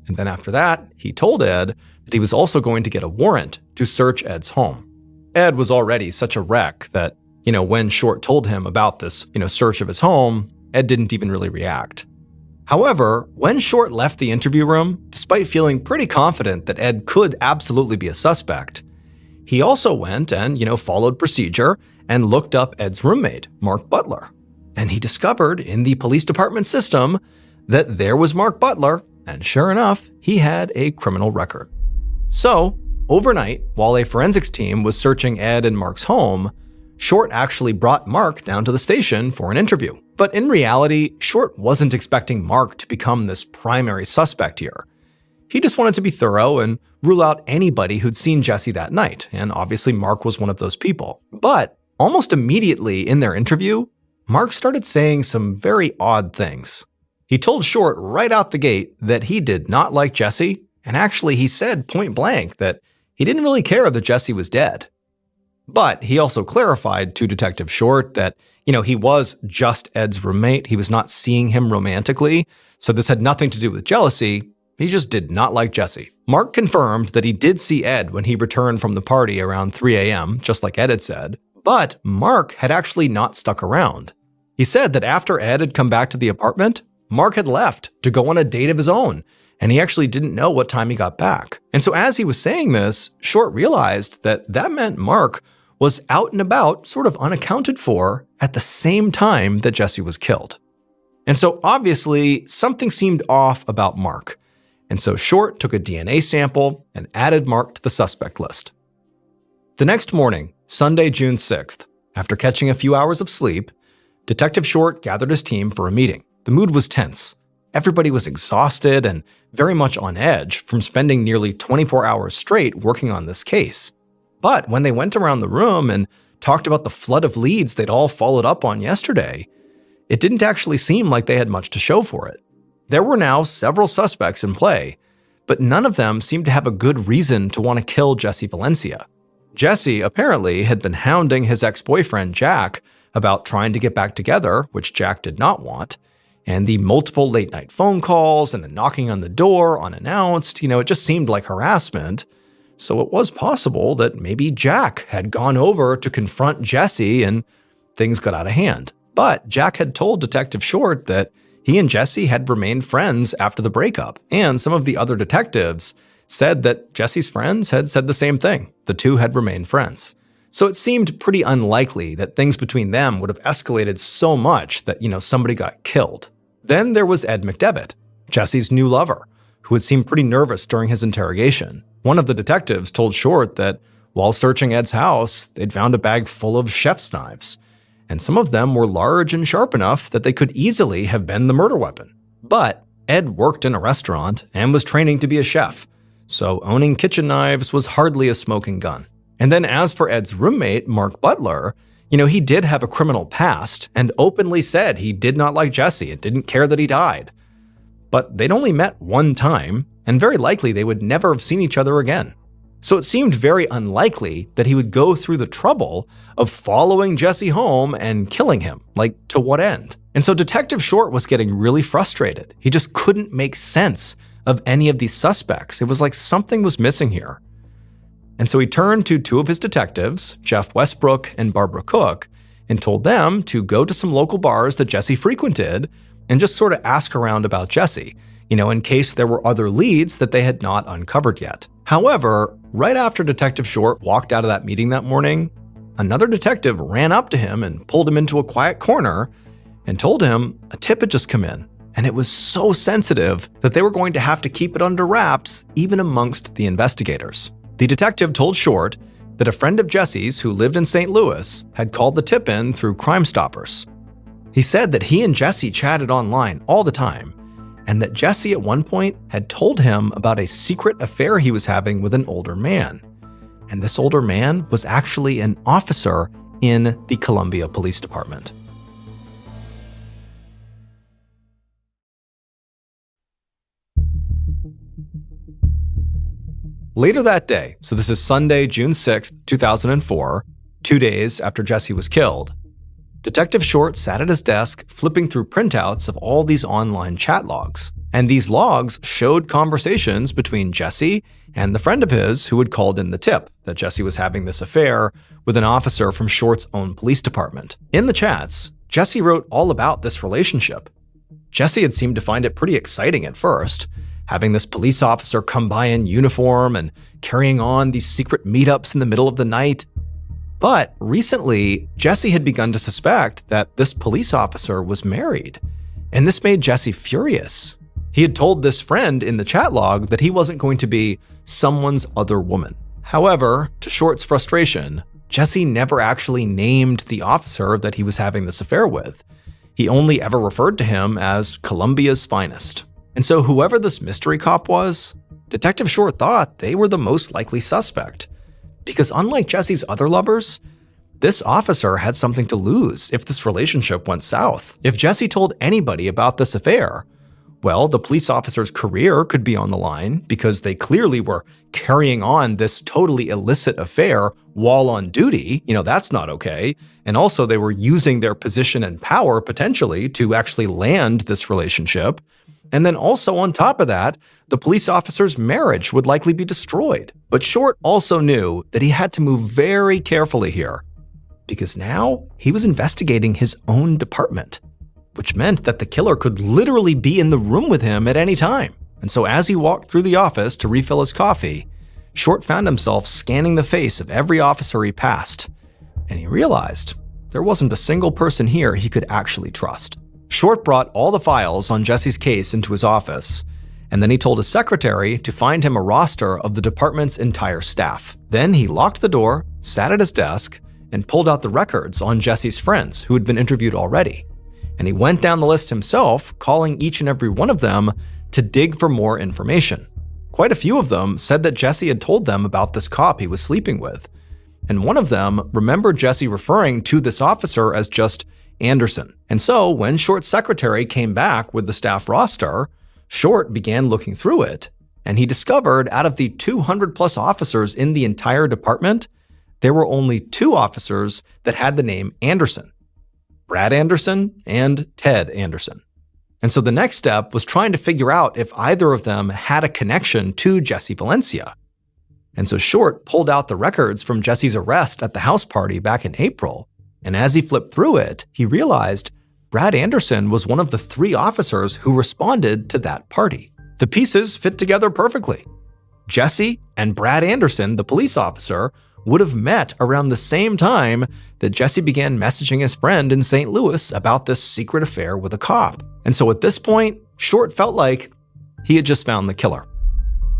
And then after that, he told Ed that he was also going to get a warrant to search Ed's home. Ed was already such a wreck that, when Short told him about this, search of his home, Ed didn't even really react. However, when Short left the interview room, despite feeling pretty confident that Ed could absolutely be a suspect, he also went and, followed procedure and looked up Ed's roommate, Mark Butler. And he discovered in the police department system that there was Mark Butler, and sure enough, he had a criminal record. So, overnight, while a forensics team was searching Ed and Mark's home, Short actually brought Mark down to the station for an interview. But in reality, Short wasn't expecting Mark to become this primary suspect here. He just wanted to be thorough and rule out anybody who'd seen Jesse that night, and obviously Mark was one of those people. But almost immediately in their interview, Mark started saying some very odd things. He told Short right out the gate that he did not like Jesse, and actually he said point blank that he didn't really care that Jesse was dead. But he also clarified to Detective Short that, he was just Ed's roommate. He was not seeing him romantically, so this had nothing to do with jealousy. He just did not like Jesse. Mark confirmed that he did see Ed when he returned from the party around 3 a.m., just like Ed had said, but Mark had actually not stuck around. He said that after Ed had come back to the apartment, Mark had left to go on a date of his own, and he actually didn't know what time he got back. And so as he was saying this, Short realized that meant Mark was out and about, sort of unaccounted for, at the same time that Jesse was killed. And so obviously, something seemed off about Mark. And so Short took a DNA sample and added Mark to the suspect list. The next morning, Sunday, June 6th, after catching a few hours of sleep, Detective Short gathered his team for a meeting. The mood was tense. Everybody was exhausted and very much on edge from spending nearly 24 hours straight working on this case. But when they went around the room and talked about the flood of leads they'd all followed up on yesterday, it didn't actually seem like they had much to show for it. There were now several suspects in play, but none of them seemed to have a good reason to want to kill Jesse Valencia. Jesse apparently had been hounding his ex-boyfriend Jack about trying to get back together, which Jack did not want, and the multiple late-night phone calls and the knocking on the door unannounced, it just seemed like harassment. So it was possible that maybe Jack had gone over to confront Jesse and things got out of hand. But Jack had told Detective Short that he and Jesse had remained friends after the breakup, and some of the other detectives said that Jesse's friends had said the same thing. The two had remained friends. So it seemed pretty unlikely that things between them would have escalated so much that, somebody got killed. Then there was Ed McDevitt, Jesse's new lover, who had seemed pretty nervous during his interrogation. One of the detectives told Short that while searching Ed's house, they'd found a bag full of chef's knives, and some of them were large and sharp enough that they could easily have been the murder weapon. But Ed worked in a restaurant and was training to be a chef, so owning kitchen knives was hardly a smoking gun. And then as for Ed's roommate, Mark Butler, he did have a criminal past and openly said he did not like Jesse and didn't care that he died. But they'd only met one time, and very likely they would never have seen each other again. So it seemed very unlikely that he would go through the trouble of following Jesse home and killing him. Like, to what end? And so Detective Short was getting really frustrated. He just couldn't make sense of any of these suspects. It was like something was missing here. And so he turned to two of his detectives, Jeff Westbrook and Barbara Cook, and told them to go to some local bars that Jesse frequented and just sort of ask around about Jesse, in case there were other leads that they had not uncovered yet. However, right after Detective Short walked out of that meeting that morning, another detective ran up to him and pulled him into a quiet corner and told him a tip had just come in, and it was so sensitive that they were going to have to keep it under wraps even amongst the investigators. The detective told Short that a friend of Jesse's who lived in St. Louis had called the tip in through Crime Stoppers. He said that he and Jesse chatted online all the time, and that Jesse at one point had told him about a secret affair he was having with an older man. and this older man was actually an officer in the Columbia Police Department. Later that day, so this is Sunday, June 6, 2004, 2 days after Jesse was killed, Detective Short sat at his desk flipping through printouts of all these online chat logs. And these logs showed conversations between Jesse and the friend of his who had called in the tip that Jesse was having this affair with an officer from Short's own police department. In the chats, Jesse wrote all about this relationship. Jesse had seemed to find it pretty exciting at first, having this police officer come by in uniform and carrying on these secret meetups in the middle of the night. But recently, Jesse had begun to suspect that this police officer was married, and this made Jesse furious. He had told this friend in the chat log that he wasn't going to be someone's other woman. However, to Short's frustration, Jesse never actually named the officer that he was having this affair with. He only ever referred to him as Columbia's finest. And so whoever this mystery cop was, Detective Short thought they were the most likely suspect. Because unlike Jesse's other lovers, this officer had something to lose if this relationship went south. If Jesse told anybody about this affair, well, the police officer's career could be on the line because they clearly were carrying on this totally illicit affair while on duty. That's not okay. And also they were using their position and power potentially to actually land this relationship. And then also on top of that, the police officer's marriage would likely be destroyed. But Short also knew that he had to move very carefully here, because now he was investigating his own department, which meant that the killer could literally be in the room with him at any time. And so as he walked through the office to refill his coffee, Short found himself scanning the face of every officer he passed, and he realized there wasn't a single person here he could actually trust. Short brought all the files on Jesse's case into his office, and then he told his secretary to find him a roster of the department's entire staff. Then he locked the door, sat at his desk, and pulled out the records on Jesse's friends who had been interviewed already. And he went down the list himself, calling each and every one of them to dig for more information. Quite a few of them said that Jesse had told them about this cop he was sleeping with, and one of them remembered Jesse referring to this officer as just Anderson. And so when Short's secretary came back with the staff roster, Short began looking through it, and he discovered out of the 200 plus officers in the entire department, there were only 2 officers that had the name Anderson: Brad Anderson and Ted Anderson. And so the next step was trying to figure out if either of them had a connection to Jesse Valencia. And so Short pulled out the records from Jesse's arrest at the house party back in April, and as he flipped through it, he realized Brad Anderson was one of the 3 officers who responded to that party. The pieces fit together perfectly. Jesse and Brad Anderson, the police officer, would have met around the same time that Jesse began messaging his friend in St. Louis about this secret affair with a cop. And so at this point, Short felt like he had just found the killer.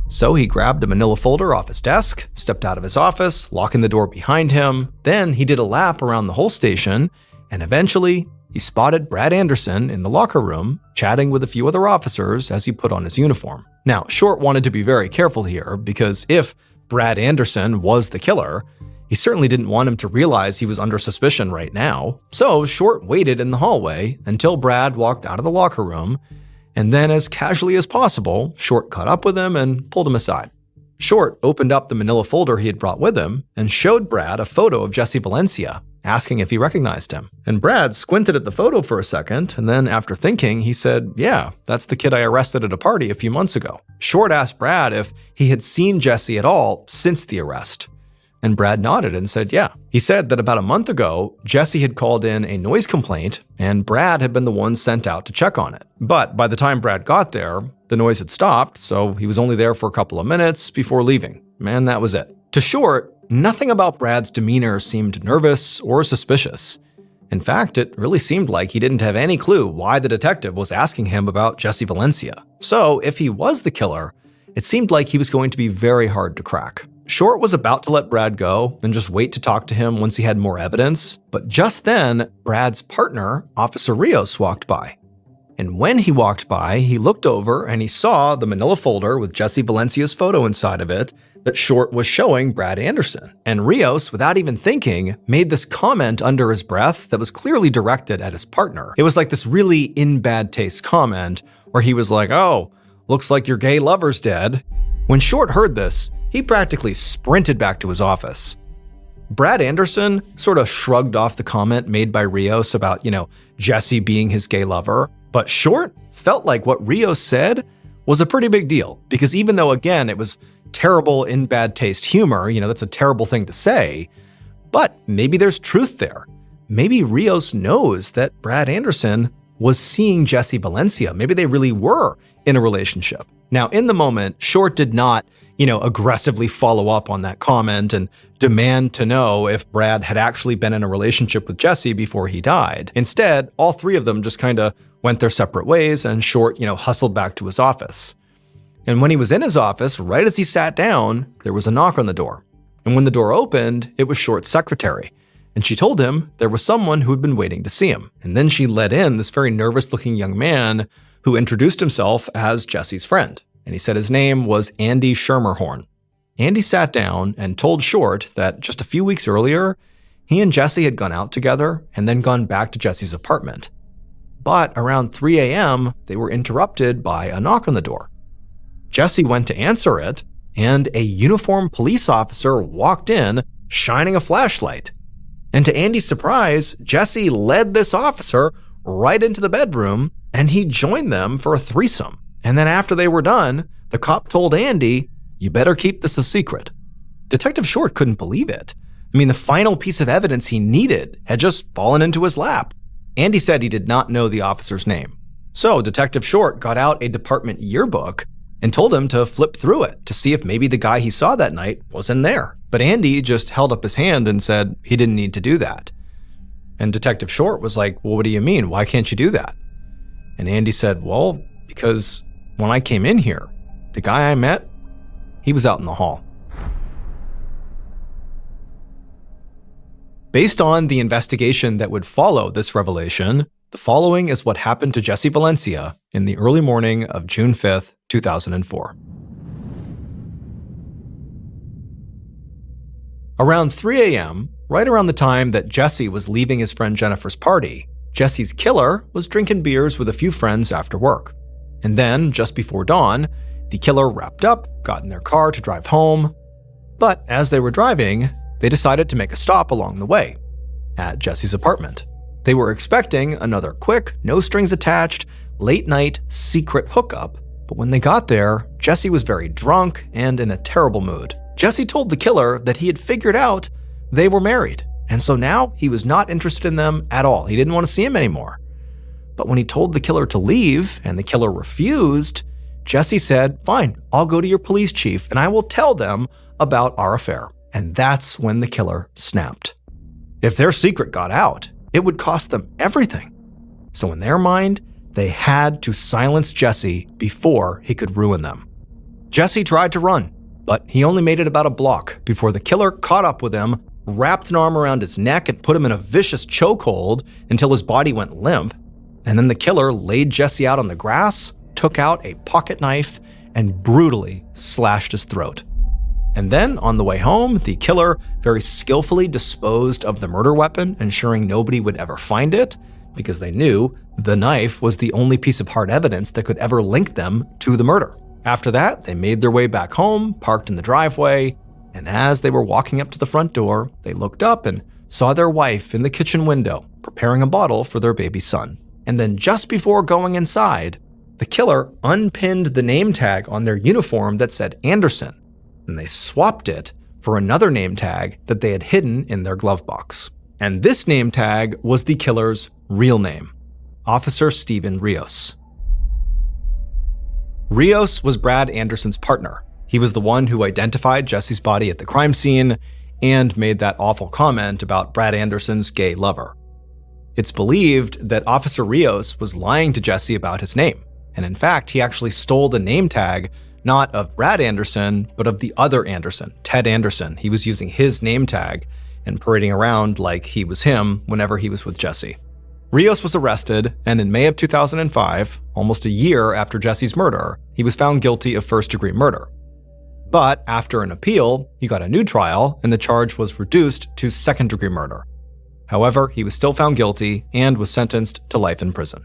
So he grabbed a manila folder off his desk, stepped out of his office, locking the door behind him. Then he did a lap around the whole station, and eventually he spotted Brad Anderson in the locker room, chatting with a few other officers as he put on his uniform. Now, Short wanted to be very careful here, because if Brad Anderson was the killer, he certainly didn't want him to realize he was under suspicion right now. So Short waited in the hallway until Brad walked out of the locker room, and then as casually as possible, Short caught up with him and pulled him aside. Short opened up the manila folder he had brought with him and showed Brad a photo of Jesse Valencia, asking if he recognized him. And Brad squinted at the photo for a second, and then after thinking, he said, "Yeah, that's the kid I arrested at a party a few months ago." Short asked Brad if he had seen Jesse at all since the arrest, and Brad nodded and said, yeah. He said that about a month ago, Jesse had called in a noise complaint, and Brad had been the one sent out to check on it. But by the time Brad got there, the noise had stopped, so he was only there for a couple of minutes before leaving, and that was it. To Short, nothing about Brad's demeanor seemed nervous or suspicious. In fact, it really seemed like he didn't have any clue why the detective was asking him about Jesse Valencia. So if he was the killer, it seemed like he was going to be very hard to crack. Short was about to let Brad go and just wait to talk to him once he had more evidence, but just then, Brad's partner, Officer Rios, walked by. And when he walked by, he looked over and he saw the manila folder with Jesse Valencia's photo inside of it that Short was showing Brad Anderson. And Rios, without even thinking, made this comment under his breath that was clearly directed at his partner. It was like this really in bad taste comment where he was like, "Oh, looks like your gay lover's dead." When Short heard this, he practically sprinted back to his office. Brad Anderson sort of shrugged off the comment made by Rios about, Jesse being his gay lover, but Short felt like what Rios said was a pretty big deal, because even though, again, it was terrible in bad taste humor, that's a terrible thing to say, but maybe there's truth there. Maybe Rios knows that Brad Anderson was seeing Jesse Valencia. Maybe they really were in a relationship. Now, in the moment, Short did not, aggressively follow up on that comment and demand to know if Brad had actually been in a relationship with Jesse before he died. Instead, all three of them just kind of went their separate ways, and Short, hustled back to his office. And when he was in his office, right as he sat down, there was a knock on the door. And when the door opened, it was Short's secretary. And she told him there was someone who had been waiting to see him. And then she let in this very nervous-looking young man who introduced himself as Jesse's friend. And he said his name was Andy Schermerhorn. Andy sat down and told Short that just a few weeks earlier, he and Jesse had gone out together and then gone back to Jesse's apartment. But around 3 a.m., they were interrupted by a knock on the door. Jesse went to answer it, and a uniformed police officer walked in, shining a flashlight. And to Andy's surprise, Jesse led this officer right into the bedroom, and he joined them for a threesome. And then after they were done, the cop told Andy, "You better keep this a secret." Detective Short couldn't believe it. The final piece of evidence he needed had just fallen into his lap. Andy said he did not know the officer's name. So Detective Short got out a department yearbook and told him to flip through it to see if maybe the guy he saw that night was in there. But Andy just held up his hand and said he didn't need to do that. And Detective Short was like, "Well, what do you mean? Why can't you do that?" And Andy said, "Well, because when I came in here, the guy I met, he was out in the hall." Based on the investigation that would follow this revelation, the following is what happened to Jesse Valencia in the early morning of June 5th, 2004. Around 3 a.m., right around the time that Jesse was leaving his friend Jennifer's party, Jesse's killer was drinking beers with a few friends after work. And then, just before dawn, the killer wrapped up, got in their car to drive home. But as they were driving, they decided to make a stop along the way, at Jesse's apartment. They were expecting another quick, no-strings-attached, late-night, secret hookup, but when they got there, Jesse was very drunk and in a terrible mood. Jesse told the killer that he had figured out they were married, and so now he was not interested in them at all. He didn't want to see him anymore. But when he told the killer to leave, and the killer refused, Jesse said, "Fine, I'll go to your police chief, and I will tell them about our affair." And that's when the killer snapped. If their secret got out, it would cost them everything. So in their mind, they had to silence Jesse before he could ruin them. Jesse tried to run, but he only made it about a block before the killer caught up with him, wrapped an arm around his neck, and put him in a vicious chokehold until his body went limp. And then the killer laid Jesse out on the grass, took out a pocket knife, and brutally slashed his throat. And then, on the way home, the killer very skillfully disposed of the murder weapon, ensuring nobody would ever find it, because they knew the knife was the only piece of hard evidence that could ever link them to the murder. After that, they made their way back home, parked in the driveway, and as they were walking up to the front door, they looked up and saw their wife in the kitchen window, preparing a bottle for their baby son. And then just before going inside, the killer unpinned the name tag on their uniform that said Anderson, and they swapped it for another name tag that they had hidden in their glove box. And this name tag was the killer's real name, Officer Steven Rios. Rios was Brad Anderson's partner. He was the one who identified Jesse's body at the crime scene and made that awful comment about Brad Anderson's gay lover. It's believed that Officer Rios was lying to Jesse about his name, and in fact, he actually stole the name tag not of Brad Anderson, but of the other Anderson, Ted Anderson. He was using his name tag and parading around like he was him whenever he was with Jesse. Rios was arrested, and in May of 2005, almost a year after Jesse's murder, he was found guilty of first-degree murder. But after an appeal, he got a new trial and the charge was reduced to second-degree murder. However, he was still found guilty and was sentenced to life in prison.